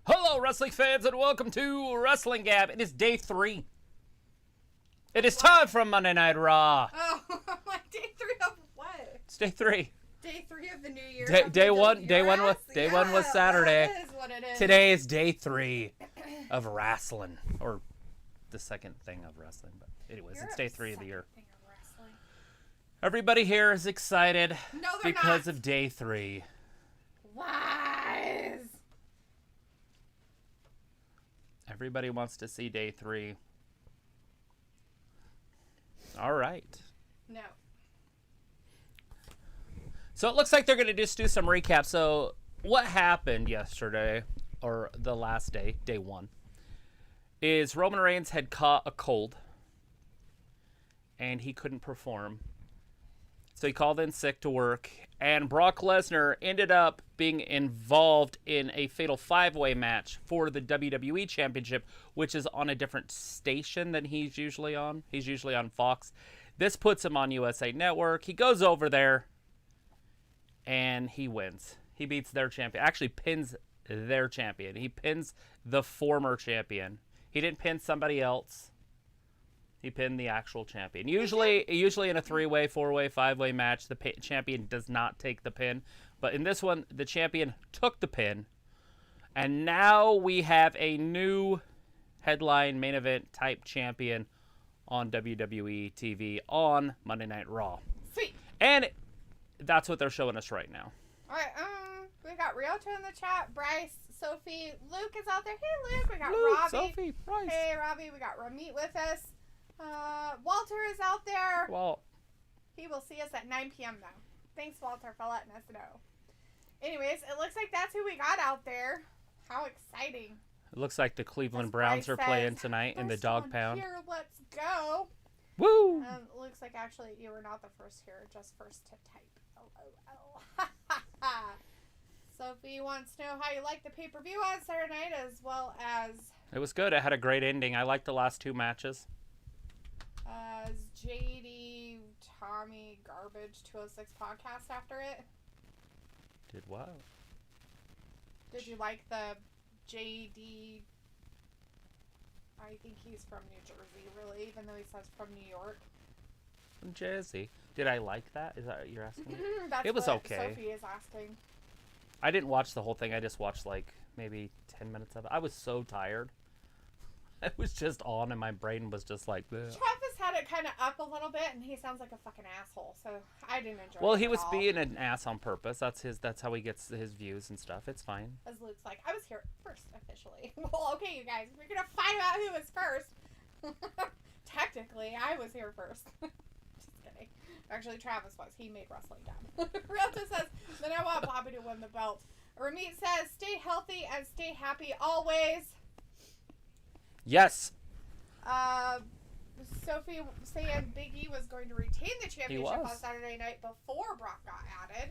Hello, wrestling fans, and welcome to Wrestling Gab. It is day 3. It is time for Monday Night Raw. Oh, like day 3 of what? It's day 3. Day 3 of the new year. Day one was Saturday. That is what it is. Today is day 3 of wrestling, or the second thing of wrestling. But anyways, it's day 3 of the year. Everybody here is excited because of day 3. Lies. Everybody wants to see day 3. All right. No. So it looks like they're going to just do some recap. So what happened yesterday, or the last day, day 1, is Roman Reigns had caught a cold, and he couldn't perform. So he called in sick to work, and Brock Lesnar ended up being involved in a fatal 5-way match for the WWE Championship, which is on a different station than he's usually on. He's usually on Fox. This puts him on USA Network. He goes over there, and he wins. He beats their champion. Actually pins their champion. He pins the former champion. He didn't pin somebody else. He pinned the actual champion. Usually in a 3-way, 4-way, 5-way match, the champion does not take the pin. But in this one, the champion took the pin. And now we have a new headline main event type champion on WWE TV on Monday Night Raw. Sweet. And that's what they're showing us right now. All right. We got Ryoto in the chat. Bryce, Sophie, Luke is out there. Hey, Luke. We got Robbie. Sophie, Bryce. Hey, Robbie. We got Ramit with us. Walter is out there. Well, he will see us at 9 p.m. though. Thanks, Walter, for letting us know. Anyways, it looks like that's who we got out there. How exciting. it looks like the Cleveland Browns are playing tonight in the dog pound. Here, let's go. Woo! It looks like actually you were not the first here, just first to type. LOL. Sophie wants to know how you like the pay-per-view on Saturday night as well as... It was good. It had a great ending. I liked the last 2 matches. JD Tommy Garbage 206 podcast after it. Did what? Did you like the JD? I think he's from New Jersey, really, even though he says from New York. From Jersey. Did I like that? Is that what you're asking? That's it was what okay. Sophie is asking. I didn't watch the whole thing. I just watched like maybe 10 minutes of it. I was so tired. I was just on, and my brain was just like, bleh. Travis had it kind of up a little bit, and he sounds like a fucking asshole, so I didn't enjoy it. Well, he at was all. being an ass on purpose. That's how he gets his views and stuff. It's fine. As Luke's like, I was here first, officially. Well, okay, you guys, we're going to find out who was first. Technically, I was here first. Just kidding. Actually, Travis was. He made wrestling dumb. Realta says, then I want Bobby to win the belt. Ramit says, stay healthy and stay happy always. Yes. Sophie saying Big E was going to retain the championship on Saturday night before Brock got added.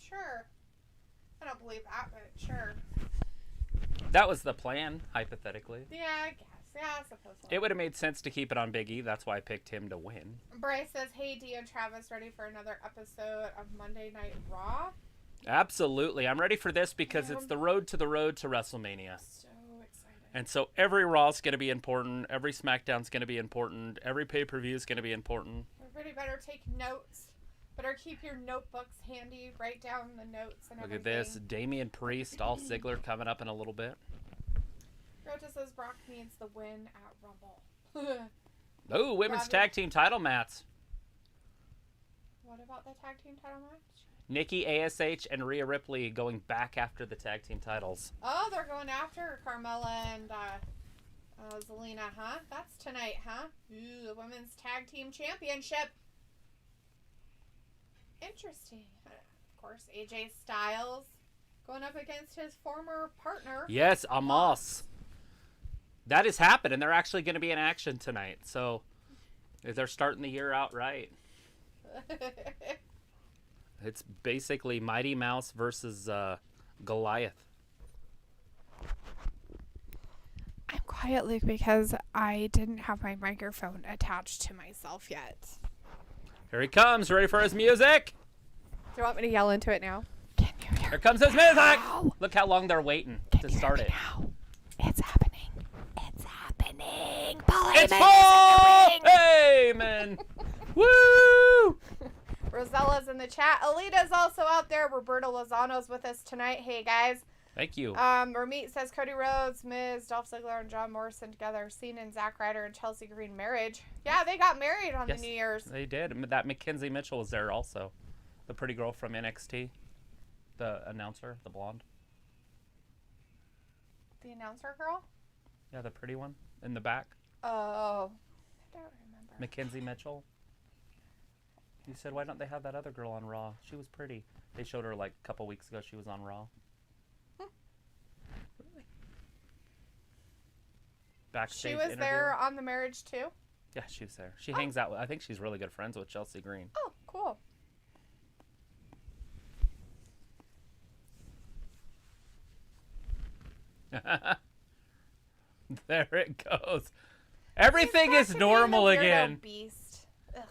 Sure. I don't believe that, but sure. That was the plan, hypothetically. Yeah, I guess. Yeah, I suppose so. It would have made sense to keep it on Big E. That's why I picked him to win. Bryce says, hey, D and Travis, ready for another episode of Monday Night Raw? Absolutely. I'm ready for this because it's the road to WrestleMania. So excited. And so every Raw's going to be important. Every SmackDown's going to be important. Every pay-per-view is going to be important. Everybody better take notes. Better keep your notebooks handy. Write down the notes and everything. Look at this. Damian Priest, Dolph Ziggler coming up in a little bit. Rota says Brock needs the win at Rumble. Oh, women's tag team title match. What about the tag team title match? Nikki ASH and Rhea Ripley going back after the tag team titles. Oh, they're going after Carmella and Zelina, huh? That's tonight, huh? Ooh, the women's tag team championship. Interesting. Of course, AJ Styles going up against his former partner. Yes, Amos. That is happening. They're actually going to be in action tonight. So they're starting the year out right. It's basically Mighty Mouse versus Goliath. I'm quiet. quiet, Luke, because I didn't have my microphone attached to myself yet. Here he comes. Ready for his music? Do you want me to yell into it now? Can you hear Here comes his music. Now? Look how long they're waiting to start it. Now? It's happening. It's happening. Paul It's Heyman Paul Heyman. Woo! Rosella's in the chat. Alita's also out there. Roberto Lozano's with us tonight. Hey, guys. Thank you. Ramit says Cody Rhodes, Miz, Dolph Ziggler, and John Morrison together. Cena and Zack Ryder and Chelsea Green marriage. Yeah, they got married on the New Year's. They did. That Mackenzie Mitchell was there also. The pretty girl from NXT. The announcer, the blonde. The announcer girl? Yeah, the pretty one in the back. Oh. I don't remember. Mackenzie Mitchell. You said, why don't they have that other girl on Raw? She was pretty. They showed her like a couple weeks ago. She was on Raw. Really? Backstage She was interview. there on the marriage too? Yeah, she was there. She hangs out with, I think she's really good friends with Chelsea Green. Oh, cool. There it goes. Everything is normal again. Beast. Ugh.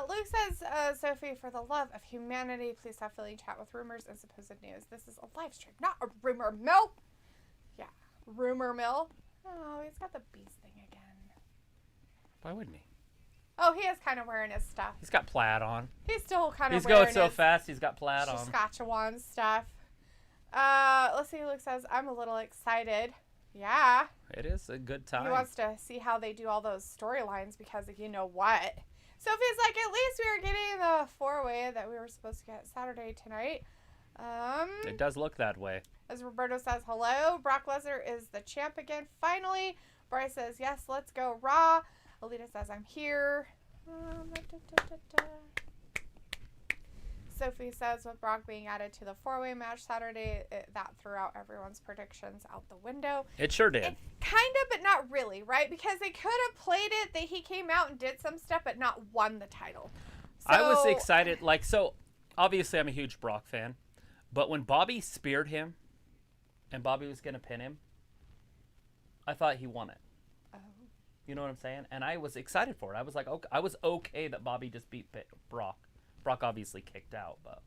Luke says, Sophie, for the love of humanity, please stop filling chat with rumors and supposed news. This is a live stream, not a rumor mill. Yeah, rumor mill. Oh, he's got the beast thing again. Why wouldn't he? Oh, he is kind of wearing his stuff. He's got plaid on. He's still kind of He's wearing going so his fast, he's got plaid on. Saskatchewan stuff. Let's see. Luke says, I'm a little excited. Yeah. It is a good time. He wants to see how they do all those storylines because of you know what. Sophie's like, at least we were getting the 4-way that we were supposed to get Saturday tonight. It does look that way. As Roberto says, hello. Brock Lesnar is the champ again, finally. Bryce says, yes, let's go Raw. Alita says, I'm here. Sophie says, with Brock being added to the 4-way match Saturday, that threw out everyone's predictions out the window. It sure did. Kind of, but not really, right? Because they could have played it that he came out and did some stuff, but not won the title. So, I was excited. So, obviously, I'm a huge Brock fan. But when Bobby speared him, and Bobby was going to pin him, I thought he won it. Oh. You know what I'm saying? And I was excited for it. I was like, okay, I was okay that Bobby just beat Brock. Brock obviously kicked out, but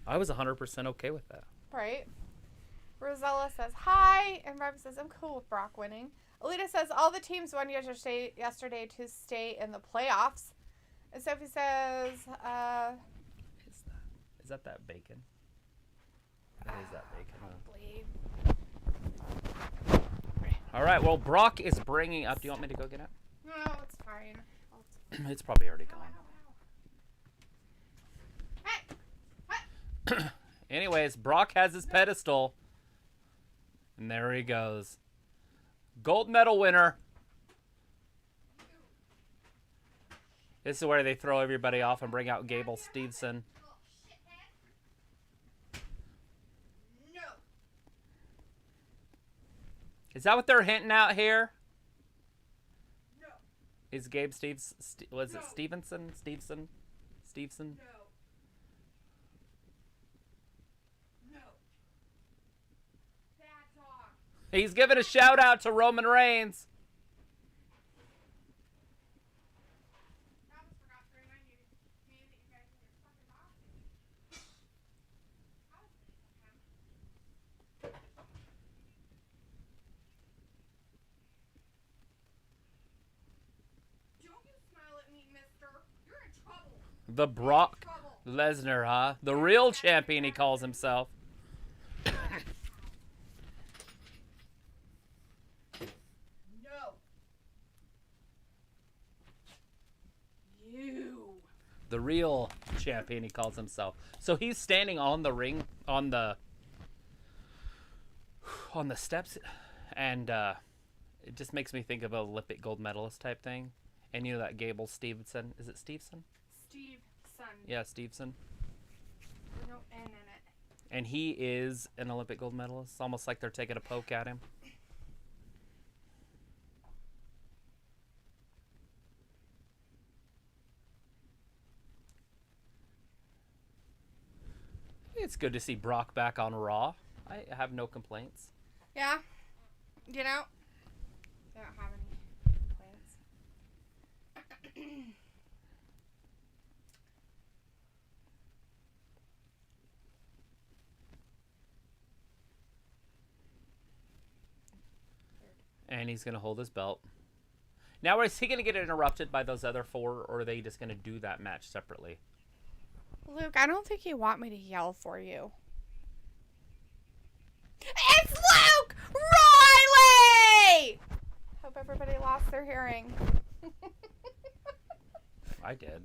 I was 100% okay with that. Right. Rosella says hi, and Rob says, I'm cool with Brock winning. Alita says, all the teams won yesterday to stay in the playoffs. And Sophie says, Is that bacon? That is that bacon. probably. All right, well, Brock is bringing up... Do you want me to go get it? No, it's fine. It's probably already gone. Anyways, Brock has his pedestal. And there he goes. Gold medal winner. This is where they throw everybody off and bring out Gable Steveson. No. Is that what they're hinting out here? No. Is Gabe Stevenson? Steveson? No. He's giving a shout out to Roman Reigns. The Brock Lesnar, huh? The real champion, he calls himself. The real champion, he calls himself. So he's standing on the ring, on the steps, and it just makes me think of a Olympic gold medalist type thing. And you know that Gable Steveson, is it Steveson? Steveson. Yeah, Steveson. No N in it. And he is an Olympic gold medalist. Almost like they're taking a poke at him. It's good to see Brock back on Raw. I have no complaints. Yeah. You know, And he's going to hold his belt. Now, is he going to get interrupted by those other 4, or are they just going to do that match separately? Luke, I don't think you want me to yell for you. It's Luke Riley! Hope everybody lost their hearing. I did.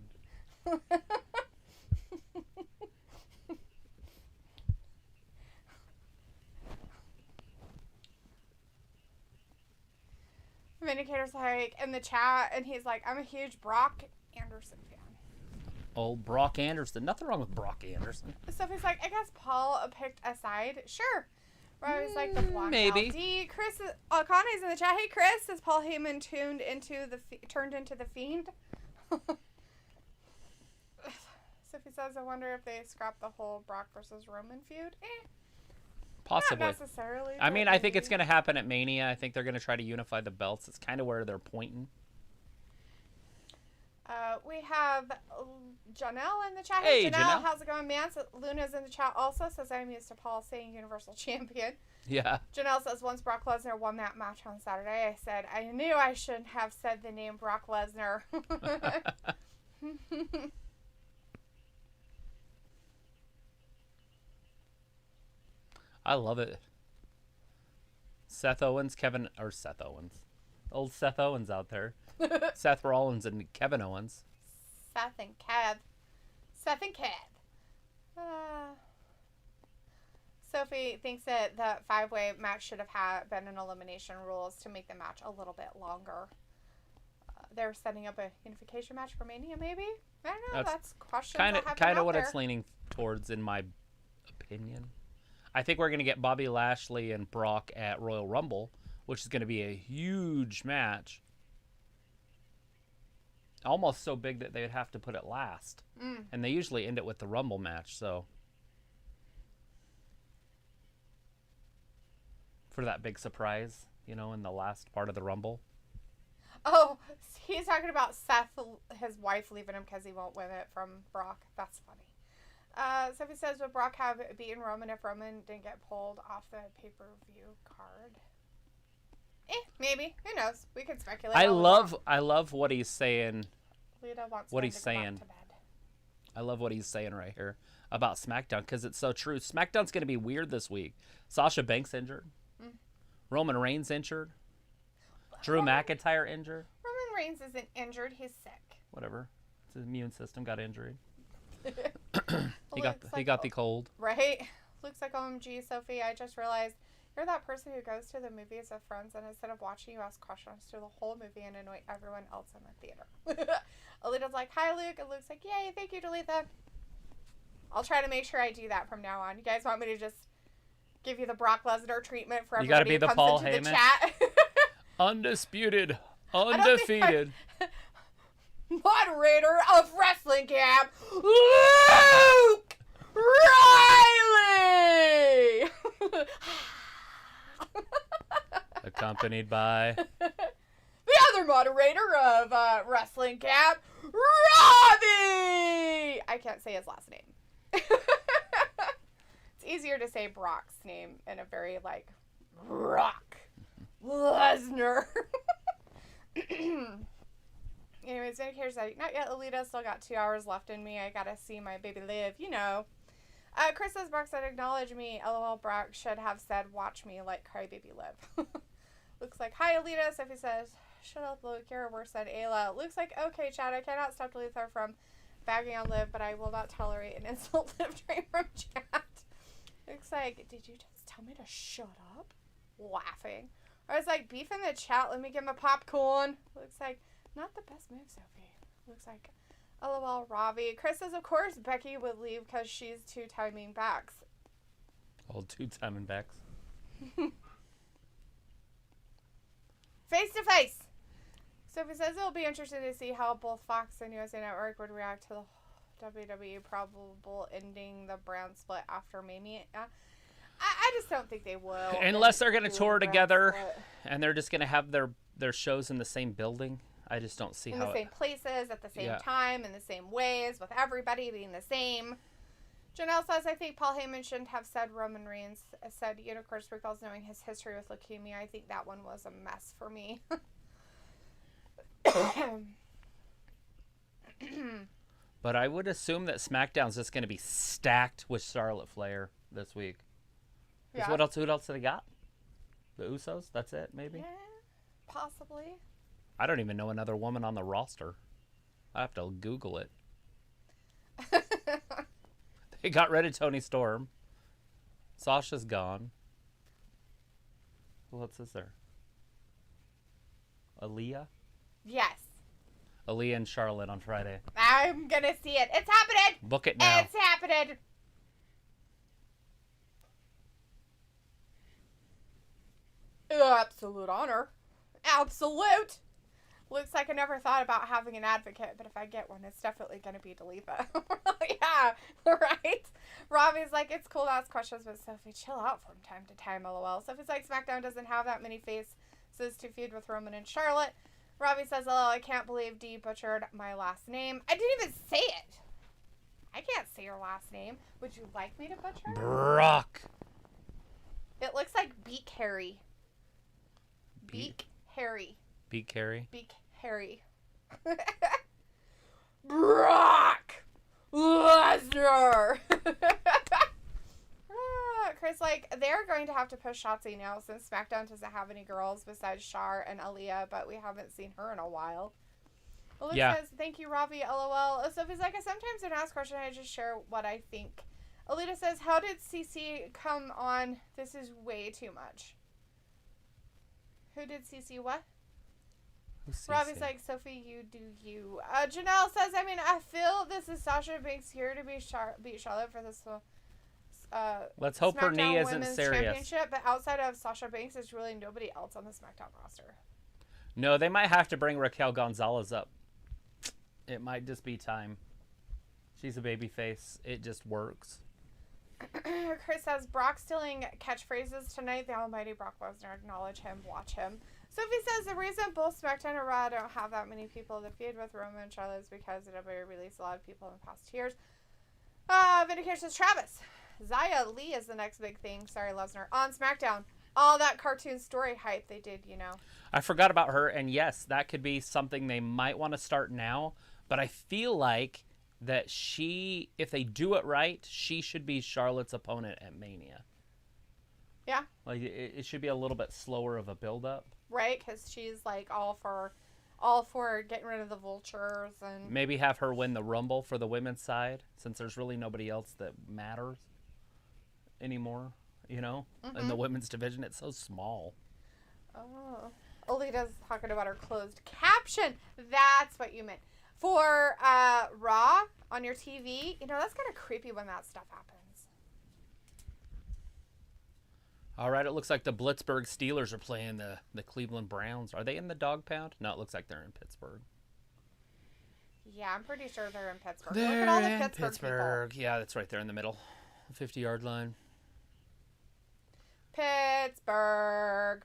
Vindicator's like in the chat, and he's like, I'm a huge Brock Anderson fan. Old Brock Anderson. Nothing wrong with Brock Anderson. So he's like, I guess Paul picked a side. Sure. Roy's like the blonde maybe. LD. Chris, Connie's in the chat. Hey, Chris, is Paul Heyman turned into the Fiend? Sophie says, I wonder if they scrap the whole Brock versus Roman feud. Possibly. Not necessarily. I mean, I think it's going to happen at Mania. I think they're going to try to unify the belts. It's kind of where they're pointing. We have Janelle in the chat. Hey, Janelle, how's it going, man? So Luna's in the chat also. Says, I'm used to Paul saying Universal Champion. Yeah. Janelle says, once Brock Lesnar won that match on Saturday, I said, I knew I shouldn't have said the name Brock Lesnar. I love it. Seth Owens. Old Seth Owens out there. Seth Rollins and Kevin Owens. Seth and Kev. Sophie thinks that the 5-way match should have been an elimination rules to make the match a little bit longer. They're setting up a unification match for Mania, maybe? I don't know. That's questions kind of what it's leaning towards, in my opinion. I think we're going to get Bobby Lashley and Brock at Royal Rumble, which is going to be a huge match. Almost so big that they would have to put it last. And they usually end it with the Rumble match, so. For that big surprise, in the last part of the Rumble. Oh, he's talking about Seth, his wife, leaving him because he won't win it from Brock. That's funny. Sophie says, would Brock have beaten Roman if Roman didn't get pulled off the pay-per-view card? Maybe. Who knows? We could speculate. I love what he's saying. Lita wants what he's to go back saying. to bed. I love what he's saying right here about SmackDown, because it's so true. SmackDown's going to be weird this week. Sasha Banks injured. Roman Reigns injured. Drew McIntyre injured. Roman Reigns isn't injured. He's sick. Whatever. His immune system got injured. He He got the cold. Right? Looks like OMG, Sophie. I just realized you're that person who goes to the movies with friends, and instead of watching you ask questions through the whole movie and annoy everyone else in the theater. Alita's like, hi, Luke. And Luke's like, yay, thank you, Delita. I'll try to make sure I do that from now on. You guys want me to just give you the Brock Lesnar treatment for everybody You got to be who the comes Paul into Heyman. the chat? Undisputed. Undefeated. Moderator of Wrestling Camp, Luke Riley! Accompanied by the other moderator of Wrestling Camp, Robbie! I can't say his last name. It's easier to say Brock's name in a very, Brock Lesnar. Anyways, Vindicator's like, not yet, Alita. Still got 2 hours left in me. I gotta see my baby live. Chris says, Brock said, acknowledge me. LOL, Brock should have said, watch me, like Crybaby live. Looks like, hi, Alita. Sophie says, shut up, Luke. You're worse than Ayla. Looks like, okay, Chad. I cannot stop Delita from bagging on Liv, but I will not tolerate an insult Liv train from chat. Looks like, did you just tell me to shut up? Laughing. I was like, beef in the chat. Let me get my popcorn. Looks like, not the best move, Sophie. Looks like, LOL, Ravi. Chris says, of course, Becky would leave because she's 2-timing backs. old 2-timing backs. Face to face. Sophie says it'll be interesting to see how both Fox and USA Network would react to the WWE probable ending the brand split after Mania. I just don't think they will. Unless they're going to tour together and they're just going to have their shows in the same building. I just don't see in how the same places at the same time in the same ways with everybody being the same. Janelle says, I think Paul Heyman shouldn't have said Roman Reigns said Unicorn Sprinkles knowing his history with leukemia. I think that one was a mess for me. But I would assume that SmackDown's just going to be stacked with Charlotte Flair this week. Yeah. What else? Who else do they got? The Usos? That's it, maybe? Yeah, possibly. I don't even know another woman on the roster. I have to Google it. They got rid of Toni Storm. Sasha's gone. Who else is there? Aaliyah? Yes. Aaliyah and Charlotte on Friday. I'm going to see it. It's happening. Book it now. It's happening. Absolute honor. Absolute. Looks like I never thought about having an advocate, but if I get one, it's definitely going to be Deleva. Yeah, right? Robbie's like, it's cool to ask questions, but Sophie, chill out from time to time, lol. Sophie's like, SmackDown doesn't have that many faces to feud with Roman and Charlotte. Robbie says, lol, I can't believe Dee butchered my last name. I didn't even say it. I can't say your last name. Would you like me to butcher it? Brock. It looks like Beak Harry. Beak Harry. Beak Harry? Beak Harry. Brock Lesnar. Chris, like, they're going to have to push Shotzi now since SmackDown doesn't have any girls besides Char and Aaliyah, but we haven't seen her in a while. Olivia says, thank you, Robbie, lol. Sophie's like, I sometimes don't ask questions, I just share what I think. Alita says, how did CC come on? This is way too much. Who did CC what? Robbie's like, Sophie, you do you. Janelle says, I mean, I feel this is Sasha Banks here to beat Charlotte for this let's hope SmackDown her knee isn't Women's serious. Championship, but outside of Sasha Banks, there's really nobody else on the SmackDown roster. No, they might have to bring Raquel Gonzalez up. It might just be time. She's a babyface. It just works. Chris says, Brock stealing catchphrases tonight. The almighty Brock Lesnar. Acknowledge him. Watch him. Sophie says, the reason both SmackDown and Raw don't have that many people to feud with Roman and Charlotte is because WWE released a lot of people in the past years. Vindication says, Travis. Xia Li is the next big thing. Sorry, Lesnar. On SmackDown. All that cartoon story hype they did, you know. I forgot about her, and yes, that could be something they might want to start now, but I feel like that she, if they do it right, she should be Charlotte's opponent at Mania. Yeah. Like, it should be a little bit slower of a build-up. Right, because she's, like, all for getting rid of the vultures and... Maybe have her win the Rumble for the women's side, since there's really nobody else that matters anymore, you know? In the women's division, it's so small. Oh. Alita's talking about her closed caption. That's what you meant. For Raw on your TV, you know, that's kind of creepy when that stuff happens. All right, it looks like the Blitzburg Steelers are playing the Cleveland Browns. Are they in the dog pound? No, it looks like they're in Pittsburgh. Yeah, I'm pretty sure they're in Pittsburgh. They're Look at all the in Pittsburgh people. Yeah, that's right there in the middle. 50-yard line. Pittsburgh.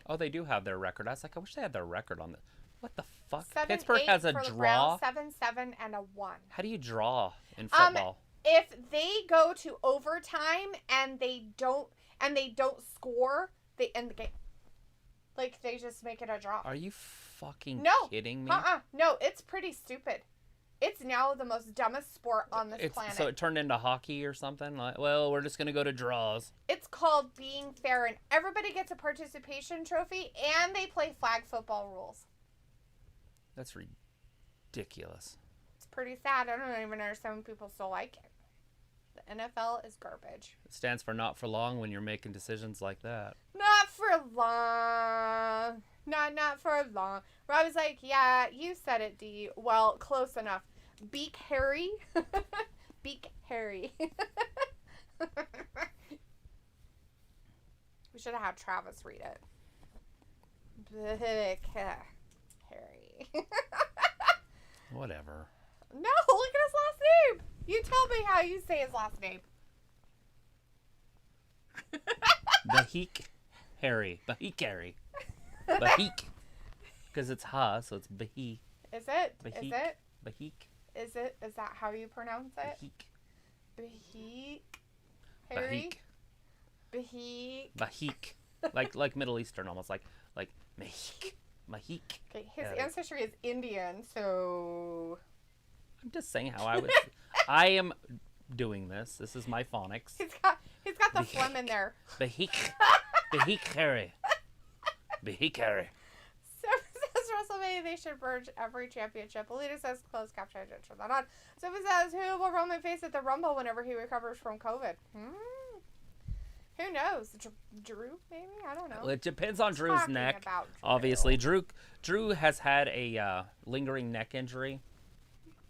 Oh, they do have their record. I was like, I wish they had their record on the... What the fuck? 7-8 Pittsburgh has a for the draw? Browns, 7-7 and a 1. How do you draw in football? If they go to overtime and they don't score, they end the game. Like, they just make it a draw. Are you fucking kidding me? No, it's pretty stupid. It's now the most dumbest sport on this planet. So it turned into hockey or something? Like, well, we're just going to go to draws. It's called being fair, and everybody gets a participation trophy, and they play flag football rules. That's ridiculous. It's pretty sad. I don't even understand when people still like it. The NFL is garbage. It stands for not for long when you're making decisions like that. Not for long. Not for long. Robbie's like, yeah, you said it, Dee. Well, close enough. Beak Harry. Beak Harry. We should have had Travis read it. Beak Harry. Whatever. No, look at his last name. You tell me how you say his last name. Bahik Harry. Bahik Harry. Bahik. Because it's ha, so it's Bahik. Is it? Bahik. Is it? Bahik. Is that how you pronounce it? Bahik. Bahik. Harry? Bahik. Bahik. Bahik. Like Middle Eastern, almost like Mahik. Mahik. Okay, his ancestry is Indian, so... I'm just saying how I would... I am doing this. This is my phonics. He's got the phlegm in there. Bahik. Bahik Harry. Bahik Harry. So says WrestleMania they should merge every championship. Alita says closed caption. I didn't turn that on. So says who will Roman face at the Rumble whenever he recovers from COVID? Who knows? Drew, maybe? I don't know. Well, it depends on Drew's Talking neck. about Drew. Obviously, Drew has had a lingering neck injury,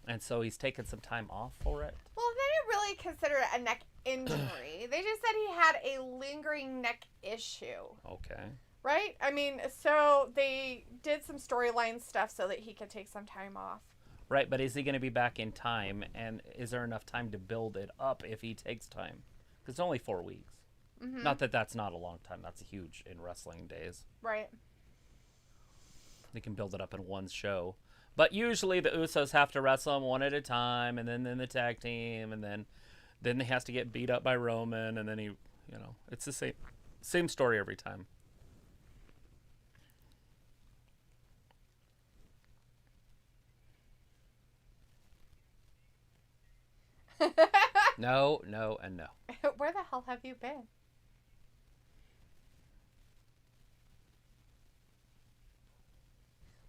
and so he's taken some time off for it. Well, they didn't really consider it a neck injury. They just said he had a lingering neck issue. Okay. Right? I mean, so they did some storyline stuff so that he could take some time off. Right, but is he going to be back in time, and is there enough time to build it up if he takes time? Because it's only 4 weeks. Mm-hmm. Not that that's not a long time. That's huge in wrestling days. Right. They can build it up in one show. But usually the Usos have to wrestle him one at a time, and then the tag team, and then he has to get beat up by Roman, and then it's the same story every time. No, and no. Where the hell have you been?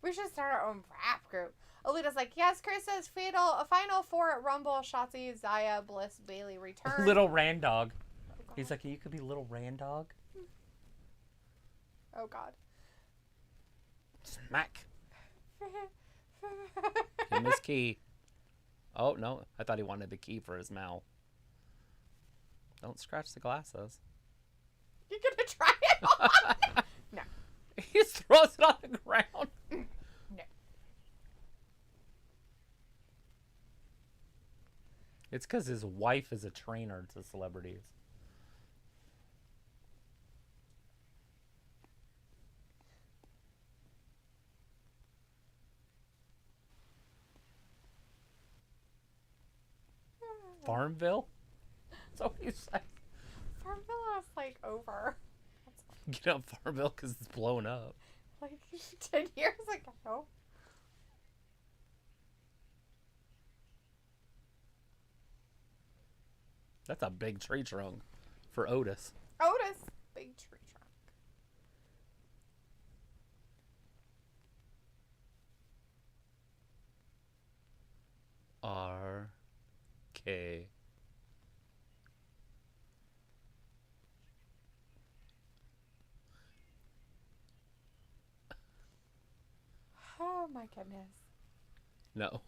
We should start our own rap group. Alita's like, yes, Chris says a final 4 at Rumble. Shotzi, Zaya, Bliss, Bailey return. Little Randog. Oh, he's like, you could be Little Randog. Oh, God. Smack. And Miss Key. Oh, no. I thought he wanted the key for his mouth. Don't scratch the glasses. You're going to try it on? No. He just throws it on the ground. No. It's because his wife is a trainer to celebrities. Farmville? That's what you say. Farmville is like over. Get up Farmville because it's blown up. Like 10 years ago. That's a big tree trunk for Otis. Otis, big tree trunk. R.K. Oh my goodness. No.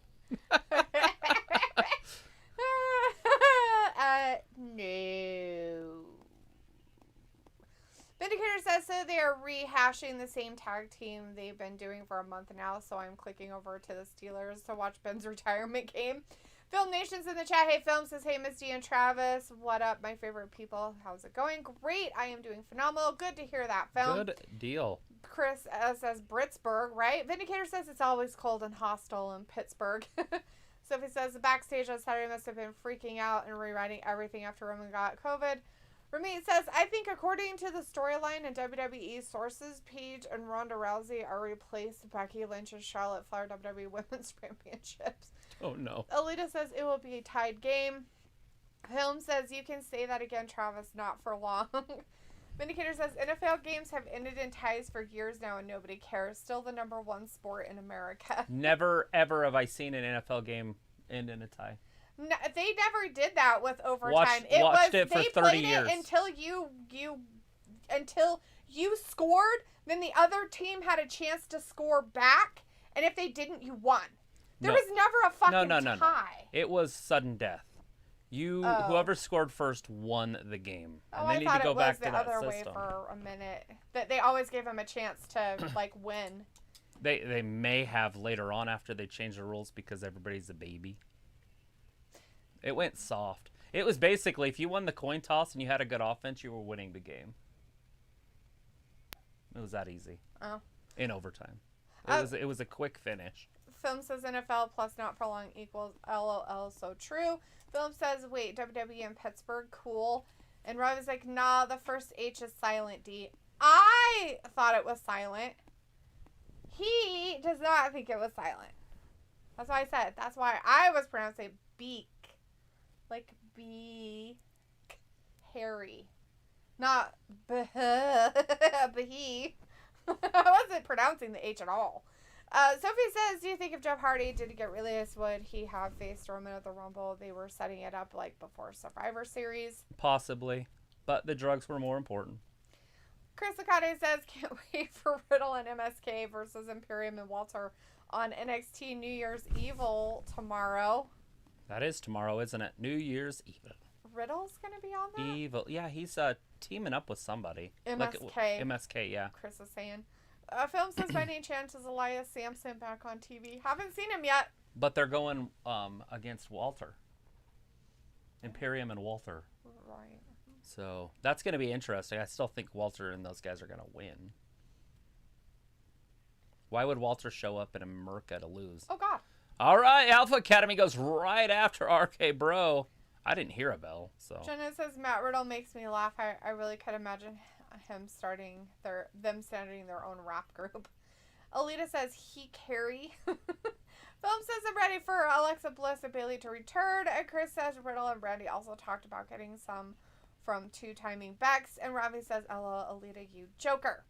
No. Vindicator says so they are rehashing the same tag team they've been doing for a month now, so I'm clicking over to the Steelers to watch Ben's retirement game. Film Nation's in the chat. Hey, Film says, hey, Misty and Travis. What up, my favorite people? How's it going? Great. I am doing phenomenal. Good to hear that, Film. Good deal. Chris says Britsburg, right? Vindicator says it's always cold and hostile in Pittsburgh. Sophie says the backstage on Saturday must have been freaking out and rewriting everything after Roman got COVID. Ramit says, I think according to the storyline and WWE sources, Paige and Ronda Rousey are replaced Becky Lynch and Charlotte Flair WWE Women's Championships. Oh, no. Alita says it will be a tied game. Film says, you can say that again, Travis, not for long. Vindicator says, NFL games have ended in ties for years now and nobody cares. Still the #1 sport in America. Never, ever have I seen an NFL game end in a tie. No, they never did that with overtime. Watched it for they 30 played years. It until you scored, then the other team had a chance to score back, and if they didn't, you won. There was never a fucking tie. No. It was sudden death. Whoever scored first won the game. And they need to go back to that system. I thought it was the other way for a minute. That they always gave them a chance to win. They may have later on after they changed the rules because everybody's a baby. It went soft. It was basically if you won the coin toss and you had a good offense, you were winning the game. It was that easy. Oh. In overtime. It was a quick finish. Film says NFL plus not for long equals LOL. So true. Film says, wait, WWE in Pittsburgh, cool. And Rob is like, nah, the first H is silent, D. I thought it was silent. He does not think it was silent. That's why I said. That's why I was pronouncing beak. Like beak. Harry. Not he. I wasn't pronouncing the H at all. Sophie says, do you think if Jeff Hardy didn't get released, would he have faced Roman at the Rumble? They were setting it up like before Survivor Series. Possibly. But the drugs were more important. Chris Akade says, can't wait for Riddle and MSK versus Imperium and Walter on NXT New Year's Evil tomorrow. That is tomorrow, isn't it? New Year's Evil. Riddle's going to be on that? Evil. Yeah, he's teaming up with somebody. MSK. MSK, yeah. Chris is saying. Film says, by any chance is Elias Sampson back on TV? Haven't seen him yet. But they're going against Walter. Imperium and Walter. Right. So that's going to be interesting. I still think Walter and those guys are going to win. Why would Walter show up in America to lose? Oh, God. All right, Alpha Academy goes right after RK Bro. I didn't hear a bell, so. Jenna says, Matt Riddle makes me laugh. I really could imagine them starting their own rap group. Alita says, he carry. Film says, I'm ready for Alexa Bliss and Bayley to return. And Chris says, Riddle and Brandy also talked about getting some from two-timing Bex. And Ravi says, hello, Alita, you joker.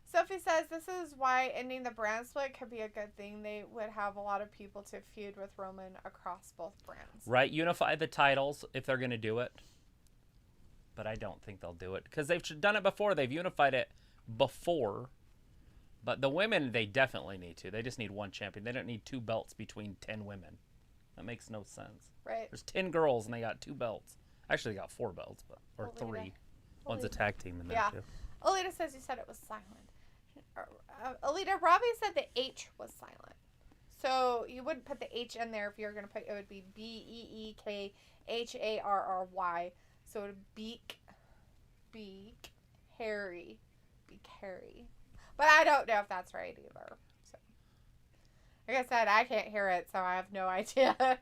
Sophie says, this is why ending the brand split could be a good thing. They would have a lot of people to feud with Roman across both brands. Right, unify the titles if they're going to do it. But I don't think they'll do it. Because they've done it before. They've unified it before. But the women, they definitely need to. They just need one champion. They don't need 2 belts between 10 women. That makes no sense. Right. There's 10 girls and they got 2 belts. Actually, they got 4 belts, or Alita. 3. One's a tag team in there, yeah. too. Alita says you said it was silent. Alita, Robbie said the H was silent. So you wouldn't put the H in there if you were going to put it. It would be BEEKHARRY. So it would beak, Harry, Harry. But I don't know if that's right either. So, like I said, I can't hear it, so I have no idea.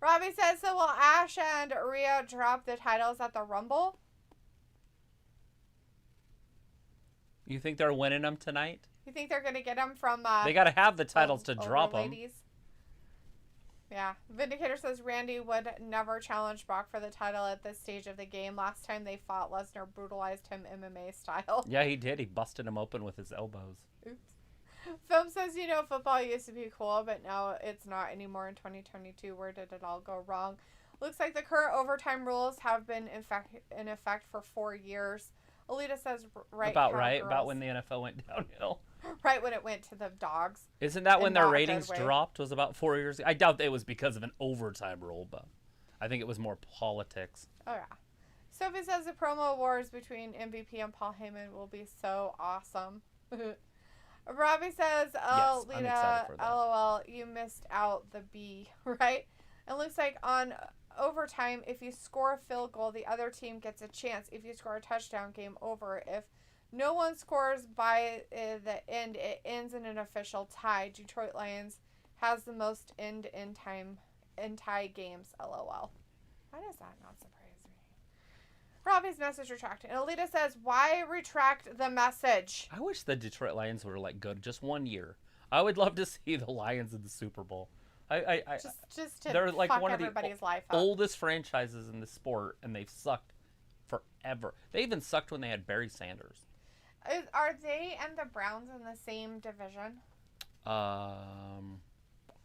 Robbie says, so will Ash and Rhea drop the titles at the Rumble? You think they're winning them tonight? You think they're going to get them from... they got to have the titles to drop them. Yeah. Vindicator says Randy would never challenge Brock for the title at this stage of the game. Last time they fought, Lesnar brutalized him MMA style. Yeah, he did. He busted him open with his elbows. Oops. Film says, football used to be cool, but now it's not anymore in 2022. Where did it all go wrong? Looks like the current overtime rules have been in effect for 4 years. Alita says, right. About when the NFL went downhill. Right when it went to the dogs. Isn't that when their ratings dropped? Was about 4 years ago? I doubt it was because of an overtime rule, but I think it was more politics. Oh, yeah. Sophie says the promo wars between MVP and Paul Heyman will be so awesome. Robbie says, oh, yes, Lita, LOL, you missed out the B, right? It looks like on overtime, if you score a field goal, the other team gets a chance. If you score a touchdown, game over. If no one scores by the end, it ends in an official tie. Detroit Lions has the most end tie games, LOL. Why does that not surprise me? Robbie's message retracted. And Alita says, why retract the message? I wish the Detroit Lions were good just 1 year. I would love to see the Lions in the Super Bowl. Just to they're like fuck one of the everybody's life up. Oldest franchises in the sport, and they've sucked forever. They even sucked when they had Barry Sanders. Are they and the Browns in the same division?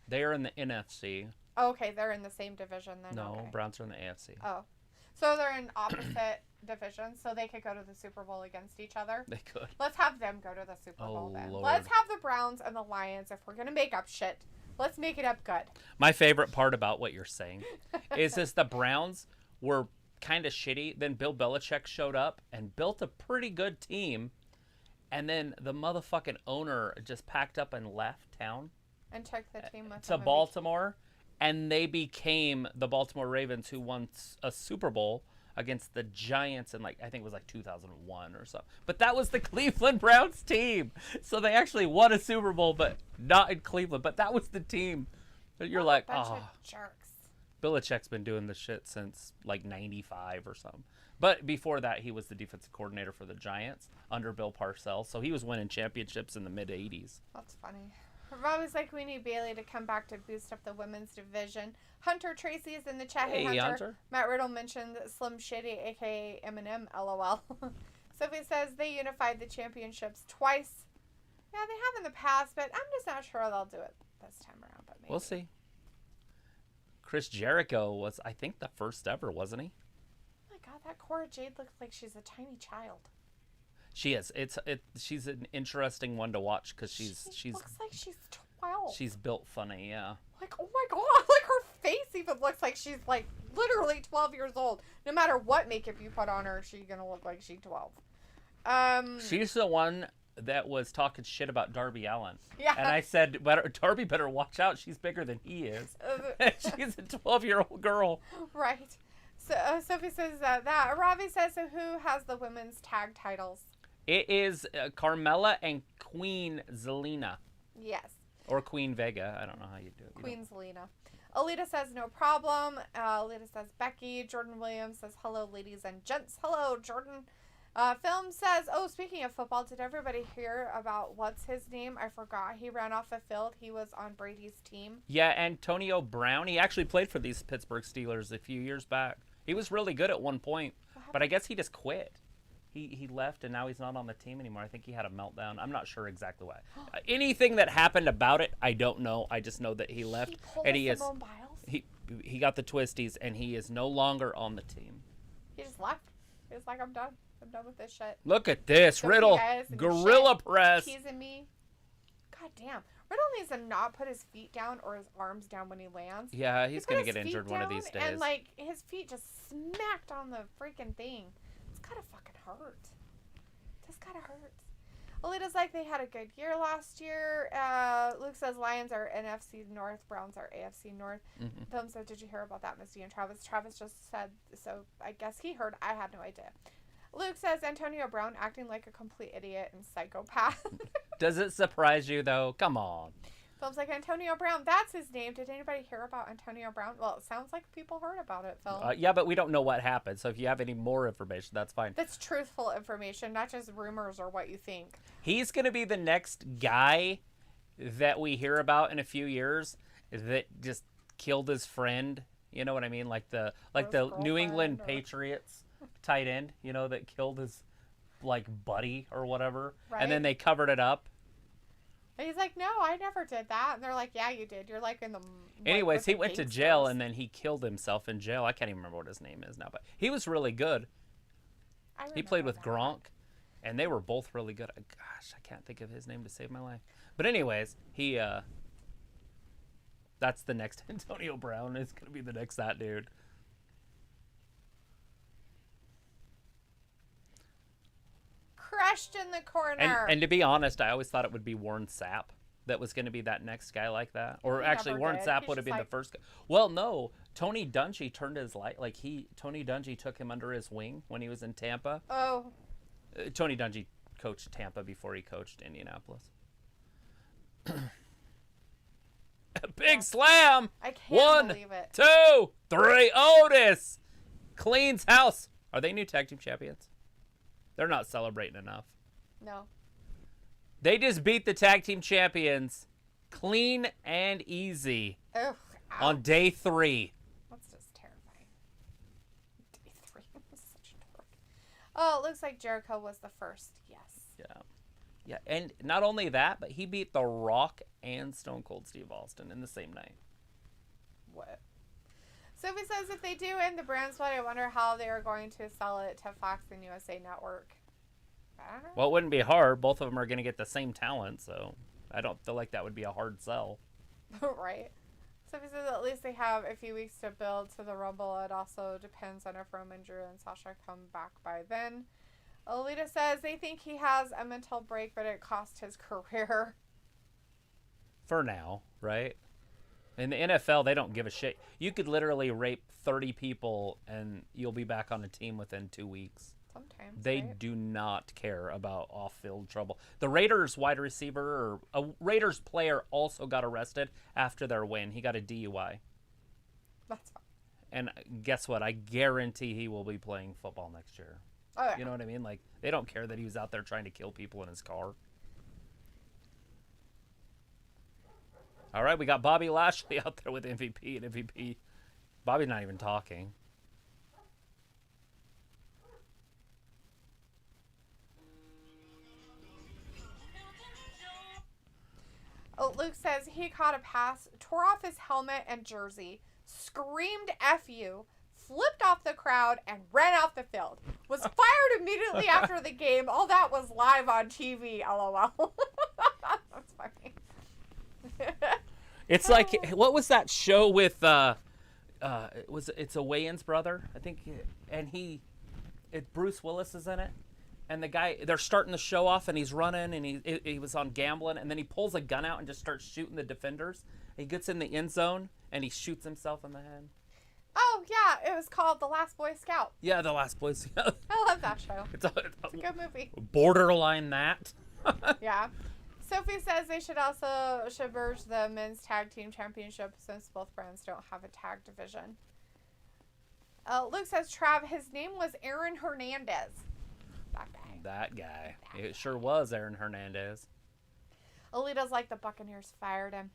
They are in the NFC. Okay, they're in the same division then. No, okay. Browns are in the AFC. Oh, so they're in opposite divisions, so they could go to the Super Bowl against each other. They could. Let's have them go to the Super Bowl then. Lord. Let's have the Browns and the Lions. If we're gonna make up shit, let's make it up good. My favorite part about what you're saying is the Browns were kind of shitty. Then Bill Belichick showed up and built a pretty good team. And then the motherfucking owner just packed up and left town. And took the team with to Baltimore. And they became the Baltimore Ravens, who won a Super Bowl against the Giants in, like, I think it was like 2001 or something. But that was the Cleveland Browns team. So they actually won a Super Bowl, but not in Cleveland. But that was the team. You're like, bunch oh. of jerks. Belichick's been doing this shit since like 95 or something. But before that, he was the defensive coordinator for the Giants under Bill Parcells. So he was winning championships in the mid-'80s. That's funny. Rob is like, we need Bailey to come back to boost up the women's division. Hunter Tracy is in the chat. Hey, Hunter. Matt Riddle mentioned Slim Shady, a.k.a. Eminem, LOL. Sophie says they unified the championships twice. Yeah, they have in the past, but I'm just not sure they'll do it this time around. But maybe. We'll see. Chris Jericho was, I think, the first ever, wasn't he? Oh my God, that Cora Jade looks like she's a tiny child. She is. She's an interesting one to watch because she's looks like she's 12. She's built funny, yeah. Like, oh my God, like her face even looks like she's like literally 12 years old. No matter what makeup you put on her, she's gonna look like she's 12. She's the one that was talking shit about Darby Allin. Yeah. And I said, Darby better watch out. She's bigger than he is. She's a 12-year-old girl. Right. So Sophie says that. Ravi says, so who has the women's tag titles? It is Carmella and Queen Zelina. Yes. Or Queen Vega. I don't know how you do it. Queen Zelina. Alita says no problem. Alita says Becky. Jordan Williams says hello, ladies and gents. Hello, Jordan. Film says, oh, speaking of football, did everybody hear about what's his name? I forgot. He ran off the field. He was on Brady's team. Yeah, Antonio Brown. He actually played for these Pittsburgh Steelers a few years back. He was really good at one point, but I guess he just quit. He left, and now he's not on the team anymore. I think he had a meltdown. I'm not sure exactly why. Anything that happened about it, I don't know. I just know that he left, and he got the twisties, and he is no longer on the team. He just left. He was like, I'm done. I'm done with this shit. Look at this, Riddle, gorilla press. Teasing me. God damn. Riddle needs to not put his feet down or his arms down when he lands. Yeah, he's gonna get injured one of these days. And like his feet just smacked on the freaking thing. It's gotta fucking hurt. This gotta hurt. Alita's like, they had a good year last year. Luke says Lions are NFC North, Browns are AFC North. Film said, did you hear about that, Misty and Travis? Travis just said, so I guess he heard. I had no idea. Luke says Antonio Brown acting like a complete idiot and psychopath. Does it surprise you, though? Come on. Film's like, Antonio Brown, that's his name. Did anybody hear about Antonio Brown? Well, it sounds like people heard about it, Phil. Yeah, but we don't know what happened. So if you have any more information, that's fine. That's truthful information, not just rumors or what you think. He's going to be the next guy that we hear about in a few years that just killed his friend. You know what I mean? Like the New England Patriots tight end, you know, that killed his like buddy or whatever. Right. And then they covered it up. And he's like, no, I never did that. And they're like, yeah, you did. You're like in the... Anyways, he went to jail and then he killed himself in jail. I can't even remember what his name is now, but he was really good. He played with Gronk, and they were both really good. Gosh, I can't think of his name to save my life. But anyways, that's the next Antonio Brown. Is going to be the next that dude. Crushed in the corner. And to be honest, I always thought it would be Warren Sapp that was going to be that next guy like that. Or actually, Warren Sapp would have been the first guy. Well, no. Tony Dungy turned his light. Tony Dungy took him under his wing when he was in Tampa. Oh. Tony Dungy coached Tampa before he coached Indianapolis. A big slam. I can't believe it. 1, 2, 3. Otis cleans house. Are they new tag team champions? They're not celebrating enough. No. They just beat the tag team champions clean and easy on day 3. That's just terrifying. Day 3. Such a dork. Oh, it looks like Jericho was the first. Yes. Yeah. Yeah, and not only that, but he beat The Rock and Stone Cold Steve Austin in the same night. What? Sophie says if they do end the brand split, I wonder how they are going to sell it to Fox and USA Network. I don't know. Well, it wouldn't be hard. Both of them are going to get the same talent, so I don't feel like that would be a hard sell. Right. Sophie says at least they have a few weeks to build to the Rumble. It also depends on if Roman, Drew, and Sasha come back by then. Alita says they think he has a mental break, but it cost his career. For now, right? In the NFL, they don't give a shit. You could literally rape 30 people and you'll be back on a team within 2 weeks. Sometimes They do not care about off-field trouble. The Raiders wide receiver or a Raiders player also got arrested after their win. He got a DUI. That's fine. And guess what? I guarantee he will be playing football next year. Oh, yeah. You know what I mean? Like, they don't care that he was out there trying to kill people in his car. All right, we got Bobby Lashley out there with MVP, and MVP. Bobby's not even talking. Oh, Luke says he caught a pass, tore off his helmet and jersey, screamed F you, flipped off the crowd, and ran off the field. Was fired immediately after the game. All that was live on TV, LOL. That's funny. It's like, what was that show with, it's a Wayans brother, I think, and Bruce Willis is in it. And the guy, they're starting the show off, and he's running, and he was on gambling, and then he pulls a gun out and just starts shooting the defenders. He gets in the end zone, and he shoots himself in the head. Oh, yeah, it was called The Last Boy Scout. Yeah, The Last Boy Scout. I love that show. It's a good movie. Borderline that. Yeah. Sophie says they should merge the men's tag team championship since both brands don't have a tag division. Luke says, Trav, his name was Aaron Hernandez. That guy. It sure was Aaron Hernandez. Alita's like the Buccaneers fired him.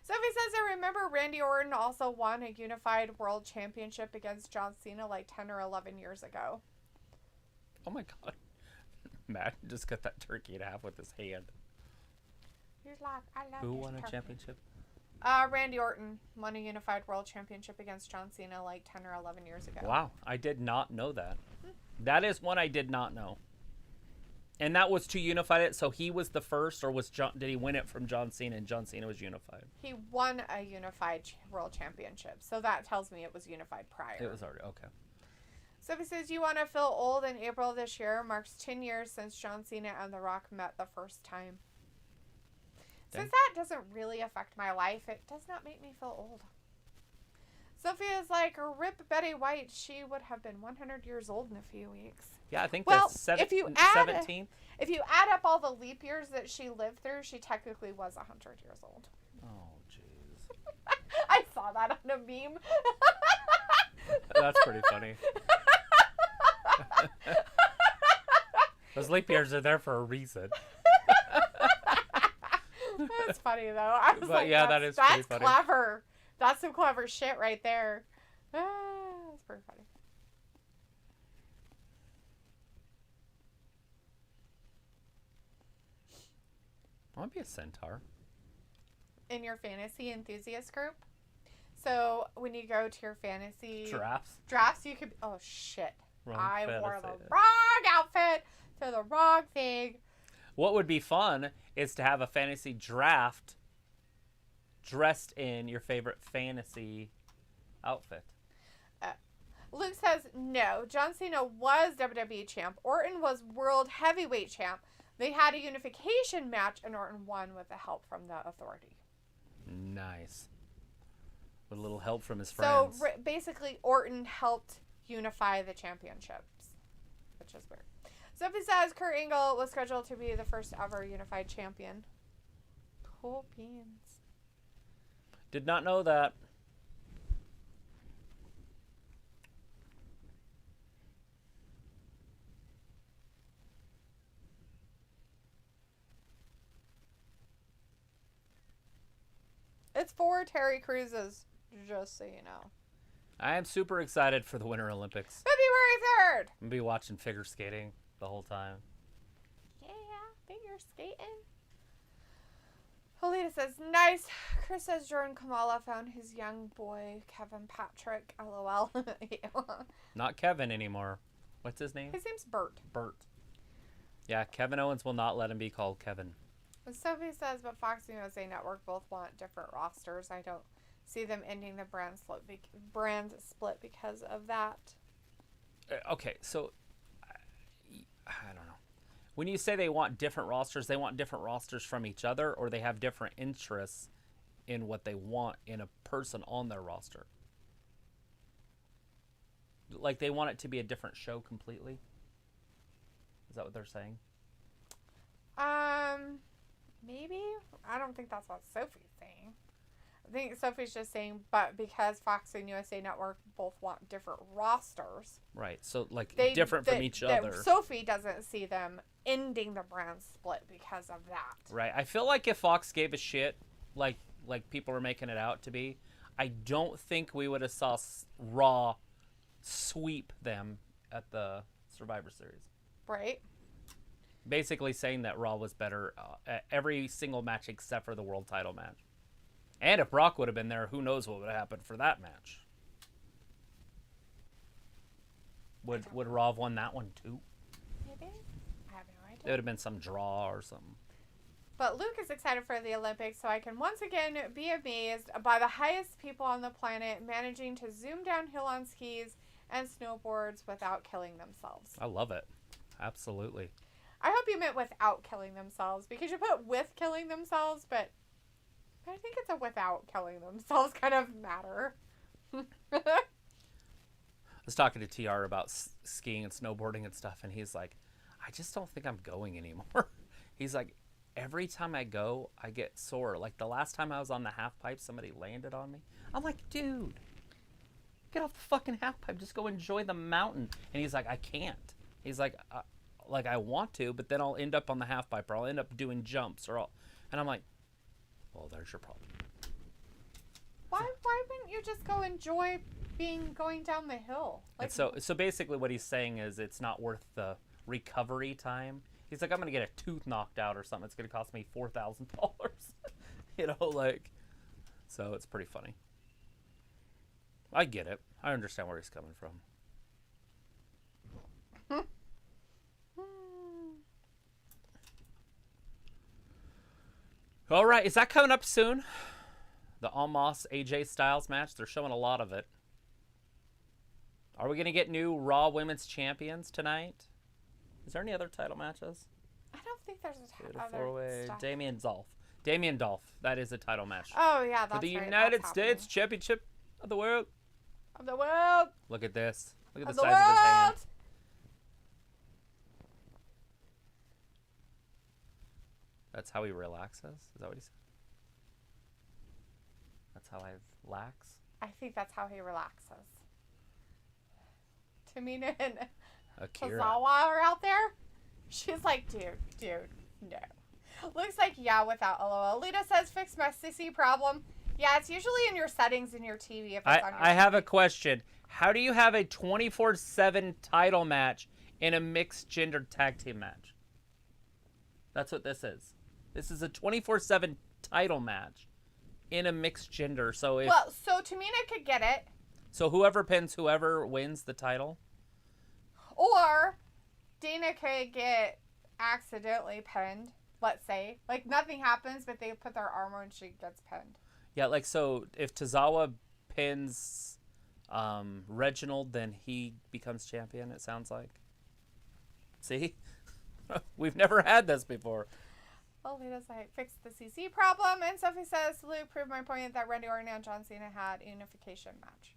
Sophie says, I remember Randy Orton also won a unified world championship against John Cena like 10 or 11 years ago. Oh my God. Matt just cut that turkey in half with his hand. He's like, I love Who this won a turkey. championship? Randy Orton won a unified world championship against John Cena like 10 or 11 years ago. Wow. I did not know that. That is one I did not know. And that was to unify it, so he was the first, or did he win it from John Cena and John Cena was unified? He won a unified world championship, so that tells me it was unified prior. It was already, okay. Sophie says, you want to feel old in April this year. Marks 10 years since John Cena and The Rock met the first time. Since that doesn't really affect my life, it does not make me feel old. Sophie is like, rip Betty White. She would have been 100 years old in a few weeks. Yeah, I think well, that's if you add 17th. If you add up all the leap years that she lived through, she technically was 100 years old. Oh, jeez. I saw that on a meme. That's pretty funny. Those leap years are there for a reason. That's funny, though. I was like, yeah, that's pretty funny. That's clever. That's some clever shit right there. That's pretty funny. I want to be a centaur. In your fantasy enthusiast group. So when you go to your fantasy drafts, you could. Oh shit! I wore the wrong outfit to the wrong thing. What would be fun is to have a fantasy draft dressed in your favorite fantasy outfit. Luke says no. John Cena was WWE champ. Orton was world heavyweight champ. They had a unification match, and Orton won with the help from the Authority. Nice. With a little help from his friends. So basically, Orton helped unify the championships, which is weird. Sophie says Kurt Angle was scheduled to be the first ever unified champion. Cool beans. Did not know that. It's for Terry Cruz's, just so you know. I am super excited for the Winter Olympics. February 3rd! I'm going to be watching figure skating the whole time. Yeah, figure skating. Alita says, nice. Chris says Jordan Kamala found his young boy, Kevin Patrick. LOL. Not Kevin anymore. What's his name? His name's Bert. Bert. Yeah, Kevin Owens will not let him be called Kevin. Sophie says, but Fox and USA Network both want different rosters. I don't see them ending the brand split because of that. Okay, so I don't know. When you say they want different rosters from each other, or they have different interests in what they want in a person on their roster. Like, they want it to be a different show completely. Is that what they're saying? Maybe. I don't think that's what Sophie's saying. I think Sophie's just saying, but because Fox and USA Network both want different rosters. Right. So, like, different from each other. Sophie doesn't see them ending the brand split because of that. Right. I feel like if Fox gave a shit, like people were making it out to be, I don't think we would have saw Raw sweep them at the Survivor Series. Right. Basically saying that Raw was better at every single match except for the world title match. And if Brock would have been there, who knows what would have happened for that match. Would Raw have won that one too? Maybe. I have no idea. It would have been some draw or something. But Luke is excited for the Olympics, so I can once again be amazed by the highest people on the planet managing to zoom downhill on skis and snowboards without killing themselves. I love it. Absolutely. I hope you meant without killing themselves, because you put with killing themselves, but I think it's a without killing themselves kind of matter. I was talking to TR about skiing and snowboarding and stuff, and he's like, I just don't think I'm going anymore. He's like, every time I go, I get sore. Like, the last time I was on the half pipe, somebody landed on me. I'm like, dude, get off the fucking half pipe. Just go enjoy the mountain. And he's like, I can't. He's like, I want to, but then I'll end up on the half pipe, or I'll end up doing jumps, or and I'm like, well, there's your problem. Why wouldn't you just go enjoy going down the hill? Like, so basically what he's saying is it's not worth the recovery time. He's like, I'm going to get a tooth knocked out or something. It's going to cost me $4,000. You know, like, so it's pretty funny. I get it. I understand where he's coming from. All right, is that coming up soon? The Omos AJ Styles match. They're showing a lot of it. Are we going to get new Raw Women's Champions tonight? Is there any other title matches? I don't think there's Four-way. stuff. Damien Dolph. That is a title match. Oh, yeah, that's for the right. United States Championship of the World. Of the world. Look at this. Look at Of the the size of his hand. world. That's how he relaxes? Is that what he said? That's how I lax? I think that's how he relaxes. Tamina and Akira. Tozawa are out there. She's like, dude, no. Looks like, yeah, without LOL. Lita says, fix my sissy problem. Yeah, it's usually in your settings in your TV. If it's on your I have a question. How do you have a 24/7 title match in a mixed gender tag team match? That's what this is. This is a 24/7 title match in a mixed gender. So Tamina could get it. So whoever pins whoever wins the title? Or Dana could get accidentally pinned, let's say. Like, nothing happens, but they put their armor and she gets pinned. Yeah, like, so if Tozawa pins Reginald, then he becomes champion, it sounds like. See? We've never had this before. Well, Lita's like, fix the CC problem. And Sophie says, Luke proved my point that Randy Orton and John Cena had a unification match.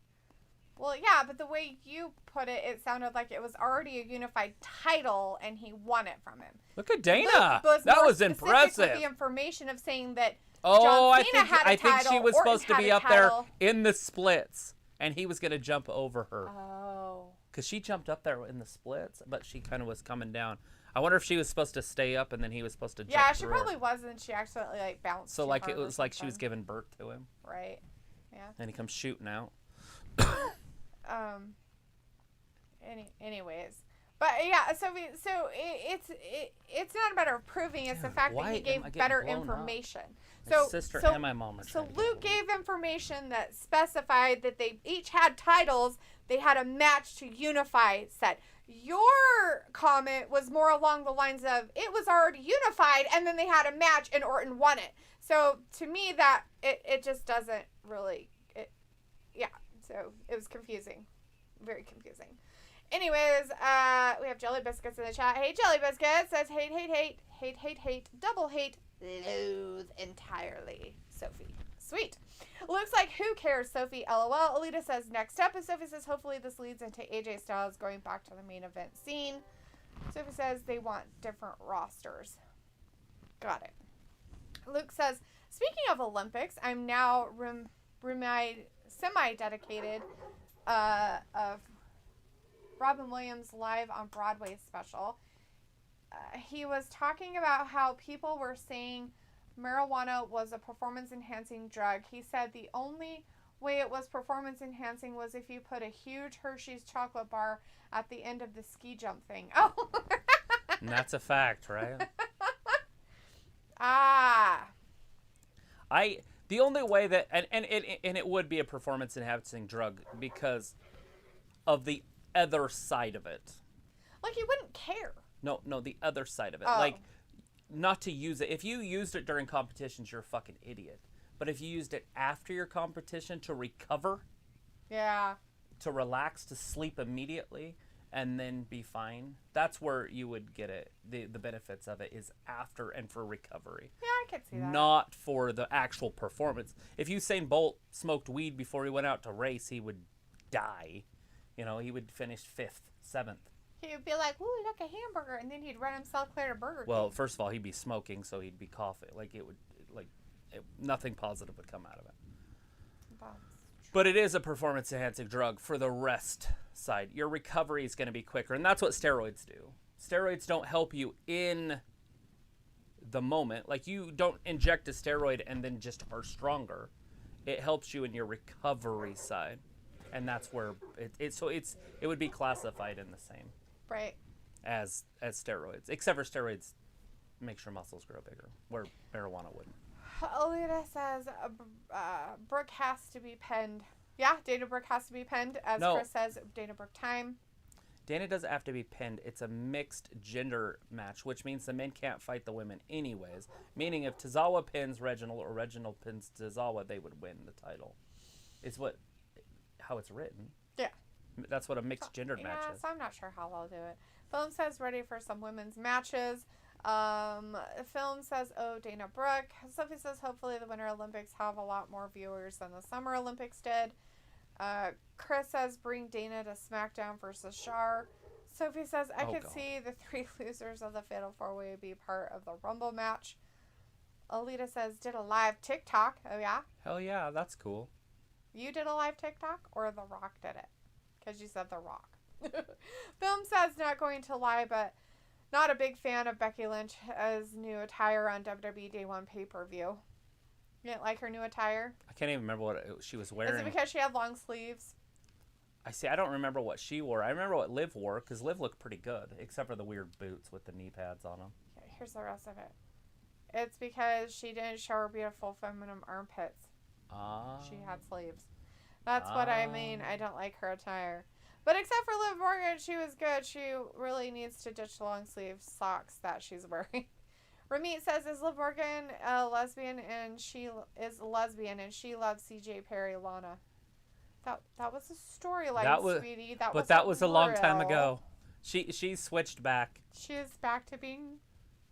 Well, yeah, but the way you put it, it sounded like it was already a unified title and he won it from him. Look at Dana. That was impressive. With the information of saying that I think she was supposed to be up there in the splits and he was going to jump over her. Oh. Because she jumped up there in the splits, but she kind of was coming down. I wonder if she was supposed to stay up and then he was supposed to jump Yeah, she through probably her. wasn't. She accidentally, like, bounced. So, like, it was like she was giving birth to him. Right. Yeah. And he comes shooting out. Anyways, but yeah, so it's not a matter of proving; it's the fact that he gave better information. My sister and my mom. So Luke gave information that specified that they each had titles. They had a match to unify. Said your comment was more along the lines of it was already unified, and then they had a match and Orton won it. So to me, that it just doesn't really. So it was confusing. Very confusing. Anyways, we have Jelly Biscuits in the chat. Hey, Jelly Biscuits says hate, double hate, loathe entirely. Sophie Sweet. Looks like who cares, Sophie? LOL. Alita says next up, and Sophie says hopefully this leads into AJ Styles going back to the main event scene. Sophie says they want different rosters. Got it. Luke says, speaking of Olympics, I'm now semi-dedicated of Robin Williams' Live on Broadway special. He was talking about how people were saying marijuana was a performance-enhancing drug. He said the only way it was performance-enhancing was if you put a huge Hershey's chocolate bar at the end of the ski jump thing. Oh! And that's a fact, right? The only way that and it would be a performance enhancing drug because of the other side of it. Like you wouldn't care. No, the other side of it. Oh. Like not to use it. If you used it during competitions, you're a fucking idiot. But if you used it after your competition to recover, yeah, to relax, to sleep immediately, and then be fine, that's where you would get it. The benefits of it is after and for recovery. Yeah, I could see that. Not for the actual performance. If Usain Bolt smoked weed before he went out to race, he would die. You know, he would finish 5th, 7th. He would be like, ooh, look, a hamburger, and then he'd run himself clear to Burger King. Well, first of all, he'd be smoking, so he'd be coughing. Like, nothing positive would come out of it. But it is a performance-enhancing drug for the rest side. Your recovery is going to be quicker, and that's what steroids do. Steroids don't help you in the moment. Like, you don't inject a steroid and then just are stronger. It helps you in your recovery side, and that's where it would be classified in the same. Right. As steroids, except for steroids makes your muscles grow bigger, where marijuana wouldn't. Alita says Brooke has to be pinned. Yeah, Dana Brooke has to be pinned. As No. Chris says, Dana Brooke time. Dana doesn't have to be pinned. It's a mixed gender match, which means the men can't fight the women anyways. Meaning if Tozawa pins Reginald or Reginald pins Tozawa, they would win the title. It's how it's written. Yeah. That's what a mixed gendered match is. So I'm not sure how they'll do it. Film says ready for some women's matches. Film says, oh, Dana Brooke. Sophie says, hopefully the Winter Olympics have a lot more viewers than the Summer Olympics did. Chris says, bring Dana to SmackDown versus Shar. Sophie says, I could see the 3 losers of the Fatal 4-Way be part of the Rumble match. Alita says, did a live TikTok. Oh, yeah? Hell yeah, that's cool. You did a live TikTok or The Rock did it? Because you said The Rock. Film says, not going to lie, but not a big fan of Becky Lynch as new attire on WWE Day 1 pay-per-view. You didn't like her new attire? I can't even remember what she was wearing. Is it because she had long sleeves? I don't remember what she wore. I remember what Liv wore, because Liv looked pretty good, except for the weird boots with the knee pads on them. Okay, here's the rest of it. It's because she didn't show her beautiful feminine armpits. She had sleeves. That's what I mean. I don't like her attire. But except for Liv Morgan, she was good. She really needs to ditch the long sleeve socks that she's wearing. Ramit says, is Liv Morgan a lesbian? And she is a lesbian, and she loves CJ Perry Lana. That was a storyline, sweetie. That was a long time ago. She switched back. She is back to being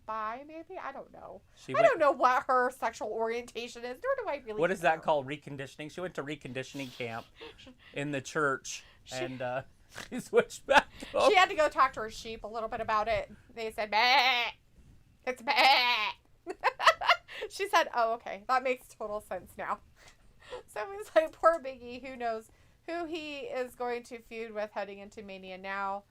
bi, maybe? I don't know. I don't know what her sexual orientation is, nor do I really What is that called? Reconditioning? She went to reconditioning camp in the church, and she switched back. She had to go talk to her sheep a little bit about it. They said, bah! It's bah! She said, oh, okay. That makes total sense now. So it's like, poor Biggie, who knows who he is going to feud with heading into Mania now.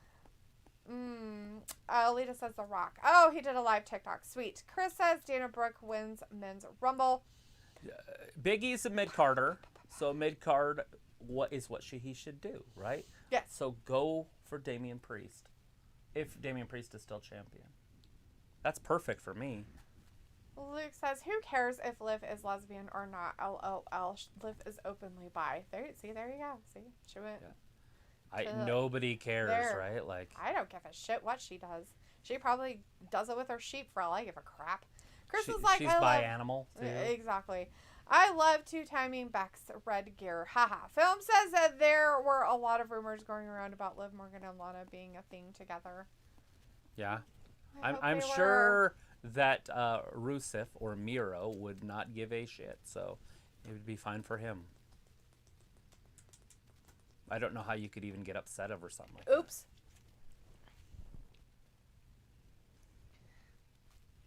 Alita says The Rock. Oh, he did a live TikTok. Sweet. Chris says Dana Brooke wins Men's Rumble. Biggie's a mid-carder, so mid-card he should do, right? Yes. So go for Damian Priest, if Damian Priest is still champion. That's perfect for me. Luke says, who cares if Liv is lesbian or not? LOL. Liv is openly bi. There you go. See? She went... Yeah. Nobody cares, right? Like, I don't give a shit what she does. She probably does it with her sheep for all I give a crap. Chris is like, she's bi-animal, too. Exactly. I love two-timing Beck's red gear. Haha. Film says that there were a lot of rumors going around about Liv Morgan and Lana being a thing together. Yeah. I'm sure that Rusev or Miro would not give a shit. So It would be fine for him. I don't know how you could even get upset over something like Oops.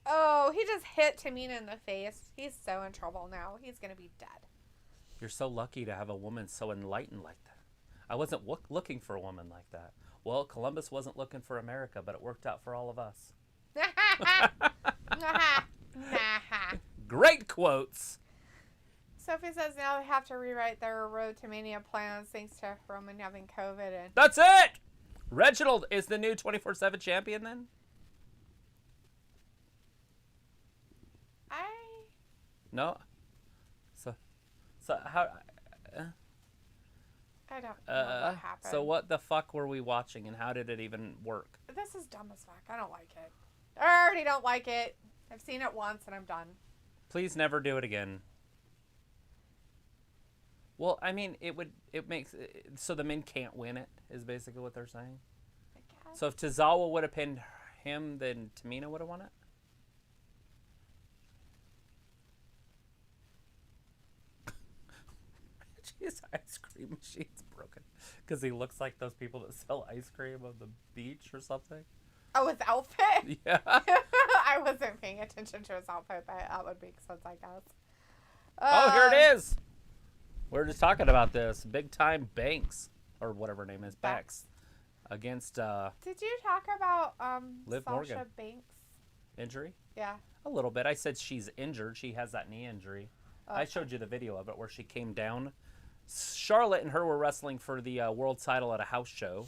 Oh, he just hit Tamina in the face. He's so in trouble now. He's going to be dead. that. You're so lucky to have a woman so enlightened like that. I wasn't looking for a woman like that. Well, Columbus wasn't looking for America, but it worked out for all of us. Great quotes. Sophie says now they have to rewrite their Road to Mania plans thanks to Roman having COVID. And That's it! Reginald is the new 24/7 champion then? No? So how... I don't know what happened. So what the fuck were we watching and how did it even work? This is dumb as fuck. I don't like it. I already don't like it. I've seen it once and I'm done. Please never do it again. Well, I mean, it makes... So the men can't win it, is basically what they're saying? I guess. So if Tozawa would have pinned him, then Tamina would have won it? His ice cream machine's broken. Because he looks like those people that sell ice cream on the beach or something. Oh, his outfit? Yeah. I wasn't paying attention to his outfit, but that would make sense, I guess. Oh, here it is. We're just talking about this. Big Time Banks, or whatever her name is, Bex, against Did you talk about Liv Sasha Morgan. Banks? Injury? Yeah. A little bit. I said she's injured. She has that knee injury. Okay. I showed you the video of it where she came down. Charlotte and her were wrestling for the world title at a house show.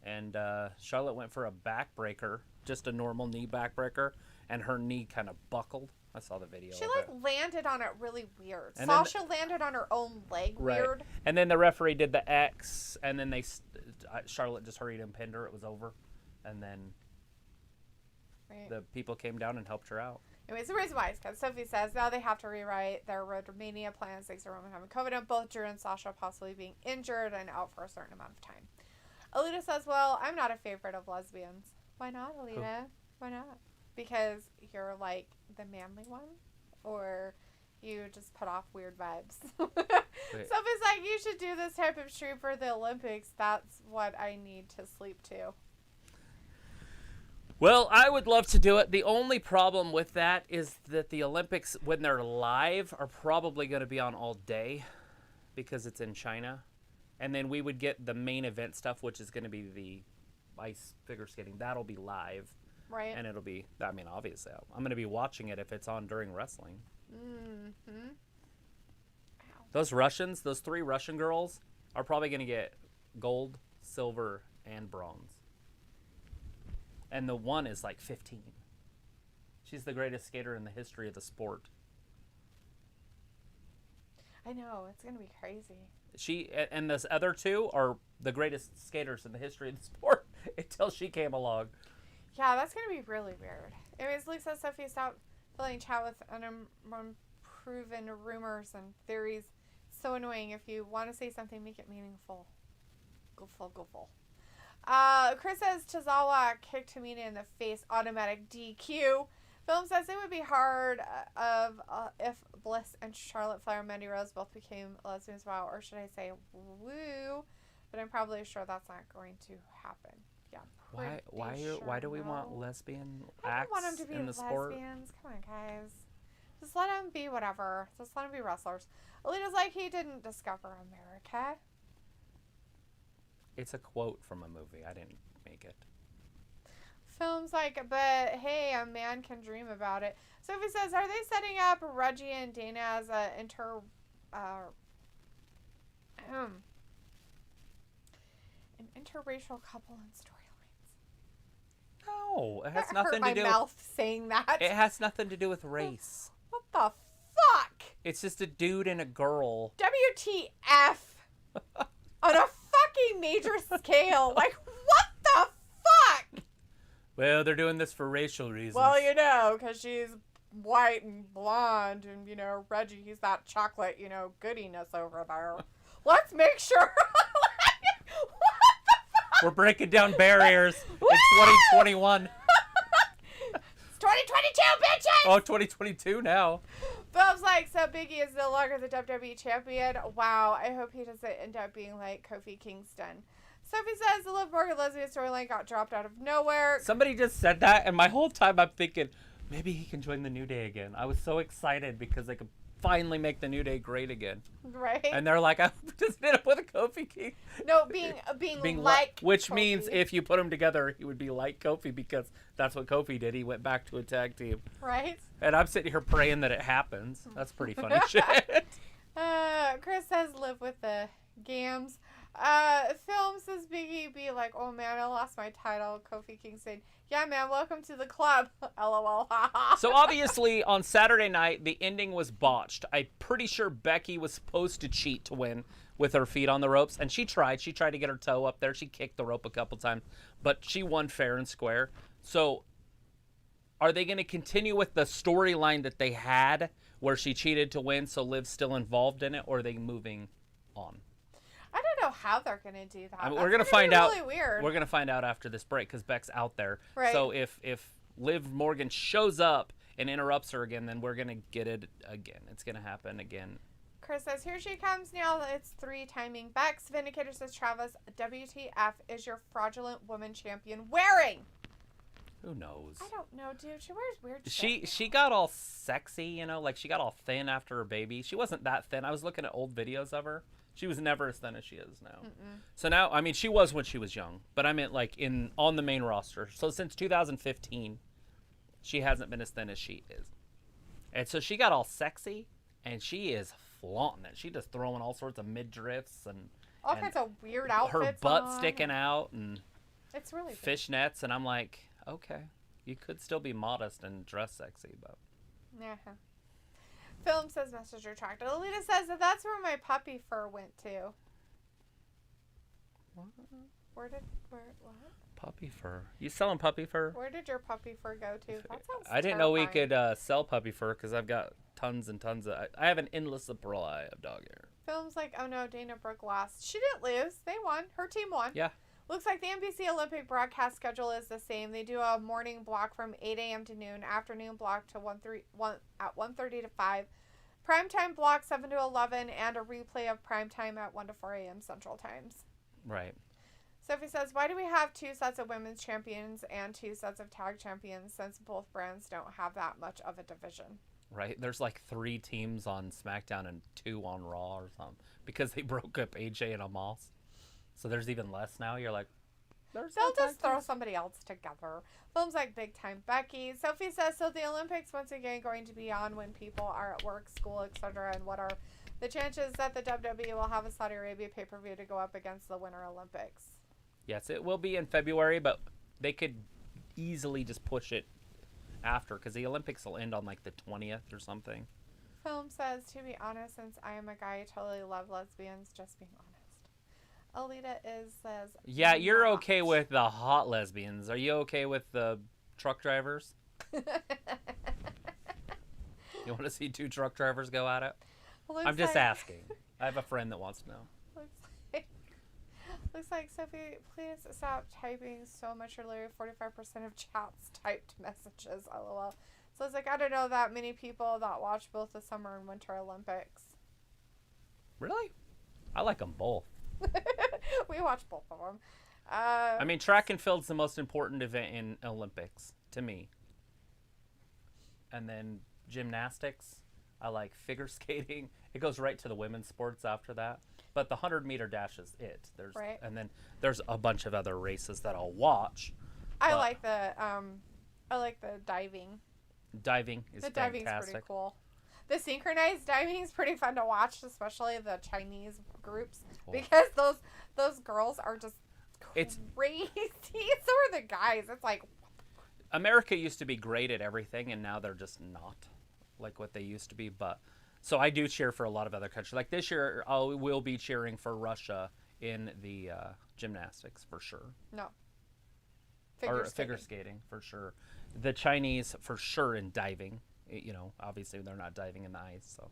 And Charlotte went for a backbreaker, just a normal knee backbreaker, and her knee kind of buckled. I saw the video. She landed on it really weird. And Sasha landed on her own leg weird. And then the referee did the X, and then Charlotte just hurried and pinned her. It was over. And then the people came down and helped her out. Anyways, the reason why is because Sophie says now they have to rewrite their Road to Mania plans thanks to Roman having COVID and both Drew and Sasha possibly being injured and out for a certain amount of time. Alita says, well, I'm not a favorite of lesbians. Why not, Alita? Who? Why not? Because you're like the manly one? Or you just put off weird vibes? Sophie's like, you should do this type of stream for the Olympics. That's what I need to sleep to. Well, I would love to do it. The only problem with that is that the Olympics, when they're live, are probably going to be on all day because it's in China. And then we would get the main event stuff, which is going to be the ice figure skating. That'll be live. Right. And it'll be, I mean, obviously, I'm going to be watching it if it's on during wrestling. Mm-hmm. Those Russians, those 3 Russian girls, are probably going to get gold, silver, and bronze. And the one is like 15. She's the greatest skater in the history of the sport. I know. It's going to be crazy. She and those other 2 are the greatest skaters in the history of the sport until she came along. Yeah, that's going to be really weird. Anyways, Luke says Sophie stopped filling chat with unproven rumors and theories. So annoying. If you want to say something, make it meaningful. Go full. Chris says Tozawa kicked Tamina in the face, automatic DQ. Film says it would be hard if Bliss and Charlotte Flair and Mandy Rose both became lesbians. Wow, or should I say woo? But I'm probably sure that's not going to happen. Yeah. Why do we want lesbian I acts don't want them to be in the sport? lesbians. Come on, guys. Just let them be whatever. Just let them be wrestlers. Alita's like, he didn't discover America. It's a quote from a movie. I didn't make it. Film's like, but hey, a man can dream about it. Sophie says, are they setting up Reggie and Dana as an interracial couple in storylines? No, it has That nothing hurt to do. my mouth saying that. It has nothing to do with race. What the fuck? It's just a dude and a girl. WTF? On a fucking major scale. Like, what the fuck? Well, they're doing this for racial reasons. Well, you know, because she's white and blonde, and, you know, Reggie, he's that chocolate, you know, goodiness over there. Let's make sure. What the fuck? We're breaking down barriers in 2021. It's 2022, bitches! Oh, 2022 now. Bob's like, so Biggie is no longer the WWE champion. Wow, I hope he doesn't end up being like Kofi Kingston. Sophie says the Liv Morgan lesbian storyline got dropped out of nowhere. Somebody just said that, and my whole time I'm thinking, maybe he can join the New Day again. I was so excited because they could finally make the New Day great again. Right. And they're like, I just ended up with a Kofi King. No, being like which Kofi. means if you put them together, he would be like Kofi because that's what Kofi did. He went back to a tag team. Right. And I'm sitting here praying that it happens. That's pretty funny shit. Chris says live with the gams. Film says Biggie be like, oh man, I lost my title. Kofi Kingston. Yeah, man, welcome to the club. LOL. So obviously on Saturday night, the ending was botched. I'm pretty sure Becky was supposed to cheat to win with her feet on the ropes, and she tried. She tried to get her toe up there. She kicked the rope a couple times, but she won fair and square. So are they going to continue with the storyline that they had where she cheated to win, so Liv's still involved in it, or are they moving on? I don't know how they're gonna do that. I mean, we're gonna find out. Really weird. We're gonna find out after this break because Beck's out there. Right. So if Liv Morgan shows up and interrupts her again, then we're gonna get it again. It's gonna happen again. Chris says, here she comes now. It's 3 timing Bex. Vindicator says, Travis, WTF is your fraudulent woman champion wearing? Who knows? I don't know, dude. She wears weird shit. She got all sexy, you know, like she got all thin after her baby. She wasn't that thin. I was looking at old videos of her. She was never as thin as she is now. So now, I mean, she was when she was young, but I meant like on the main roster. So since 2015, she hasn't been as thin as she is. And so she got all sexy, and she is flaunting it. She just throwing all sorts of midriffs and all kinds of weird outfits. Her butt sticking out and it's really fishnets, and I'm like, okay, you could still be modest and dress sexy, but yeah. Film says message retracted. Alita says that's where my puppy fur went to. What? What? Puppy fur? You selling puppy fur? Where did your puppy fur go to? That sounds I didn't know we could sell puppy fur because I've got tons and tons of. I have an endless supply of dog hair. Film's like, oh no, Dana Brooke lost. She didn't lose. They won. Her team won. Yeah. Looks like the NBC Olympic broadcast schedule is the same. They do a morning block from 8 a.m. to noon, afternoon block to 1:30 to 5, primetime block 7 to 11, and a replay of primetime at 1 to 4 a.m. Central Times. Right. Sophie says, why do we have 2 sets of women's champions and 2 sets of tag champions since both brands don't have that much of a division? Right. There's like 3 teams on SmackDown and 2 on Raw or something because they broke up AJ and Moss. So there's even less now. You're like, they'll just throw somebody else together. Film's like big time Becky. Sophie says, so the Olympics once again going to be on when people are at work, school, etc. And what are the chances that the WWE will have a Saudi Arabia pay-per-view to go up against the Winter Olympics? Yes, it will be in February, but they could easily just push it after because the Olympics will end on like the 20th or something. Film says, to be honest, since I am a guy, I totally love lesbians, just being honest. Alita says, yeah, you're okay with the hot lesbians. Are you okay with the truck drivers? You want to see 2 truck drivers go at it? I'm just asking. I have a friend that wants to know. Looks like Sophie, please stop typing so much earlier. 45% of chats typed messages. LOL. So it's like, I don't know that many people that watch both the Summer and Winter Olympics. Really? I like them both. We watch both of them. I mean, track and field's the most important event in Olympics to me. And then gymnastics, I like figure skating. It goes right to the women's sports after that. But the 100-meter dash is it. Right. And then there's a bunch of other races that I'll watch. I like the diving. Diving is fantastic. The diving's pretty cool. The synchronized diving is pretty fun to watch, especially the Chinese groups, because those girls are just crazy. So are the guys. It's like America used to be great at everything, and now they're just not like what they used to be. But so I do cheer for a lot of other countries. Like this year, I will be cheering for Russia in the gymnastics for sure. No. Figure skating for sure. The Chinese for sure in diving. You know, obviously they're not diving in the ice, so.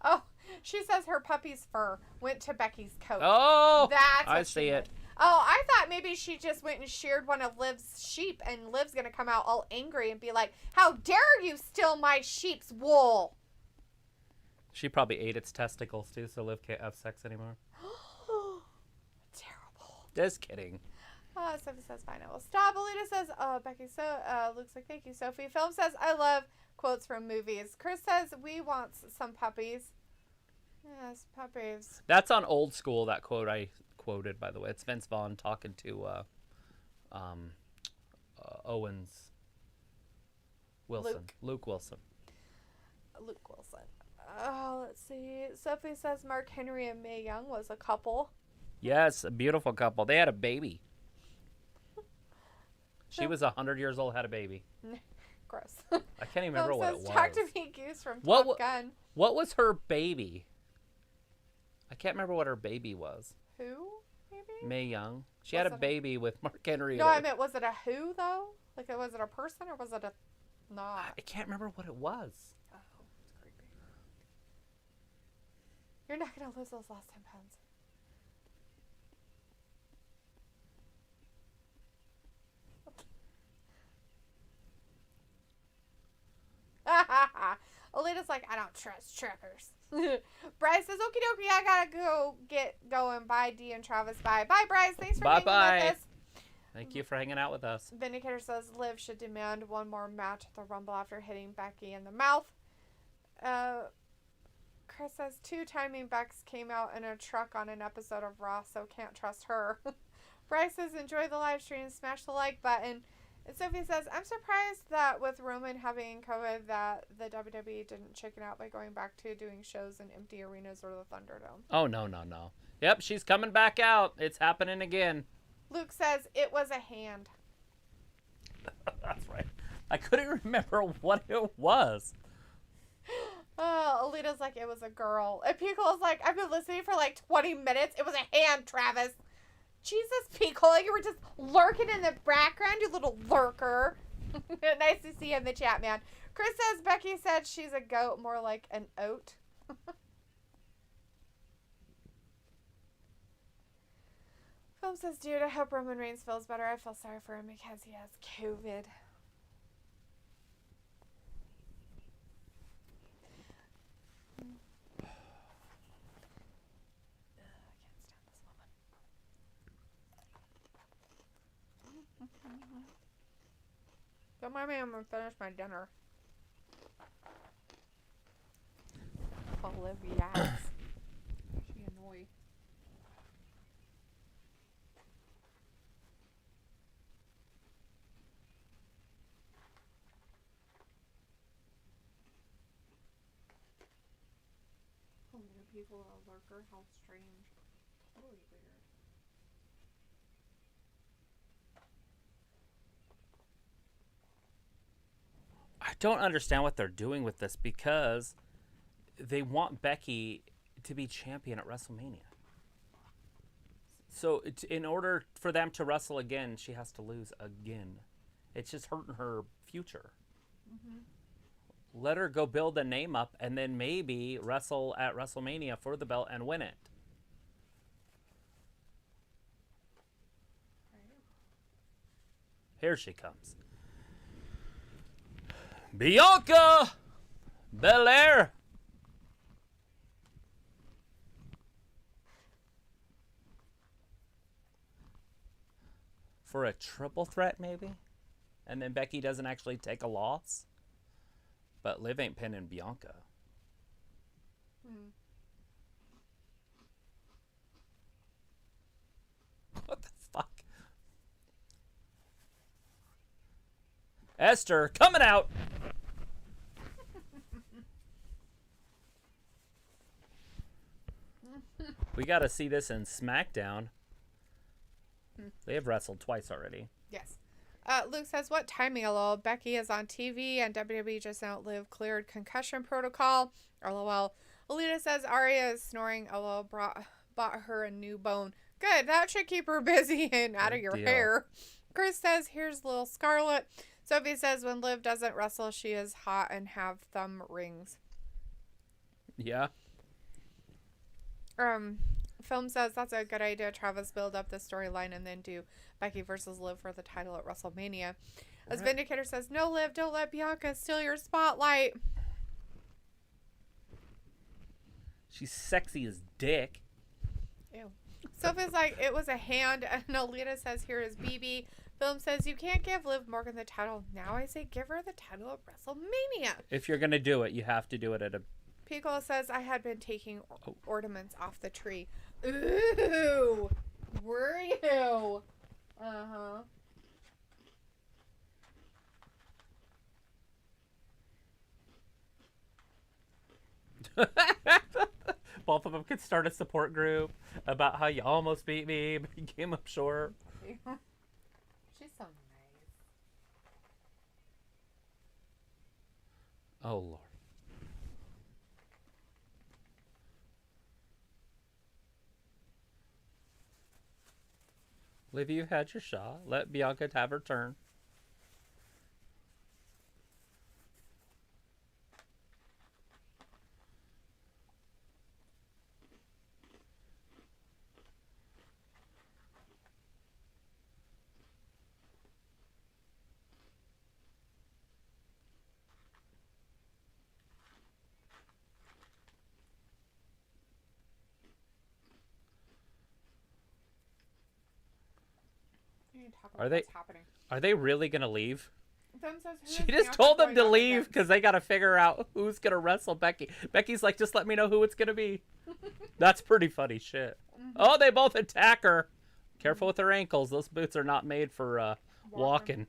Oh, she says her puppy's fur went to Becky's coat. Oh, that's what I see it. Oh, I thought maybe she just went and sheared one of Liv's sheep, and Liv's gonna come out all angry and be like, "How dare you steal my sheep's wool?" She probably ate its testicles too, so Liv can't have sex anymore. Terrible. Just kidding. Sophie says, fine, I will stop. Alita says, Becky, looks like thank you, Sophie. Film says, I love quotes from movies. Chris says, we want some puppies. Yes, puppies. That's on Old School, that quote I quoted, by the way. It's Vince Vaughn talking to Owens Wilson. Luke Wilson. Luke Wilson. Let's see. Sophie says Mark Henry and Mae Young was a couple. Yes, a beautiful couple. They had a baby. She was 100 years old, had a baby. Gross. I can't even remember what it was. Talk to me, Goose from Top Gun. What was her baby? I can't remember what her baby was. Who? Maybe? Mae Young. She had a baby with Mark Henry. No, I meant, was it a who, though? Like, was it a person or was it a not? I can't remember what it was. Oh, it's creepy. You're not going to lose those last 10 pounds. Alita's like, I don't trust truckers. Bryce says, okie dokie, I gotta go get going. Bye, Dee and Travis. Bye. Bye, Bryce. Thanks for hanging with us. Thank you for hanging out with us. Vindicator says Liv should demand one more match at the Rumble after hitting Becky in the mouth. Chris says 2 timing Becks came out in a truck on an episode of Raw, so can't trust her. Bryce says, enjoy the live stream, smash the like button. And Sophie says, I'm surprised that with Roman having COVID that the WWE didn't chicken out by going back to doing shows in empty arenas or the Thunderdome. Oh, no. Yep, she's coming back out. It's happening again. Luke says, it was a hand. That's right. I couldn't remember what it was. Oh, Alita's like, it was a girl. And Pico's like, I've been listening for like 20 minutes. It was a hand, Travis. Jesus, Pico, you were just lurking in the background, you little lurker. Nice to see you in the chat, man. Chris says Becky said she's a goat, more like an oat. Film says, dude, I hope Roman Reigns feels better. I feel sorry for him because he has COVID. Don't mind me, I'm gonna finish my dinner. Olivia. She annoying. Oh, people are a lurker. How strange. Totally weird. I don't understand what they're doing with this because they want Becky to be champion at WrestleMania. So in order for them to wrestle again, she has to lose again. It's just hurting her future. Mm-hmm. Let her go build a name up and then maybe wrestle at WrestleMania for the belt and win it. Right. Here she comes. Bianca Belair. For a triple threat, maybe? And then Becky doesn't actually take a loss? But Liv ain't pinning Bianca. Hmm. What the fuck? Esther, coming out! We gotta see this in SmackDown. They have wrestled twice already. Yes. Luke says, what timing, lol? Becky is on TV and WWE just now Liv cleared concussion protocol. LOL. Alita says Arya is snoring. LOL. Bought her a new bone. Good. That should keep her busy and out of your hair. Chris says, here's little Scarlet. Sophie says, when Liv doesn't wrestle, she is hot and have thumb rings. Yeah. Film says that's a good idea. Travis build up the storyline and then do Becky versus Liv for the title at WrestleMania. As Vindicator says, no, Liv, don't let Bianca steal your spotlight. She's sexy as dick. Ew. Sophie's like, it was a hand, and Alita says, here is BB. Film says, you can't give Liv Morgan the title. Now I say give her the title at WrestleMania. If you're going to do it, you have to do it at a... Piccolo says, I had been taking ornaments off the tree. Ooh. Were you? Uh-huh. Both of them could start a support group about how you almost beat me, but you came up short. She's so nice. Oh, Lord. Liv, you had your shot. Let Bianca have her turn. Are they really gonna leave? She just told them to leave because they gotta figure out who's gonna wrestle Becky. Becky's like, just let me know who it's gonna be. That's pretty funny shit. Mm-hmm. Oh, they both attack her. Careful with her ankles. Those boots are not made for walking.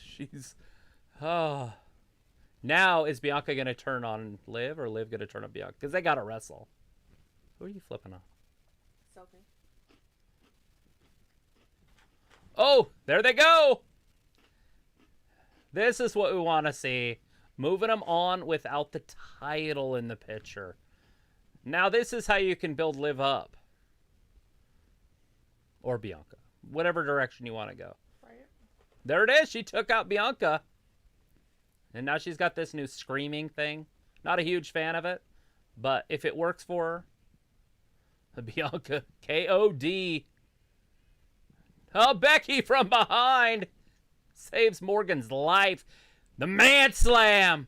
She's... Oh. Now, is Bianca gonna turn on Liv or Liv gonna turn on Bianca? Because they gotta wrestle. Who are you flipping on? Sophie. Oh, there they go. This is what we want to see. Moving them on without the title in the picture. Now this is how you can build Liv up. Or Bianca. Whatever direction you want to go. Right. There it is. She took out Bianca. And now she's got this new screaming thing. Not a huge fan of it. But if it works for her. Bianca. KOD. Oh, Becky from behind saves Morgan's life. The man slam.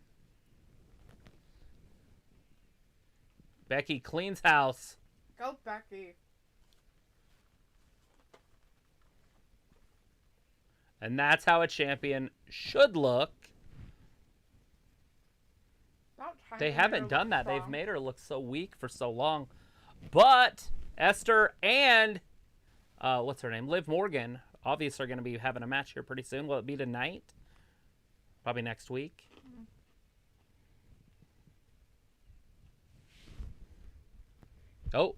Becky cleans house. Go, Becky. And that's how a champion should look. They haven't done that. They've made her look so weak for so long. But Esther and... what's her name? Liv Morgan, obviously, are going to be having a match here pretty soon. Will it be tonight? Probably next week. Oh,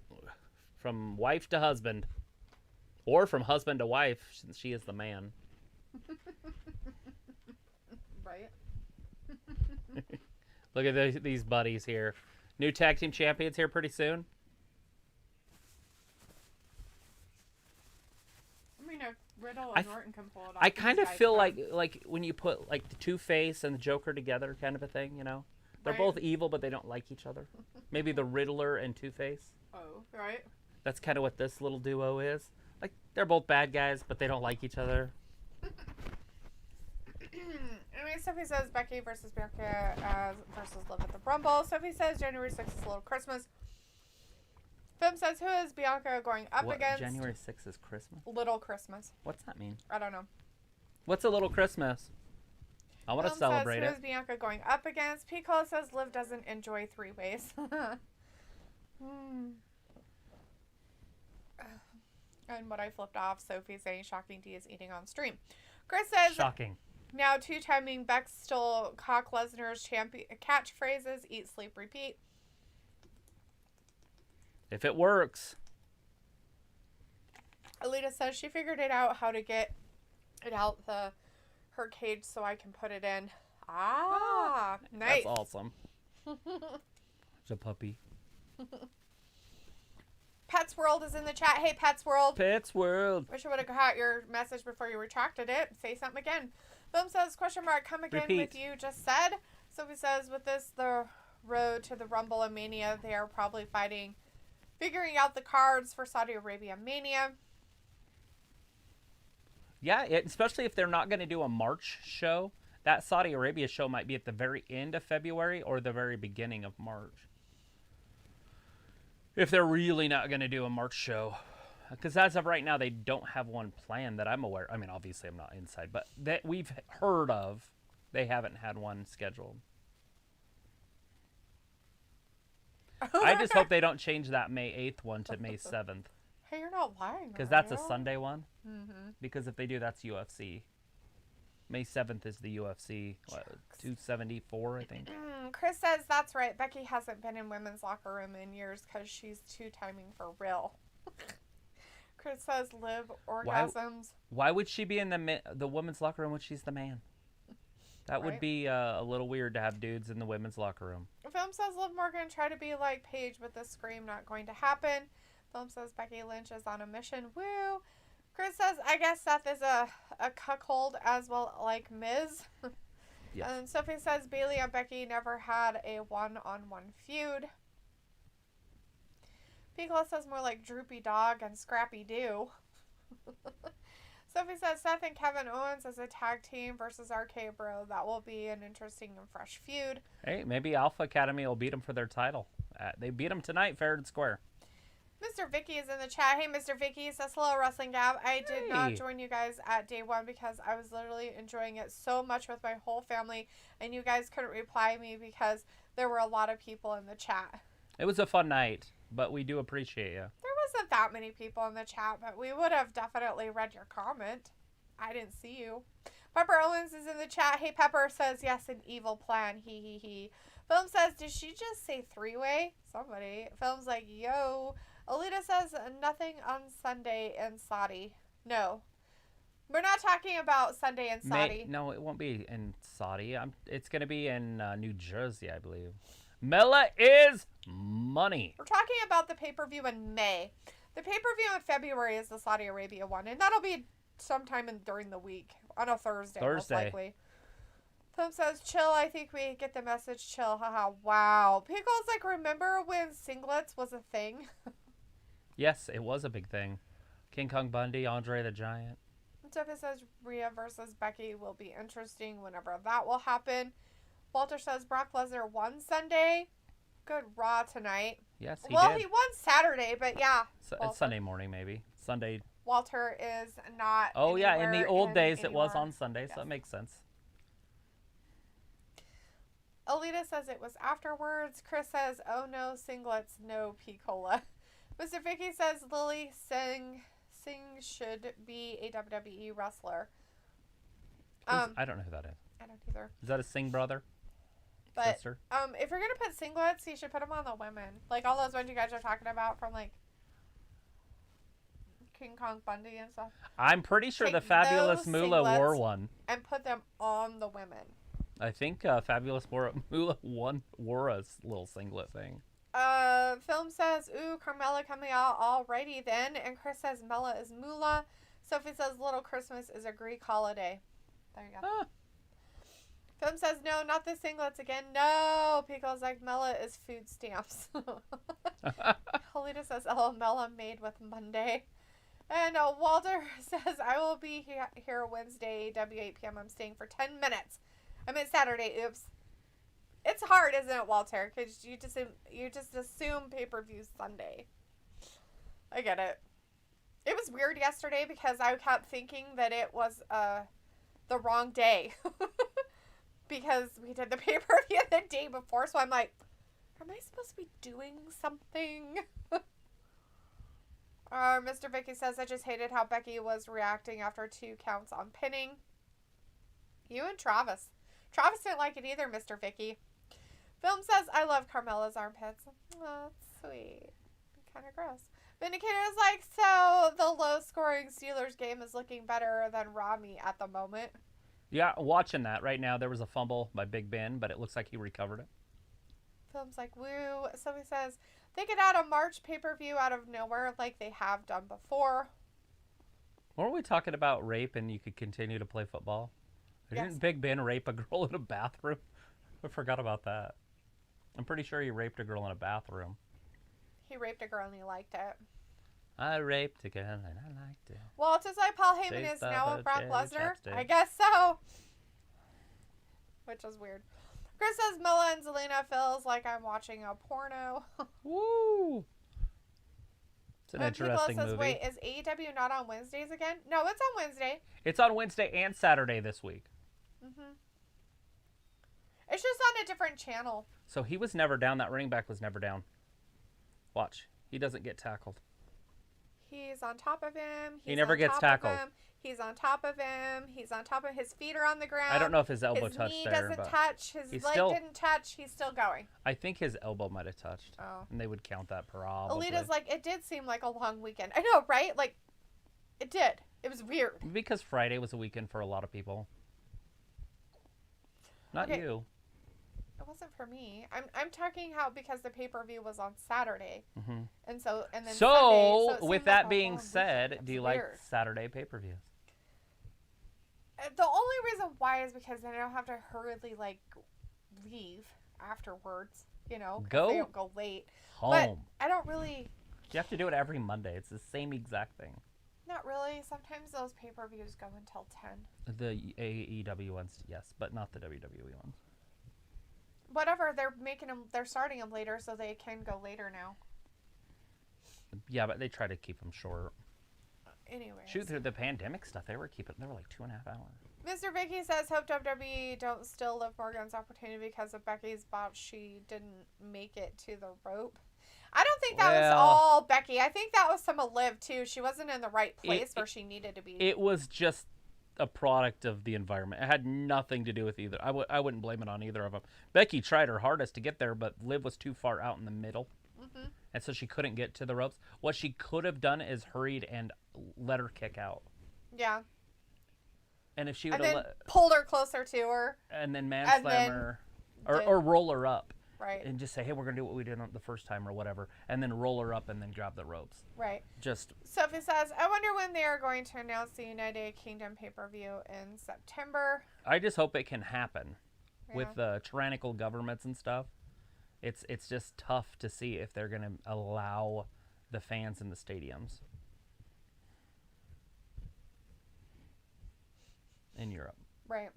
from wife to husband. Or from husband to wife, since she is the man. Right. Look at these buddies here. New tag team champions here pretty soon. Riddle and Orton can pull it off. I kind of feel like when you put like the Two-Face and the Joker together kind of a thing, you know? They're both evil, but they don't like each other. Maybe the Riddler and Two-Face. Oh, right. That's kind of what this little duo is. Like, they're both bad guys, but they don't like each other. Anyway, Sophie says Becky versus Bearcat versus Liv at the Rumble. Sophie says January 6th is Little Christmas. Film says, who is Bianca going up against? January 6th is Christmas? Little Christmas. What's that mean? I don't know. What's a little Christmas? I want to celebrate Who is Bianca going up against? Piccolo says Liv doesn't enjoy three-ways. And what I flipped off, Sophie saying Shocking D is eating on stream. Chris says... Shocking. Now two-timing Beck stole Cock Lesnar's catchphrases, eat, sleep, repeat. If it works. Alita says she figured it out how to get it out her cage so I can put it in. Ah, nice. That's awesome. It's a puppy. Pets World is in the chat. Hey, Pets World. Pets World. Wish I would have got your message before you retracted it. Say something again. Boom says, question mark, come again Repeat. with you just said. Sophie says, with this, the road to the Rumble and Mania, they are probably figuring out the cards for Saudi Arabia Mania. Yeah, especially if they're not going to do a March show. that Saudi Arabia show might be at the very end of February or the very beginning of March. If they're really not going to do a March show. Because as of right now, they don't have one planned that I'm aware. I mean, obviously I'm not inside, but that we've heard of, they haven't had one scheduled. I just hope they don't change that May 8th one to May 7th. Hey, you're not lying. Because that's a Sunday one. Mm-hmm. Because if they do, that's UFC. May 7th is the UFC, 274, I think. Chris says that's right. Becky hasn't been in women's locker room in years because she's two-timing for real. Chris says Liv orgasms. Why would she be in the women's locker room when she's the man? That would be a little weird to have dudes in the women's locker room. Film says Liv Morgan tried to be like Paige with the scream, not going to happen. Film says Becky Lynch is on a mission. Woo! Chris says, I guess Seth is a cuckold as well, like Miz. Yes. And Sophie says Bayley and Becky never had a one-on-one feud. Piccolo says more like Droopy Dog and Scrappy Doo. Sophie says Seth and Kevin Owens as a tag team versus RK Bro. That will be an interesting and fresh feud. Hey, maybe Alpha Academy will beat them for their title. They beat them tonight, fair and square. Mr. Vicky is in the chat. Hey, Mr. Vicky says, hello, Wrestling Gab. I did not join you guys at day one because I was literally enjoying it so much with my whole family, and you guys couldn't reply me because there were a lot of people in the chat. It was a fun night, but we do appreciate you. There wasn't that many people in the chat, but we would have definitely read your comment. I didn't see you. Pepper Owens is in the chat. Hey, Pepper says, yes, an evil plan. He, he, he. Film says, did she just say three-way? Somebody. Film's like, yo. Alita says, nothing on Sunday in Saudi. No. We're not talking about Sunday in Saudi. No, it won't be in Saudi. It's going to be in New Jersey, I believe. Mela is money. We're talking about the pay-per-view in May. The pay-per-view in February is the Saudi Arabia one, and that'll be sometime during the week, on a Thursday. Most likely. Plum says, chill, I think we get the message, chill, haha, wow. Pickle's like, remember when singlets was a thing? Yes, it was a big thing. King Kong Bundy, Andre the Giant. Tiffany says Rhea versus Becky will be interesting whenever that will happen. Walter says Brock Lesnar won Sunday. Good Raw tonight. Yes, he did. Well, he won Saturday, but yeah. So, it's Sunday morning, maybe. Sunday. Walter is not. Oh, yeah. In the old days, it was on Sunday, so that makes sense. Alita says it was afterwards. Chris says, oh no, singlets, no P-Cola. Mr. Vicky says Lily Singh should be a WWE wrestler. I don't know who that is. I don't either. Is that a Singh brother? But sister? If you're gonna put singlets, you should put them on the women, like all those ones you guys are talking about from like King Kong Bundy and stuff. I'm pretty sure the Fabulous Moolah wore one. And put them on the women. I think Fabulous Moolah wore a little singlet thing. Film says, ooh, Carmella coming out alrighty then. And Chris says Mella is Moolah. Sophie says Little Christmas is a Greek holiday. There you go. Ah. Film says, no, not the singlets again. No. Pico's like, Mella is food stamps. Helena says, oh, Mella made with Monday. And Walter says, I will be here Wednesday, W 8 p.m. I'm staying for 10 minutes. I meant Saturday. Oops. It's hard, isn't it, Walter? Because you just assume pay-per-view Sunday. I get it. It was weird yesterday because I kept thinking that it was the wrong day. Because we did the pay-per-view the day before. So I'm like, am I supposed to be doing something? Mr. Vicky says, I just hated how Becky was reacting after 2 counts on pinning. You and Travis. Travis didn't like it either, Mr. Vicky. Film says, I love Carmella's armpits. Oh, that's sweet. Kind of gross. Vindicator's like, so the low-scoring Steelers game is looking better than Rami at the moment. Yeah, watching that right now. There was a fumble by Big Ben, but it looks like he recovered it. Film's like, woo. Somebody says, they could add a March pay-per-view out of nowhere like they have done before. Weren't we talking about rape and you could continue to play football? Yes. Didn't Big Ben rape a girl in a bathroom? I forgot about that. I'm pretty sure he raped a girl in a bathroom. He raped a girl and he liked it. I raped a girl and I liked it. Well, it's just like Paul Heyman is now with Brock Lesnar. I guess so. which is weird. Chris says Mela and Zelina feels like I'm watching a porno. Woo! It's an interesting says, movie. wait, is AEW not on Wednesdays again? No, it's on Wednesday. It's on Wednesday and Saturday this week. It's just on a different channel. So he was never down. That running back was never down. Watch. He doesn't get tackled. He's on top of him. He never gets tackled. He's on top of him. He's on top of his feet are on the ground. I don't know if his elbow touched touched there. there. His knee doesn't touch. His leg didn't touch. He's still going. I think his elbow might have touched. Oh. And they would count that probably. Alita's like, it did seem like a long weekend. I know, right? Like, it did. It was weird. Because Friday was a weekend for a lot of people. Not you. It wasn't for me. I'm talking how because the pay-per-view was on Saturday. And then Sunday, so with that being said, do you like Saturday pay-per-views? The only reason why is because then I don't have to hurriedly like leave afterwards, you know, go they don't go late home. But I don't really. You have to do it every Monday. It's the same exact thing. Not really. Sometimes those pay-per-views go until 10. The AEW ones, yes, but not the WWE ones. Whatever, they're starting them later so they can go later now. Yeah, but they try to keep them short. Anyway. Shoot, through the pandemic stuff, they were like 2.5 hours. Mr. Vicky says, hope WWE don't steal Liv Morgan's opportunity because of Becky's botch. She didn't make it to the rope. I don't think that was all Becky. I think that was some of Liv, too. She wasn't in the right place where she needed to be. It was just a product of the environment. It had nothing to do with either. I wouldn't blame it on either of them. Becky tried her hardest to get there, but Liv was too far out in the middle. And so she couldn't get to the ropes. What she could have done is hurried and let her kick out. Yeah. And if she would have pulled her closer to her. And then man-slam her. Or roll her up. Right. And just say, hey, we're going to do what we did on the first time or whatever. And then roll her up and then grab the ropes. Right. Just. Sophie says, I wonder when they are going to announce the United Kingdom pay-per-view in September. I just hope it can happen. Yeah. With the tyrannical governments and stuff. It's just tough to see if they're going to allow the fans in the stadiums. In Europe. Right.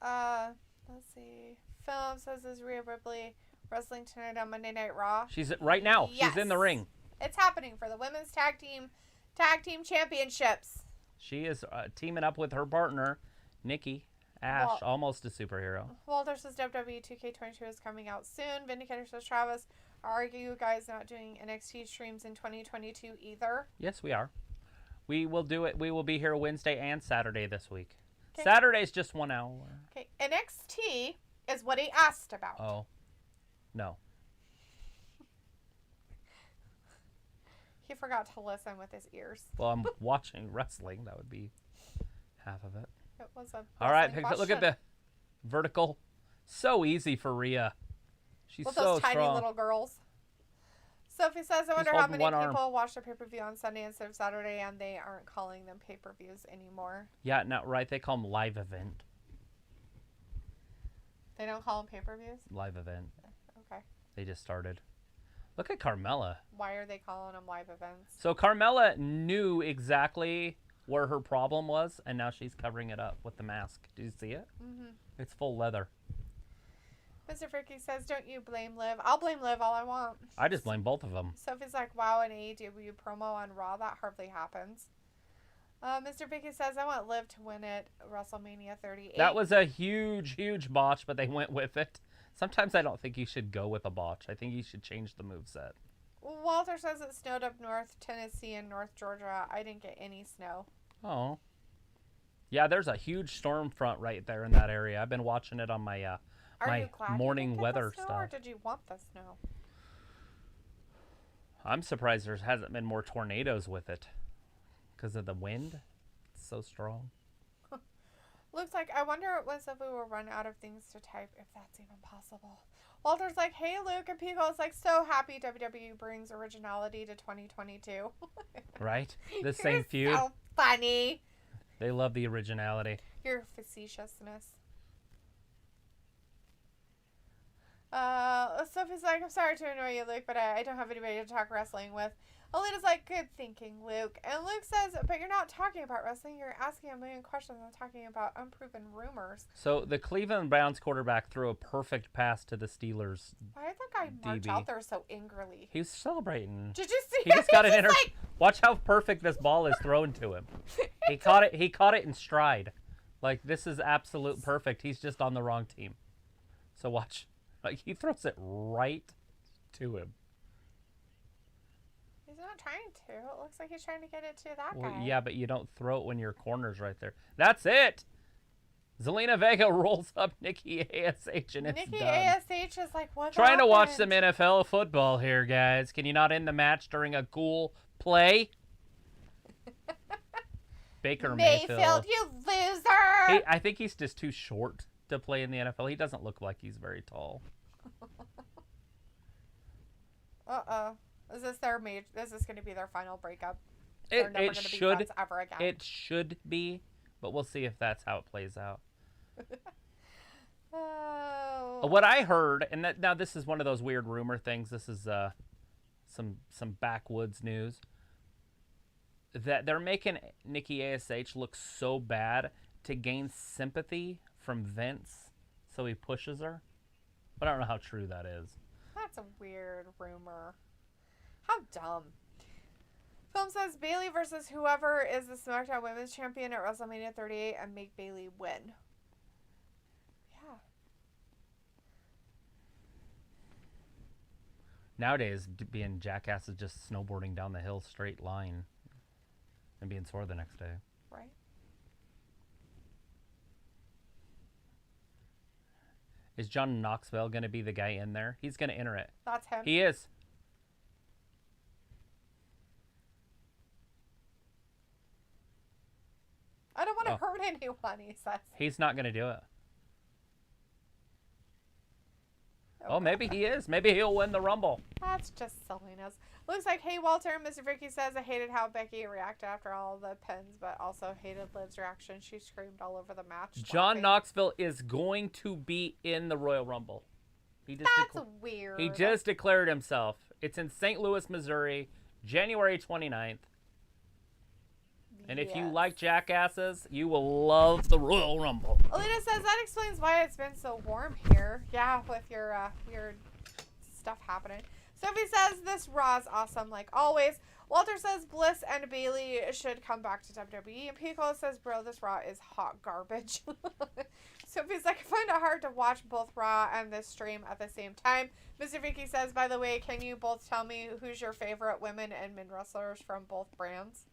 Let's see. Philip says, is Rhea Ripley wrestling tonight on Monday Night Raw? She's right now. Yes. She's in the ring. It's happening for the women's tag team championships. She is teaming up with her partner, Nikki ASH, almost a superhero. Walter says WWE 2K22 is coming out soon. Vindicator says, Travis, are you guys not doing NXT streams in 2022 either? Yes, we are. We will do it. We will be here Wednesday and Saturday this week. Okay. Saturday's just 1 hour. Okay, NXT is what he asked about. Oh, no. He forgot to listen with his ears. Well, I'm watching wrestling. That would be half of it. It was a all right, look at the vertical. So easy for Rhea. She's with so those tiny strong. little girls. Sophie says, I wonder how many people watch the pay-per-view on Sunday instead of Saturday, and they aren't calling them pay-per-views anymore. Yeah, no, right. They call them live event. They don't call them pay-per-views? Live event. Okay. They just started. Look at Carmella. Why are they calling them live events? So Carmella knew exactly where her problem was, and now she's covering it up with the mask. Do you see it? Mm-hmm. It's full leather. Mr. Fricky says, don't you blame Liv. I'll blame Liv all I want. I just blame both of them. Sophie's like, wow, an AEW promo on Raw? That hardly happens. Mr. Fricky says, I want Liv to win at WrestleMania 38. That was a huge, huge botch, but they went with it. Sometimes I don't think you should go with a botch. I think you should change the moveset. Walter says it snowed up North Tennessee and North Georgia. I didn't get any snow. Oh. Yeah, there's a huge storm front right there in that area. I've been watching it on my my morning weather stuff. Or did you want the snow? I'm surprised there hasn't been more tornadoes with it because of the wind. It's so strong. Looks like, I wonder when we will run out of things to type, if that's even possible. Walter's like, hey, Luke, and Pico's like, so happy WWE brings originality to 2022. Right? The same feud. So funny. They love the originality. Your facetiousness. Sophie's like, I'm sorry to annoy you, Luke, but I don't have anybody to talk wrestling with. Alita's like, good thinking, Luke. And Luke says, but you're not talking about wrestling. You're asking a million questions. I'm talking about unproven rumors. So the Cleveland Browns quarterback threw a perfect pass to the Steelers. Why did that guy march out there so angrily? He was celebrating. Did you see He just got an like... Watch how perfect this ball is thrown to him. He caught it in stride. Like, this is absolute perfect. He's just on the wrong team. So watch. Like, he throws it right to him. He's not trying to. It looks like he's trying to get it to that guy. Yeah, but you don't throw it when your corner's right there. That's it! Zelina Vega rolls up Nikki ASH and it's Nikki done. ASH is like, what Trying happened? to watch some NFL football here, guys. Can you not end the match during a cool play? Baker Mayfield. You loser! I think he's just too short to play in the NFL. He doesn't look like he's very tall. Uh-oh. Is this going to be their final breakup? It should. Ever again? It should be, but we'll see if that's how it plays out. Oh. What I heard, and now this is one of those weird rumor things. This is some backwoods news. That they're making Nikki ASH look so bad to gain sympathy from Vince, so he pushes her. But I don't know how true that is. That's a weird rumor. How dumb. Film says Bayley versus whoever is the SmackDown Women's Champion at WrestleMania 38 and make Bayley win. Yeah. Nowadays, being jackass is just snowboarding down the hill straight line and being sore the next day. Right. Is John Knoxville going to be the guy in there? He's going to enter it. That's him. He is. I don't want to hurt anyone, he says. He's not going to do it. Okay. Oh, maybe he is. Maybe he'll win the Rumble. That's just silliness. Looks like, hey, Walter, Mr. Vicky says, I hated how Becky reacted after all the pins, but also hated Liv's reaction. She screamed all over the match. John Knoxville is going to be in the Royal Rumble. That's weird. He just declared himself. It's in St. Louis, Missouri, January 29th. And if you like jackasses, you will love the Royal Rumble. Alita says that explains why it's been so warm here. Yeah, with your weird stuff happening. Sophie says this Raw is awesome, like always. Walter says Bliss and Bayley should come back to WWE. And Pico says, bro, this Raw is hot garbage. Sophie's like, I find it hard to watch both Raw and this stream at the same time. Mr. Vicky says, by the way, can you both tell me who's your favorite women and men wrestlers from both brands?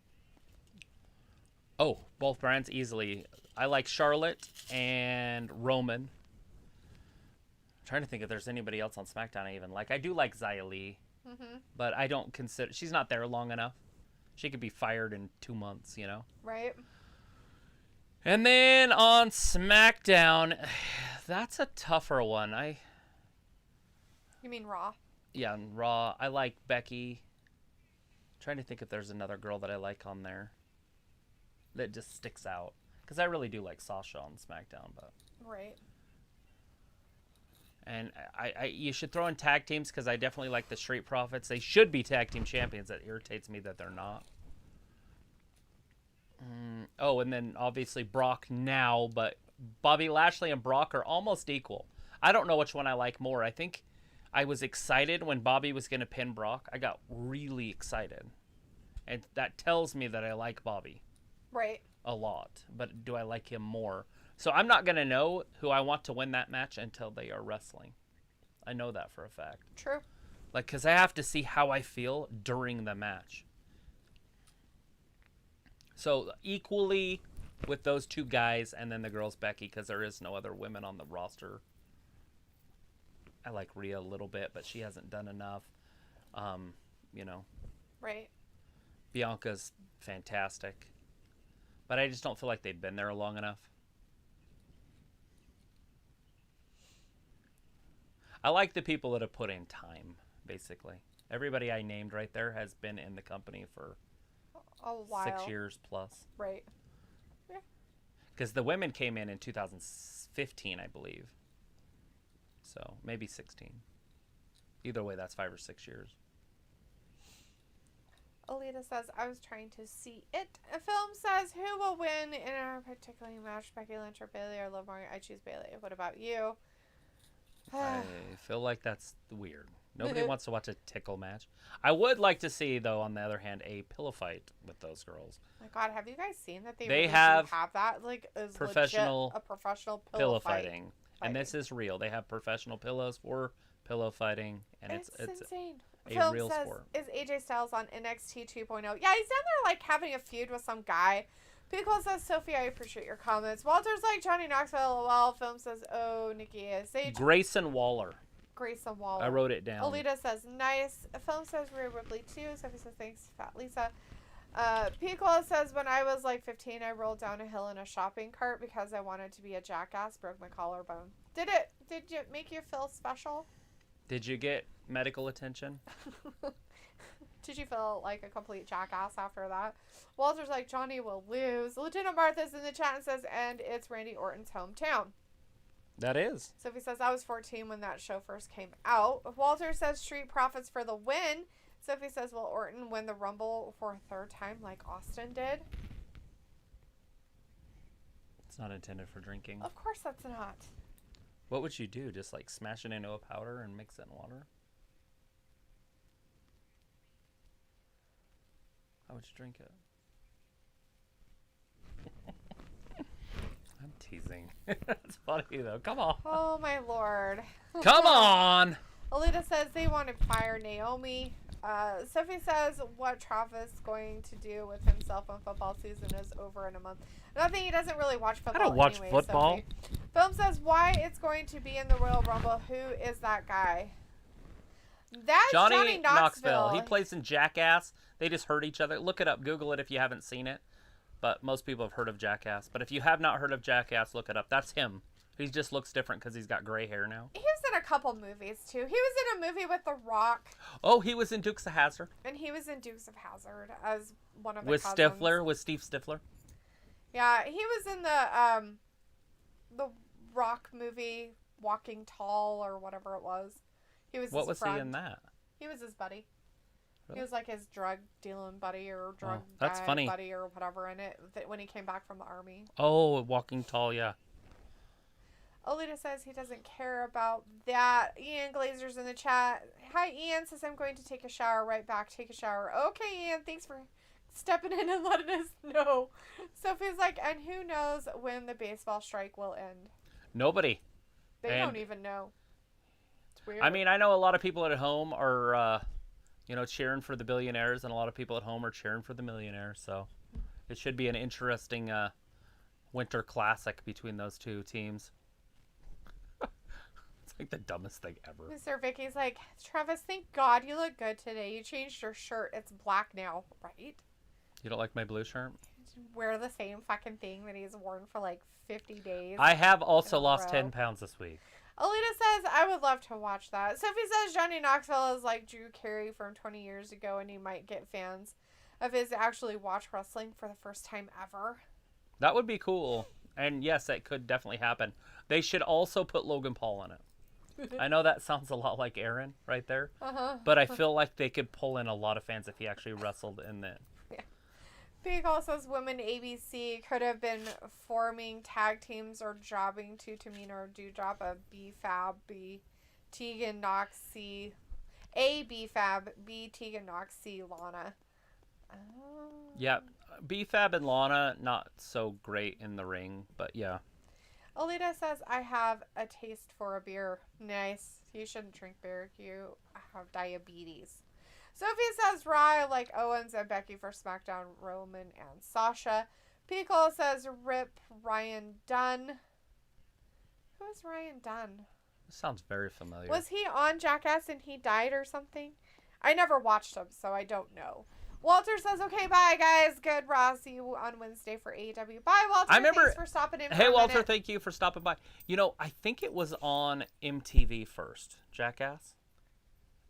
Oh, both brands easily. I like Charlotte and Roman. I'm trying to think if there's anybody else on SmackDown I even like. I do like Xia Li, but I don't consider... She's not there long enough. She could be fired in 2 months, you know? Right. And then on SmackDown, that's a tougher one. You mean Raw? Yeah, on Raw, I like Becky. I'm trying to think if there's another girl that I like on there that just sticks out. Because I really do like Sasha on SmackDown, but... Right. And you should throw in tag teams because I definitely like the Street Profits. They should be tag team champions. That irritates me that they're not. Oh, and then obviously Brock now, but Bobby Lashley and Brock are almost equal. I don't know which one I like more. I think I was excited when Bobby was going to pin Brock. I got really excited. And that tells me that I like Bobby. Right. A lot. But do I like him more? So I'm not going to know who I want to win that match until they are wrestling. I know that for a fact. True. Like, because I have to see how I feel during the match. So equally with those two guys and then the girls Becky, because there is no other women on the roster. I like Rhea a little bit, but she hasn't done enough. You know. Right. Bianca's fantastic. But I just don't feel like they've been there long enough. I like the people that have put in time, basically. Everybody I named right there has been in the company for a while. 6 years plus. Right. Yeah. Because the women came in 2015, I believe. So maybe 16. Either way, that's 5 or 6 years. Alita says, I was trying to see it. A film says, who will win in a particular match? Becky Lynch or Bailey or Liv Morgan? I choose Bailey. What about you? I feel like that's weird. Nobody wants to watch a tickle match. I would like to see, though, on the other hand, a pillow fight with those girls. My God, have you guys seen that they They really have do have that? Like, is professional a professional pillow fighting. And this is real. They have professional pillows for pillow fighting, and it's insane. a Film real says, sport. is AJ Styles on NXT 2.0? Yeah, he's down there like having a feud with some guy. Pickle says, Sophie, I appreciate your comments. Walter's like, Johnny Knoxville, LOL. Film says, oh, Nikki ASH. Grayson Waller. Grayson Waller. I wrote it down. Alita says, nice. Film says, Rhea Ripley too. Sophie says, thanks, Fat Lisa. Pickle says, when I was like 15, I rolled down a hill in a shopping cart because I wanted to be a jackass. Broke my collarbone. Did you make you feel special? Did you get medical attention? Did you feel like a complete jackass after that? Walter's like, Johnny will lose. Lieutenant Martha's in the chat and says, and it's Randy Orton's hometown. That is. Sophie says, I was 14 when that show first came out. Walter says, Street Profits for the win. Sophie says, will Orton win the Rumble for a third time like Austin did? It's not intended for drinking. Of course that's not. What would you do? Just like smash it into a powder and mix it in water? How would you drink it? I'm teasing. That's funny though. Come on. Oh my lord. Come on. Alita says they want to fire Naomi. Sophie says what Travis going to do with himself when football season is over in a month. Nothing. He doesn't really watch football. I don't watch anyway, football. Sophie. Film says why it's going to be in the Royal Rumble. Who is that guy? That's Johnny Knoxville. He plays in Jackass. They just hurt each other. Look it up. Google it if you haven't seen it. But most people have heard of Jackass. But if you have not heard of Jackass, look it up. That's him. He just looks different because he's got gray hair now. He was in a couple movies, too. He was in a movie with The Rock. Oh, he was in Dukes of Hazzard. And he was in Dukes of Hazzard as one of the with cousins. Stifler, with Steve Stifler. Yeah, he was in the Rock movie, Walking Tall, or whatever it was. He was What his was friend. he in that? He was his buddy. Really? He was like his drug dealing buddy or drug that's guy funny. buddy or whatever in it when he came back from the army. Oh, Walking Tall, yeah. Alita says he doesn't care about that. Ian Glazer's in the chat. Hi, Ian. Says I'm going to take a shower. Right back. Take a shower. Okay, Ian. Thanks for stepping in and letting us know. Sophie's like, and who knows when the baseball strike will end? Nobody. They don't even know. It's weird. I mean, I know a lot of people at home are, cheering for the billionaires, and a lot of people at home are cheering for the millionaires. So it should be an interesting winter classic between those two teams. It's like the dumbest thing ever. Mr. Vicky's like, Travis, thank God you look good today. You changed your shirt. It's black now, right? You don't like my blue shirt? Wear the same fucking thing that he's worn for like 50 days. I have also lost 10 pounds this week. Alita says, I would love to watch that. Sophie says Johnny Knoxville is like Drew Carey from 20 years ago, and he might get fans of his to actually watch wrestling for the first time ever. That would be cool. And yes, that could definitely happen. They should also put Logan Paul in it. I know that sounds a lot like Aaron right there, but I feel like they could pull in a lot of fans if he actually wrestled in it. Yeah. Big also says Women ABC could have been forming tag teams or jobbing to Tamina or Doudrop a B-Fab, B, Tegan Nox, C, A B-Fab, B, Tegan Nox, C, Lana. Yeah, B-Fab and Lana, not so great in the ring, but yeah. Alita says, I have a taste for a beer. Nice. You shouldn't drink beer. You have diabetes. Sophie says, Rye like Owens and Becky for SmackDown, Roman and Sasha. Pickle says, Rip Ryan Dunn. Who is Ryan Dunn? Sounds very familiar. Was he on Jackass and he died or something? I never watched him, so I don't know. Walter says, okay, bye, guys. Good Raw. See you on Wednesday for AEW. Bye, Walter. Thanks for stopping in. Hey, Walter, thank you for stopping by. You know, I think it was on MTV first, Jackass.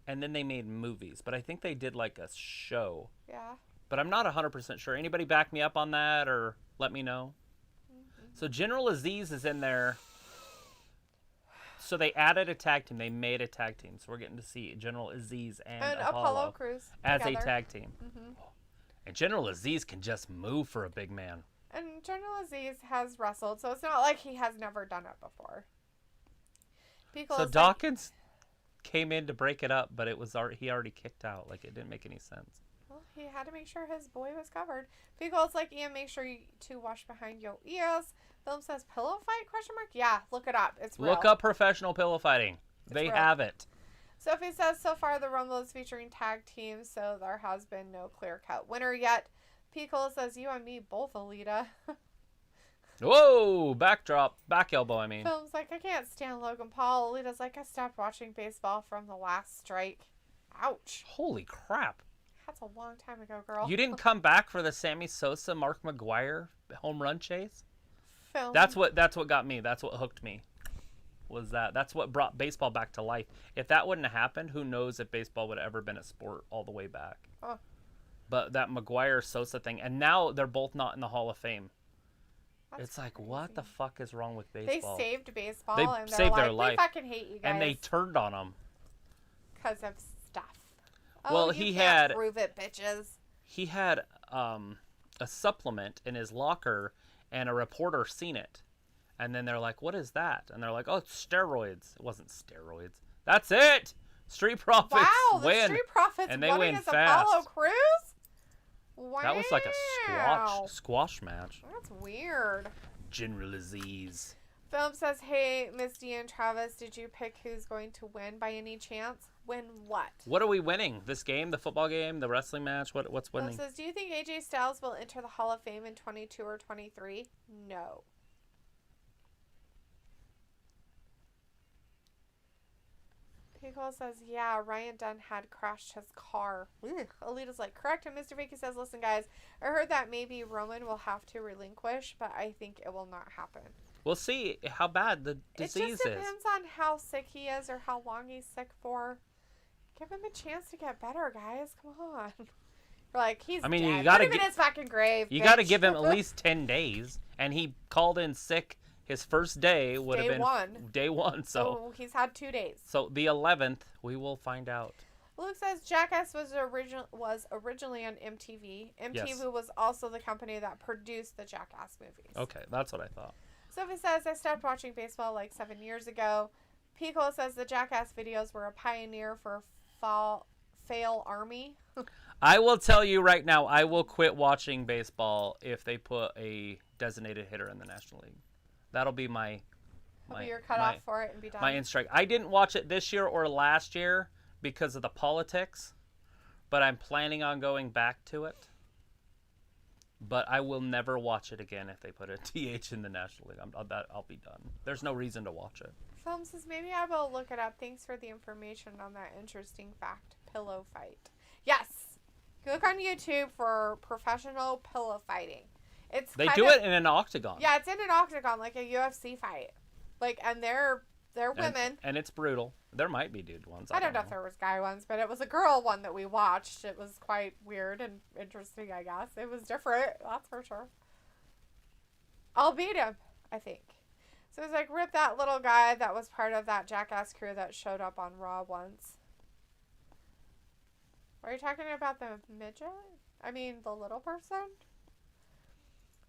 And then they made movies. But I think they did like a show. Yeah. But I'm not 100% sure. Anybody back me up on that or let me know? Mm-hmm. So General Aziz is in there So they added a tag team. They made a tag team. So we're getting to see General Aziz and Apollo Crews as together. a tag team. Mm-hmm. And General Aziz can just move for a big man. And General Aziz has wrestled, so it's not like he has never done it before. So Dawkins came in to break it up, but he already kicked out. Like, it didn't make any sense. Well, he had to make sure his boy was covered. Pico's like, Ian, make sure to wash behind your ears. Film says, pillow fight, question mark? Yeah, look it up. It's real. Look up professional pillow fighting. They have it. Sophie says, so far the Rumble is featuring tag teams, so there has been no clear-cut winner yet. Pico says, you and me both, Alita. Whoa! Backdrop. Back elbow, I mean. Film's like, I can't stand Logan Paul. Alita's like, I stopped watching baseball from the last strike. Ouch. Holy crap. That's a long time ago, girl. You didn't come back for the Sammy Sosa, Mark McGuire home run chase? Film. That's what got me. That's what hooked me. Was that's what brought baseball back to life. If that wouldn't have happened, who knows if baseball would have ever been a sport all the way back. Oh. But that McGuire-Sosa thing, and now they're both not in the Hall of Fame. That's it's like, crazy. What the fuck is wrong with baseball? They saved baseball, They and they're saved like, their life. we fucking hate you guys. And they turned on them. Because of stuff. Well, you can't prove it, bitches. He had a supplement in his locker, and a reporter seen it. And then they're like, what is that? And they're like, oh, it's steroids. It wasn't steroids. That's it! Street Profits win. Wow, the Street Profits and they won win against fast. Apollo Crews? Wow. That was like a squash match. That's weird. General Aziz. Film says, hey, Misty and Travis, did you pick who's going to win by any chance? Win what? What are we winning? This game? The football game? The wrestling match? What's winning? Film says, do you think AJ Styles will enter the Hall of Fame in 22 or 23? No. Pickle says, yeah, Ryan Dunn had crashed his car. Ugh. Alita's like, correct. And Mr. Vicky says, listen, guys, I heard that maybe Roman will have to relinquish, but I think it will not happen. We'll see how bad the disease is. It just depends on how sick he is or how long he's sick for. Give him a chance to get better, guys. Come on. You're like, he's dead. You gotta Put him in his fucking grave. You bitch. got to give him at least 10 days, and he called in sick. His first day would have been day one. So he's had 2 days. So the 11th, we will find out. Luke says Jackass was originally on MTV. MTV was also the company that produced the Jackass movies. Okay, that's what I thought. Sophie says, I stopped watching baseball like 7 years ago. Pico says the Jackass videos were a pioneer for fail army. I will tell you right now, I will quit watching baseball if they put a designated hitter in the National League. That'll be my your cutoff for it and be done. My in-strike. I didn't watch it this year or last year because of the politics, but I'm planning on going back to it. But I will never watch it again if they put a TH in the National League. I'll be done. There's no reason to watch it. Film says, maybe I will look it up. Thanks for the information on that interesting fact. Pillow fight. Yes. Look on YouTube for professional pillow fighting. They do it in an octagon. Yeah, it's in an octagon, like a UFC fight. And they're women. And it's brutal. There might be dude ones. I don't know if there was guy ones, but it was a girl one that we watched. It was quite weird and interesting, I guess. It was different, that's for sure. I'll beat him, I think. So it's like, rip that little guy that was part of that Jackass crew that showed up on Raw once. Are you talking about the midget? I mean, the little person?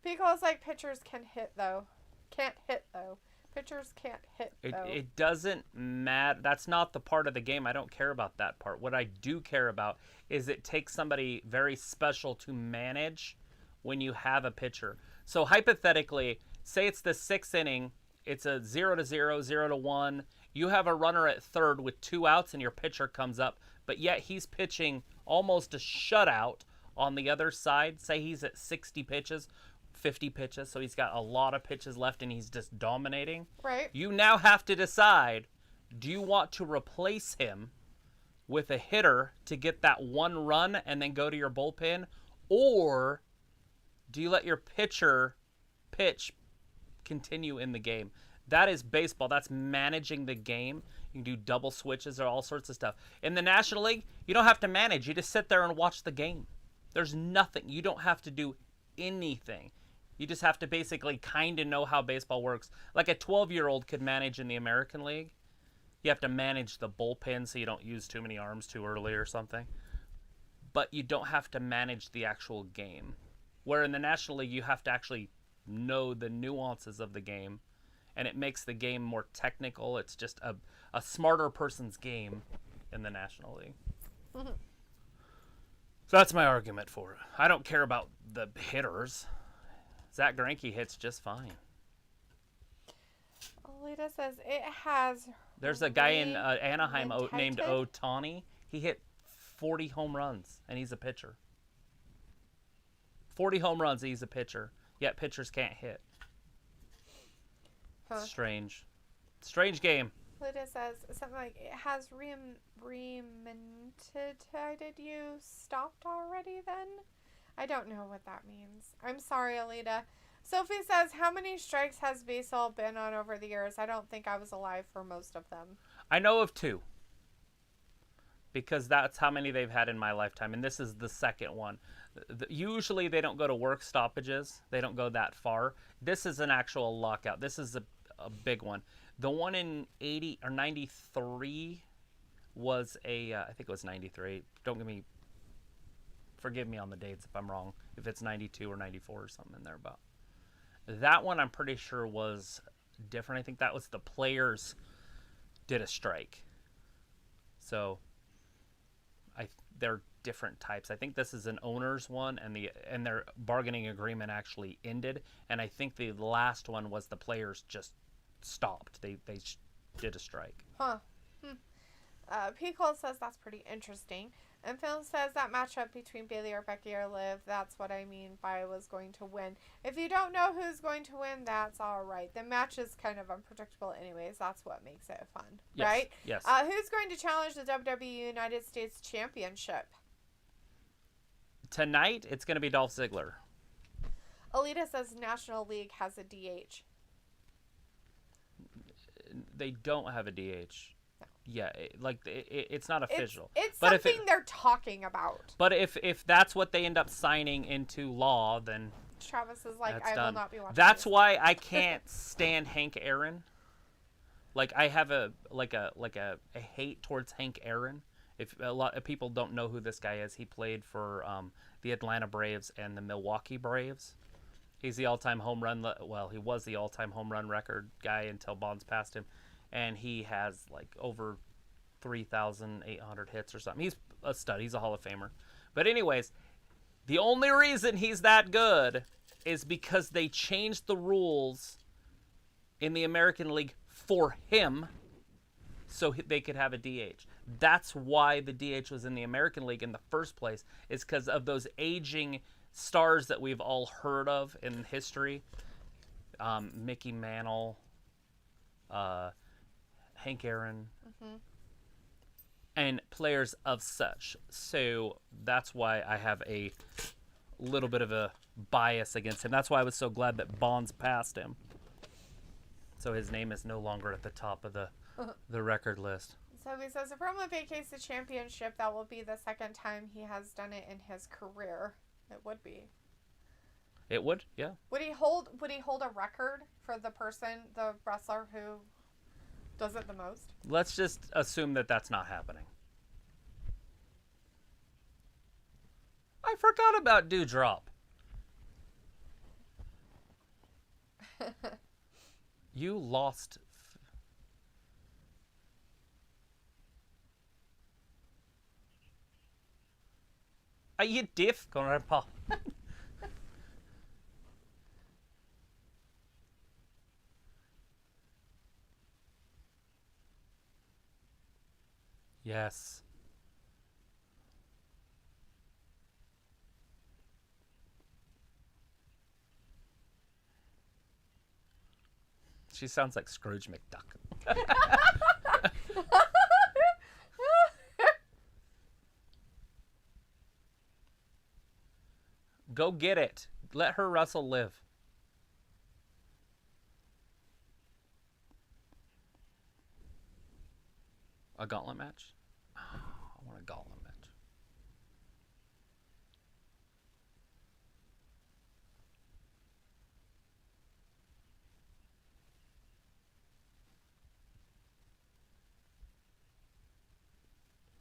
Pico's like, pitchers can hit, though. Can't hit, though. Pitchers can't hit, though. It doesn't matter. That's not the part of the game. I don't care about that part. What I do care about is it takes somebody very special to manage when you have a pitcher. So hypothetically, say it's the 6th inning. It's a 0-0, 0-1. You have a runner at third with 2 outs, and your pitcher comes up. But yet he's pitching almost a shutout on the other side. Say he's at 60 pitches. 50 pitches, so he's got a lot of pitches left and he's just dominating. Right. You now have to decide, do you want to replace him with a hitter to get that one run and then go to your bullpen, or do you let your pitcher pitch continue in the game? That is baseball. That's managing the game. You can do double switches or all sorts of stuff. In the National League, you don't have to manage. You just sit there and watch the game. There's nothing. You don't have to do anything. You just have to basically kind of know how baseball works. Like a 12-year-old could manage in the American League, You have to manage the bullpen so you don't use too many arms too early or something. But you don't have to manage the actual game. Where in the National League, you have to actually know the nuances of the game, and it makes the game more technical. It's just a smarter person's game in the National League. Mm-hmm. So that's my argument for it. I don't care about the hitters. Zach Greinke hits just fine. Alita says it has... There's a guy in Anaheim named Ohtani. He hit 40 home runs, and he's a pitcher. 40 home runs, and he's a pitcher. Yet pitchers can't hit. Huh. Strange. Strange game. Lita says something like, it has remitted you stopped already then? I don't know what that means. I'm sorry, Alita. Sophie says, how many strikes has Vasil been on over the years? I don't think I was alive for most of them. I know of 2. Because that's how many they've had in my lifetime. And this is the second one. Usually they don't go to work stoppages. They don't go that far. This is an actual lockout. This is a big one. The one in 80 or 93 was I think it was 93. Forgive me on the dates if I'm wrong. If it's 92 or 94 or something in there about. That one I'm pretty sure was different. I think that was the players did a strike. So they're different types. I think this is an owner's one, and their bargaining agreement actually ended. And I think the last one was the players just stopped. They did a strike. Huh. P. Cole says that's pretty interesting. And Phil says that matchup between Bayley or Becky or Liv, that's what I mean by was going to win. If you don't know who's going to win, that's all right. The match is kind of unpredictable anyways. That's what makes it fun, yes, right? Yes. Who's going to challenge the WWE United States Championship? Tonight, it's going to be Dolph Ziggler. Alita says National League has a DH. They don't have a DH. Yeah, it's not official. It's something they're talking about. But if that's what they end up signing into law, then Travis is like, I will not be watching. That's why I can't stand Hank Aaron. Like I have a hate towards Hank Aaron. If a lot of people don't know who this guy is, he played for the Atlanta Braves and the Milwaukee Braves. He's the all-time home run. Well, he was the all-time home run record guy until Bonds passed him. And he has like over 3,800 hits or something. He's a stud. He's a Hall of Famer. But anyways, the only reason he's that good is because they changed the rules in the American League for him so they could have a DH. That's why the DH was in the American League in the first place, is because of those aging stars that we've all heard of in history. Mickey Mantle, Hank Aaron, and players of such. So that's why I have a little bit of a bias against him. That's why I was so glad that Bonds passed him. So his name is no longer at the top of the record list. So he says, if Roman vacates the championship, that will be the second time he has done it in his career. It would be. It would, yeah. Would he hold a record for the wrestler who does it the most? Let's just assume that that's not happening. I forgot about Doudrop. You lost. Are you deaf, Grandpa? Yes. She sounds like Scrooge McDuck. Go get it. Let her wrestle Liv. A gauntlet match? Oh, I want a gauntlet match.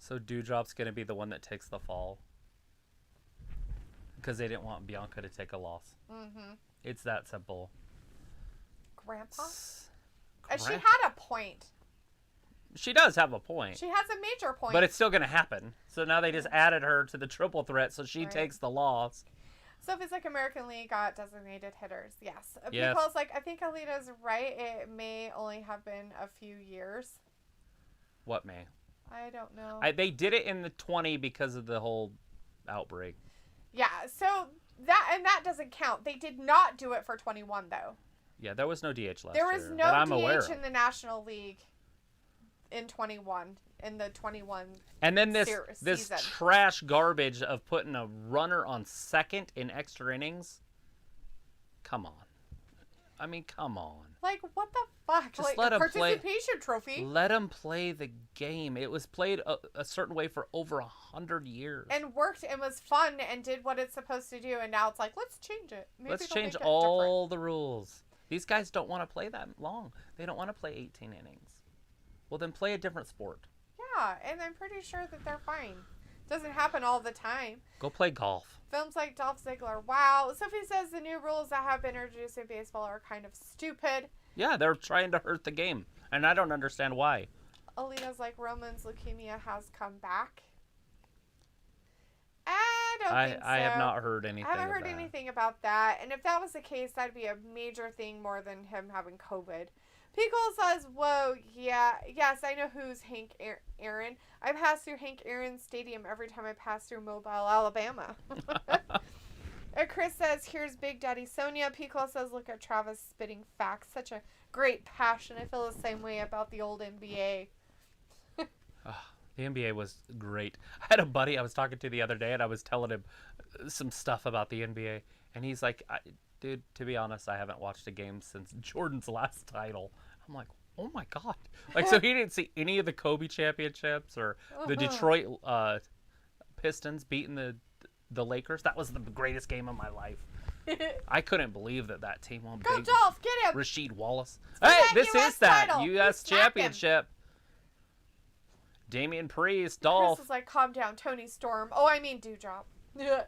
So Dewdrop's going to be the one that takes the fall. Because they didn't want Bianca to take a loss. Mm-hmm. It's that simple. Grandpa? She had a point. She does have a point. She has a major point. But it's still going to happen. So now they just added her to the triple threat so she takes the loss. Sophie's like, American League got designated hitters. Yes. Yes. People's like, I think Alita's right. It may only have been a few years. What may? I don't know. They did it in the 20 because of the whole outbreak. Yeah, so that doesn't count. They did not do it for 21 though. Yeah, there was no DH last year. There was no DH in the National League in 21 in the 21. And then this season. Trash garbage of putting a runner on second in extra innings. Come on. I mean, come on. Like, what the fuck? Just like, let a them play. participation trophy. Let them play the game. It was played a certain way for over 100 years. And worked and was fun and did what it's supposed to do. And now it's like, let's change it. Maybe let's change all the rules. These guys don't want to play that long. They don't want to play 18 innings. Well, then play a different sport. Yeah, and I'm pretty sure that they're fine. Doesn't happen all the time. Go play golf. Films like Dolph Ziggler. Wow. Sophie says the new rules that have been introduced in baseball are kind of stupid. Yeah, they're trying to hurt the game. And I don't understand why. Alita's like, Roman's leukemia has come back. I don't think so. I have not heard anything I haven't heard anything about that. And if that was the case, that'd be a major thing more than him having COVID. Pickle says, whoa, yeah, yes, I know who's Hank Aaron. I pass through Hank Aaron Stadium every time I pass through Mobile, Alabama. And Chris says, here's Big Daddy Sonia. Pickle says, look at Travis spitting facts. Such a great passion. I feel the same way about the old NBA. The NBA was great. I had a buddy I was talking to the other day, and I was telling him some stuff about the NBA. And he's like, dude, to be honest, I haven't watched a game since Jordan's last title. I'm like, oh my God. Like, so he didn't see any of the Kobe championships or the Detroit Pistons beating the Lakers. That was the greatest game of my life. I couldn't believe that team won. Go Dolph, get him. Rasheed Wallace. Hey, this is that title. U.S. championship. Damian Priest, Dolph. Chris is like, calm down, Tony Storm. Oh, I mean Dewdrop. Yeah.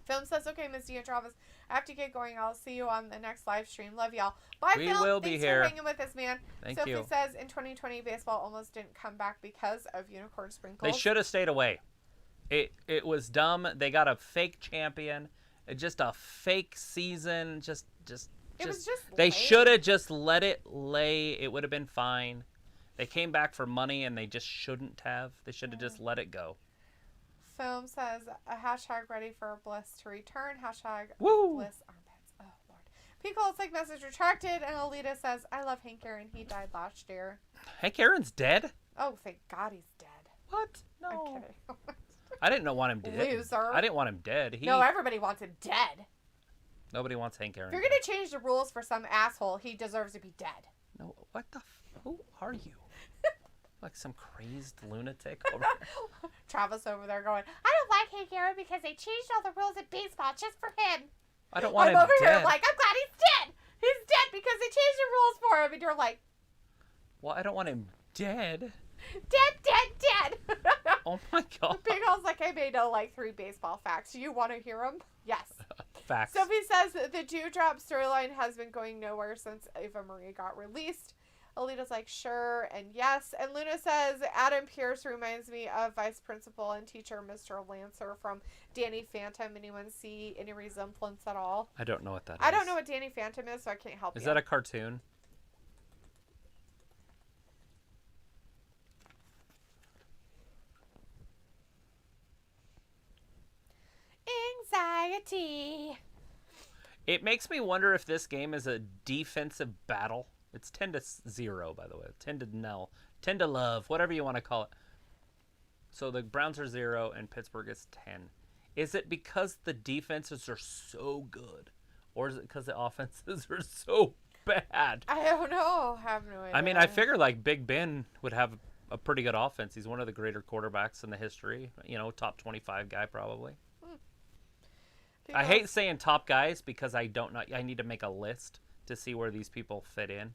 Film says, okay, Misty and Travis, I have to get going. I'll see you on the next live stream. Love y'all. Bye, Phil. We will be here. Thanks for hanging with us, man. Thank you. Sophie says, in 2020, baseball almost didn't come back because of unicorn sprinkles. They should have stayed away. It was dumb. They got a fake champion. Just a fake season. It was just they should have just let it lay. It would have been fine. They came back for money, and they just shouldn't have. They should have just let it go. Film says, a hashtag ready for Bliss to return. Hashtag Woo! Bliss armpits. Oh, Lord. Pico, it's like message retracted. And Alita says, I love Hank Aaron. He died last year. Hank Aaron's dead? Oh, thank God he's dead. What? No. I'm kidding. I didn't want him dead. Loser. I didn't want him dead. No, everybody wants him dead. Nobody wants Hank Aaron. If you're going to change the rules for some asshole, he deserves to be dead. No, what the who are you? Like some crazed lunatic over there. Travis over there going, I don't like Hank Aaron because they changed all the rules in baseball just for him. I don't want him dead. I'm over dead. here like, I'm glad he's dead. He's dead because they changed the rules for him. And you're like, well, I don't want him dead. Dead. Oh my God. Big Al's like, I may know like 3 baseball facts. You want to hear them? Yes. Facts. Sophie says the Dewdrop storyline has been going nowhere since Eva Marie got released. Alita's like, sure and yes. And Luna says, Adam Pierce reminds me of Vice Principal and Teacher Mr. Lancer from Danny Phantom. Anyone see any resemblance at all? I don't know what that is. I don't know what Danny Phantom is, so I can't help you. Is that a cartoon? Anxiety. It makes me wonder if this game is a defensive battle. It's 10-0, by the way. 10-0. 10-love, whatever you want to call it. So the Browns are 0 and Pittsburgh is 10. Is it because the defenses are so good? Or is it because the offenses are so bad? I don't know. I have no idea. I mean, I figure like Big Ben would have a pretty good offense. He's one of the greater quarterbacks in the history. You know, top 25 guy probably. I hate saying top guys because I don't know. I need to make a list to see where these people fit in.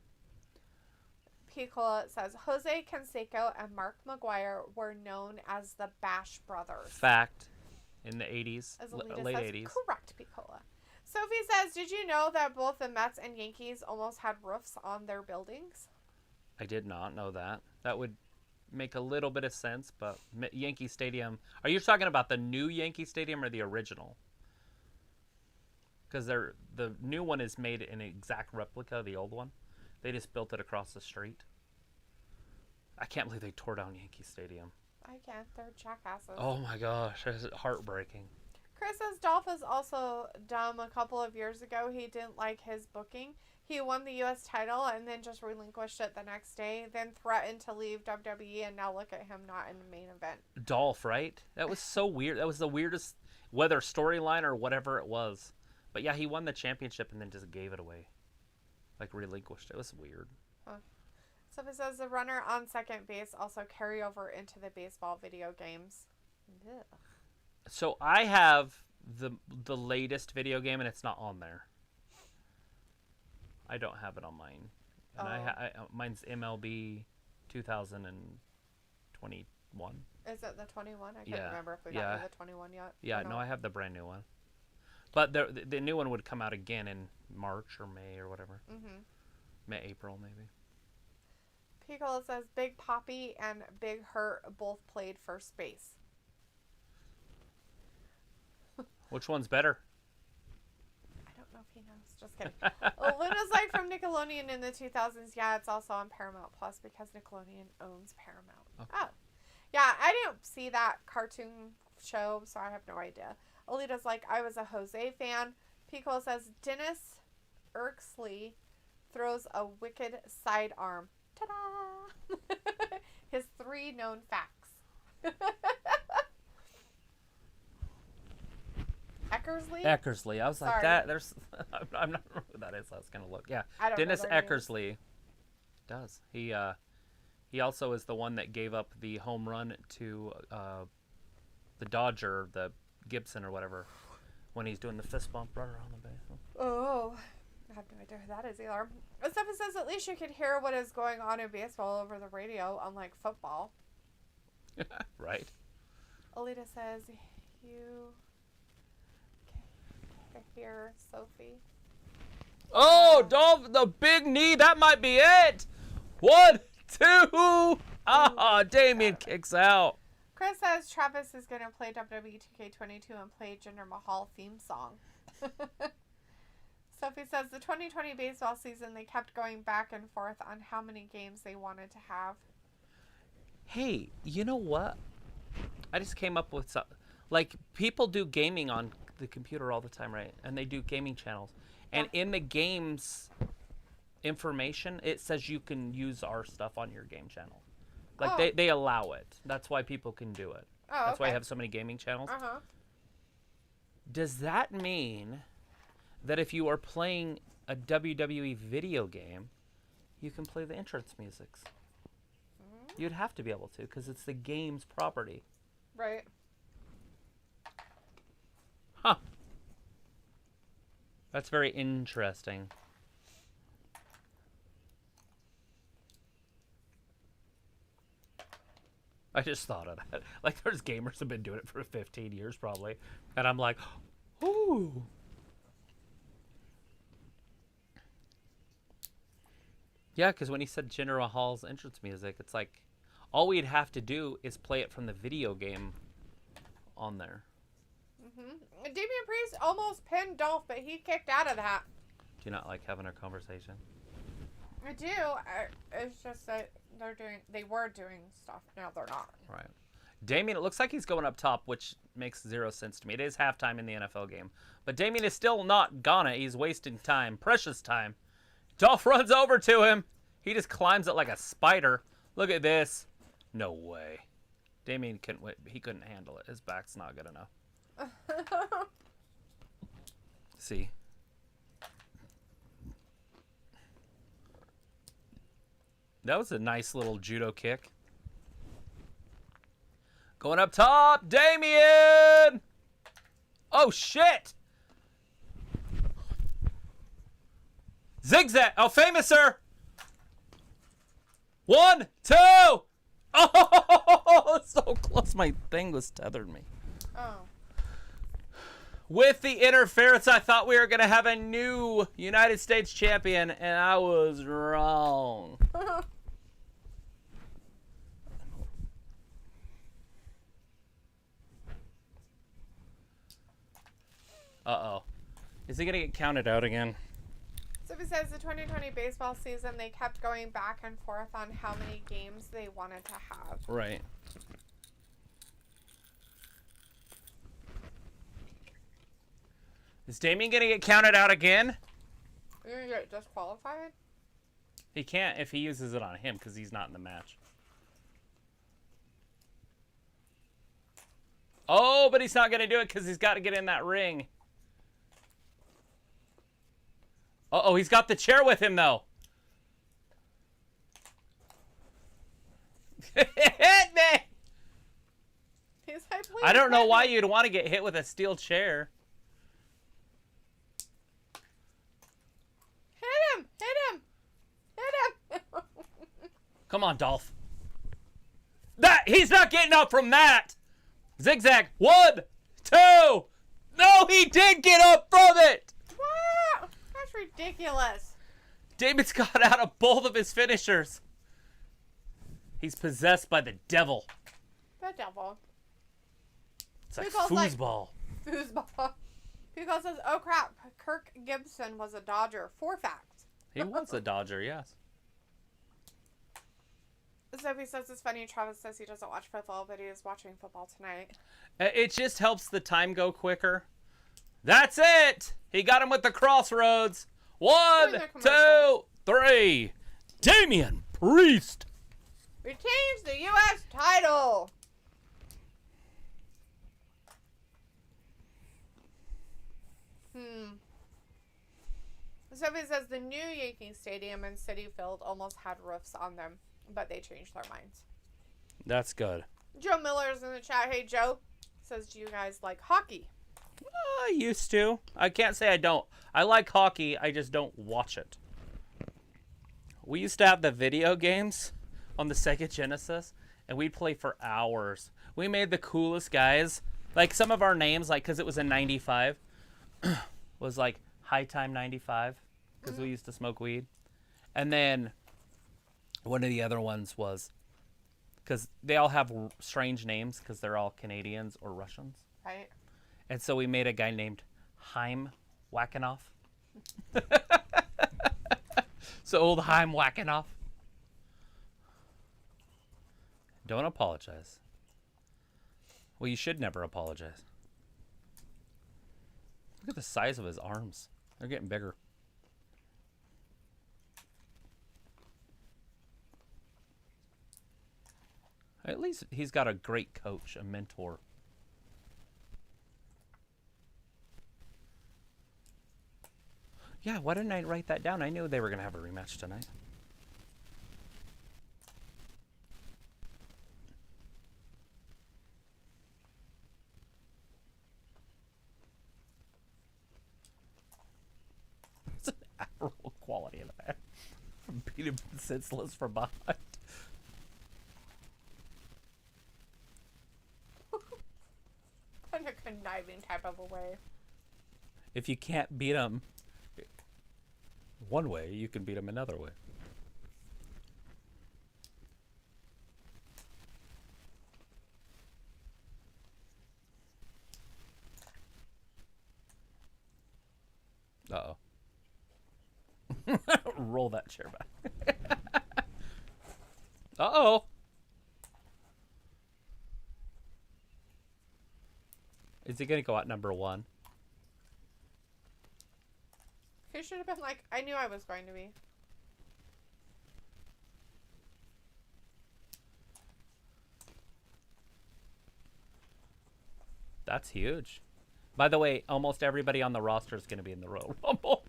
Picola says Jose Canseco and Mark McGuire were known as the Bash Brothers. Fact. In the 80s, As Alita late says, 80s. correct, Picola. Sophie says, did you know that both the Mets and Yankees almost had roofs on their buildings? I did not know that. That would make a little bit of sense, but Yankee Stadium... Are you talking about the new Yankee Stadium or the original? Because the new one is made an exact replica of the old one. They just built it across the street. I can't believe they tore down Yankee Stadium. I can't. They're jackasses. Oh my gosh, that's heartbreaking. Chris says Dolph is also dumb. A couple of years ago, he didn't like his booking. He won the U.S. title and then just relinquished it the next day, then threatened to leave WWE, and now look at him not in the main event. Dolph, right? That was so weird. That was the weirdest, whether storyline or whatever it was. But yeah, he won the championship and then just gave it away. Like relinquished. It was weird. Huh. So it says the runner on second base also carry over into the baseball video games. Ugh. So I have the latest video game and it's not on there. I don't have it on mine. And mine's MLB 2021. Is it the 21? I can't remember if we got to the 21 yet. Yeah, no, I have the brand new one. But the new one would come out again in March or May or whatever. April maybe. Piccolo says Big Poppy and Big Hurt both played first base. Which one's better? I don't know if he knows. Just kidding. Luna's like from Nickelodeon in the 2000s. Yeah, it's also on Paramount Plus because Nickelodeon owns Paramount. Okay. Oh. Yeah, I didn't see that cartoon show, so I have no idea. Alita's like, I was a Jose fan. Piccolo says Dennis Erksley throws a wicked sidearm. Ta-da! His 3 known facts. Eckersley. I was like, that. There's. I'm not sure who that is. I was gonna look. Yeah, Dennis Eckersley does. He also is the one that gave up the home run to the Dodger, the Gibson or whatever, when he's doing the fist bump right around the base. Oh, I have no idea who that is either. Stephen says at least you can hear what is going on in baseball over the radio, unlike football. Right. Alita says you can hear Sophie. Oh, Dolph, the big knee. That might be it. 1, 2. Ah, Damian kicks out. Chris says Travis is going to play WWE 2K22 and play Jinder Mahal theme song. Sophie says the 2020 baseball season, they kept going back and forth on how many games they wanted to have. Hey, you know what? I just came up with some. Like, people do gaming on the computer all the time, right? And they do gaming channels. And in the games information, it says you can use our stuff on your game channel. Like, they allow it. That's why people can do it. Oh, That's why I have so many gaming channels. Uh-huh. Does that mean that if you are playing a WWE video game, you can play the entrance musics? You'd have to be able to, because it's the game's property. Right. Huh. That's very interesting. I just thought of that. Like, there's gamers have been doing it for 15 years, probably. And I'm like, ooh. Yeah, because when he said Jinder Mahal's entrance music, it's like, all we'd have to do is play it from the video game on there. Damian Priest almost pinned Dolph, but he kicked out of that. Do you not like having a conversation? I do. It's just that they were doing stuff. Now they're not. Right. Damian, it looks like he's going up top, which makes 0 sense to me. It is halftime in the NFL game. But Damian is still not gonna. He's wasting time. Precious time. Dolph runs over to him. He just climbs it like a spider. Look at this. No way. Damian couldn't handle it. His back's not good enough. See. That was a nice little judo kick. Going up top, Damian! Oh, shit! Zigzag! Oh, famouser! 1, 2. Oh, so close. My thing was tethered me. Oh. With the interference, I thought we were going to have a new United States champion, and I was wrong. Uh-oh. Is he going to get counted out again? So besides the 2020 baseball season, they kept going back and forth on how many games they wanted to have. Right. Is Damian going to get counted out again? You're going to get disqualified? He can't if he uses it on him because he's not in the match. Oh, but he's not going to do it because he's got to get in that ring. Uh-oh, he's got the chair with him, though. Hit me! He's like, I don't know why you'd want to get hit with a steel chair. Hit him! Hit him! Hit him! Come on, Dolph. He's not getting up from that. Zigzag. 1, 2. No, he did get up from it. What? That's ridiculous. Damon's got out of both of his finishers. He's possessed by the devil. The devil. It's like Because, like, foosball. Foosball. Because says, oh crap, Kirk Gibson was a Dodger. 4 facts. He was a Dodger, yes. Sophie says it's funny. Travis says he doesn't watch football, but he is watching football tonight. It just helps the time go quicker. That's it. He got him with the crossroads. 1, 2, 3. Damian Priest retains the U.S. title. Sophie says the new Yankee Stadium and Citi Field almost had roofs on them, but they changed their minds. That's good. Joe Miller's in the chat. Hey, Joe. Says, do you guys like hockey? I used to. I can't say I don't. I like hockey. I just don't watch it. We used to have the video games on the Sega Genesis, and we'd play for hours. We made the coolest guys. Like, some of our names, like, because it was in 95, was like High Time 95, because we used to smoke weed. And then one of the other ones was, because they all have strange names, because they're all Canadians or Russians. Right. And so we made a guy named Haim Wackenoff. So old Haim Wackenoff. Don't apologize. Well, you should never apologize. Look at the size of his arms. They're getting bigger. At least he's got a great coach, a mentor. Yeah, why didn't I write that down? I knew they were going to have a rematch tonight. It's an admirable quality of that. Beat him senseless from behind. In a conniving type of a way. If you can't beat him one way, you can beat him another way. Uh-oh. Roll that chair back. Uh-oh. Is he going to go out number 1? He should have been like, I knew I was going to be. That's huge. By the way, almost everybody on the roster is going to be in the Royal Rumble.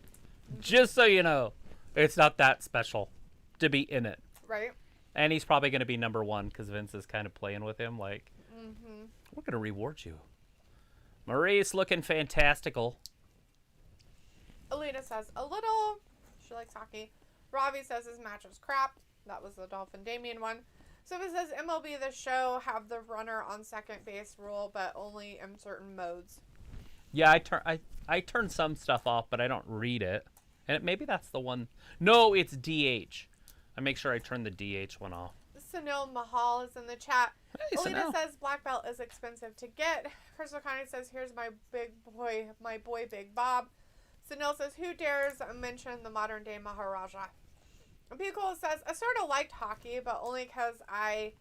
Just so you know, it's not that special to be in it. Right. And he's probably going to be number 1 because Vince is kind of playing with him. Like, we're going to reward you. Maurice looking fantastical. Alita says a little. She likes hockey. Ravi says his match was crap. That was the Dolph and Damian one. So it says MLB The Show have the runner on second base rule, but only in certain modes. Yeah, I turn some stuff off, but I don't read it. And maybe that's the one. No, it's DH. I make sure I turn the DH one off. Sunil Mahal is in the chat. Hey, Alita Sunil. says black belt is expensive to get. Crystal Connie says, here's my boy Big Bob. Sunil says, who dares mention the modern day Maharaja? And Pico says, I sort of liked hockey, but only because I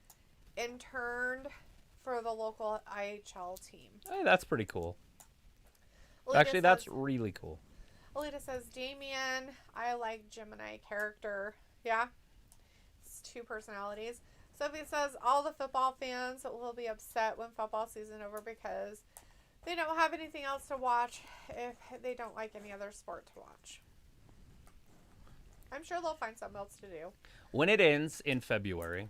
interned for the local IHL team. Hey, that's pretty cool. Alita Actually, says, that's really cool. Alita says, Damien, I like Gemini character. Yeah? It's two personalities. Sophie says, all the football fans will be upset when football season over because they don't have anything else to watch if they don't like any other sport to watch. I'm sure they'll find something else to do. When it ends in February,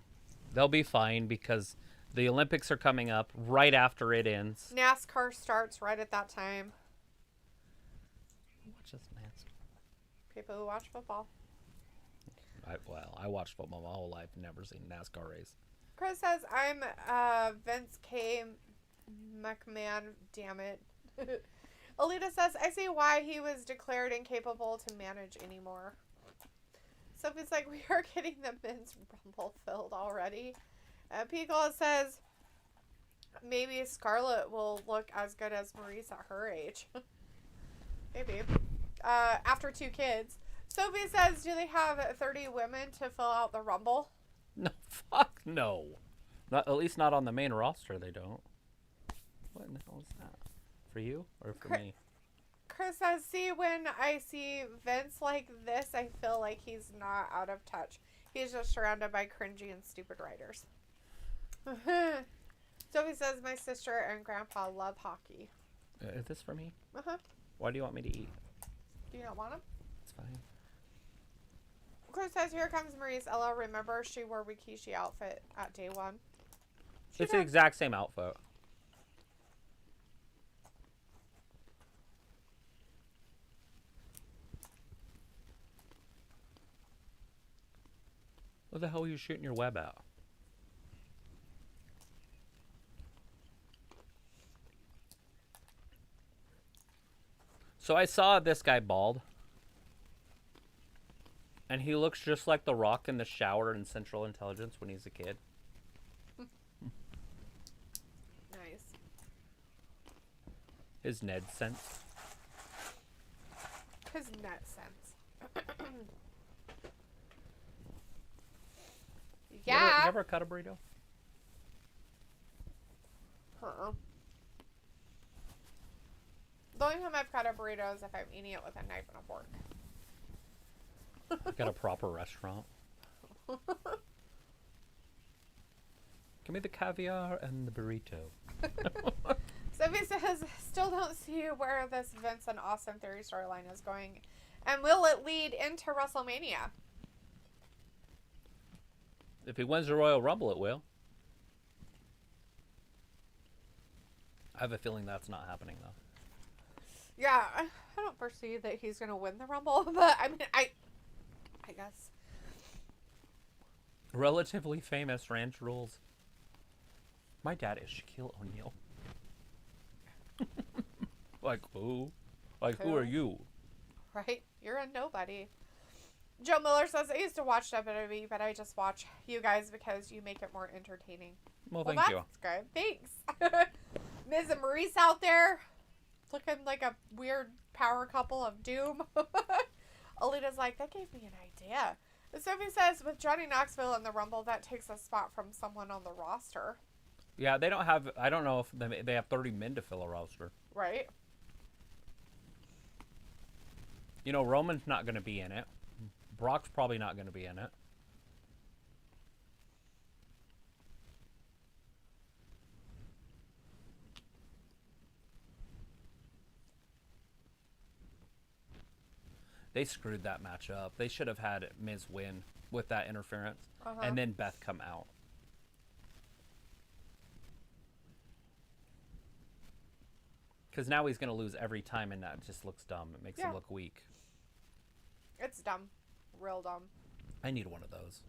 they'll be fine because the Olympics are coming up right after it ends. NASCAR starts right at that time. What's this NASCAR? People who watch football. I watched football my whole life, never seen a NASCAR race. Chris says, I'm Vince K. McMahon, damn it. Alita says, I see why he was declared incapable to manage anymore. Sophie's like, we are getting the men's rumble filled already. Pico says, maybe Scarlett will look as good as Maurice at her age. Maybe. After 2 kids. Sophie says, do they have 30 women to fill out the rumble? No, fuck no. Not, at least not on the main roster, they don't. What in the hell is that? For you or for me? Chris says, see, when I see Vince like this, I feel like he's not out of touch. He's just surrounded by cringy and stupid writers. Sophie says, my sister and grandpa love hockey. Is this for me? Uh-huh. Why do you want me to eat? Do you not want them? It's fine. Chris says, here comes Maurice. Ella, remember she wore Rikishi outfit at day 1? It's the exact same outfit. What the hell are you shooting your web at? So I saw this guy bald. And he looks just like The Rock in the shower in Central Intelligence when he's a kid. Nice. His Ned sense. His net sense. Yeah. You ever cut a burrito? Uh-uh. The only time I've cut a burrito is if I'm eating it with a knife and a fork. Got a proper restaurant. Give me the caviar and the burrito. Sophie says, still don't see where this Vince and Austin Theory storyline is going. And will it lead into WrestleMania? If he wins the Royal Rumble, it will. I have a feeling that's not happening, though. Yeah, I don't foresee that he's going to win the Rumble, but I mean, I guess. Relatively famous ranch rules. My dad is Shaquille O'Neal. Like who? Like who are you? Right? You're a nobody. Joe Miller says, I used to watch WWE, but I just watch you guys because you make it more entertaining. Well, thank you. That's good. Thanks. Ms. and Maurice out there looking like a weird power couple of doom. Alita's like, that gave me an idea. Sophie says, with Johnny Knoxville in the Rumble, that takes a spot from someone on the roster. Yeah, they don't have... I don't know if they have 30 men to fill a roster. Right? You know, Roman's not going to be in it. Brock's probably not going to be in it. They screwed that match up. They should have had Miz win with that interference. And then Beth come out. Because now he's going to lose every time, and that just looks dumb. It makes him look weak. It's dumb. Real dumb. I need one of those.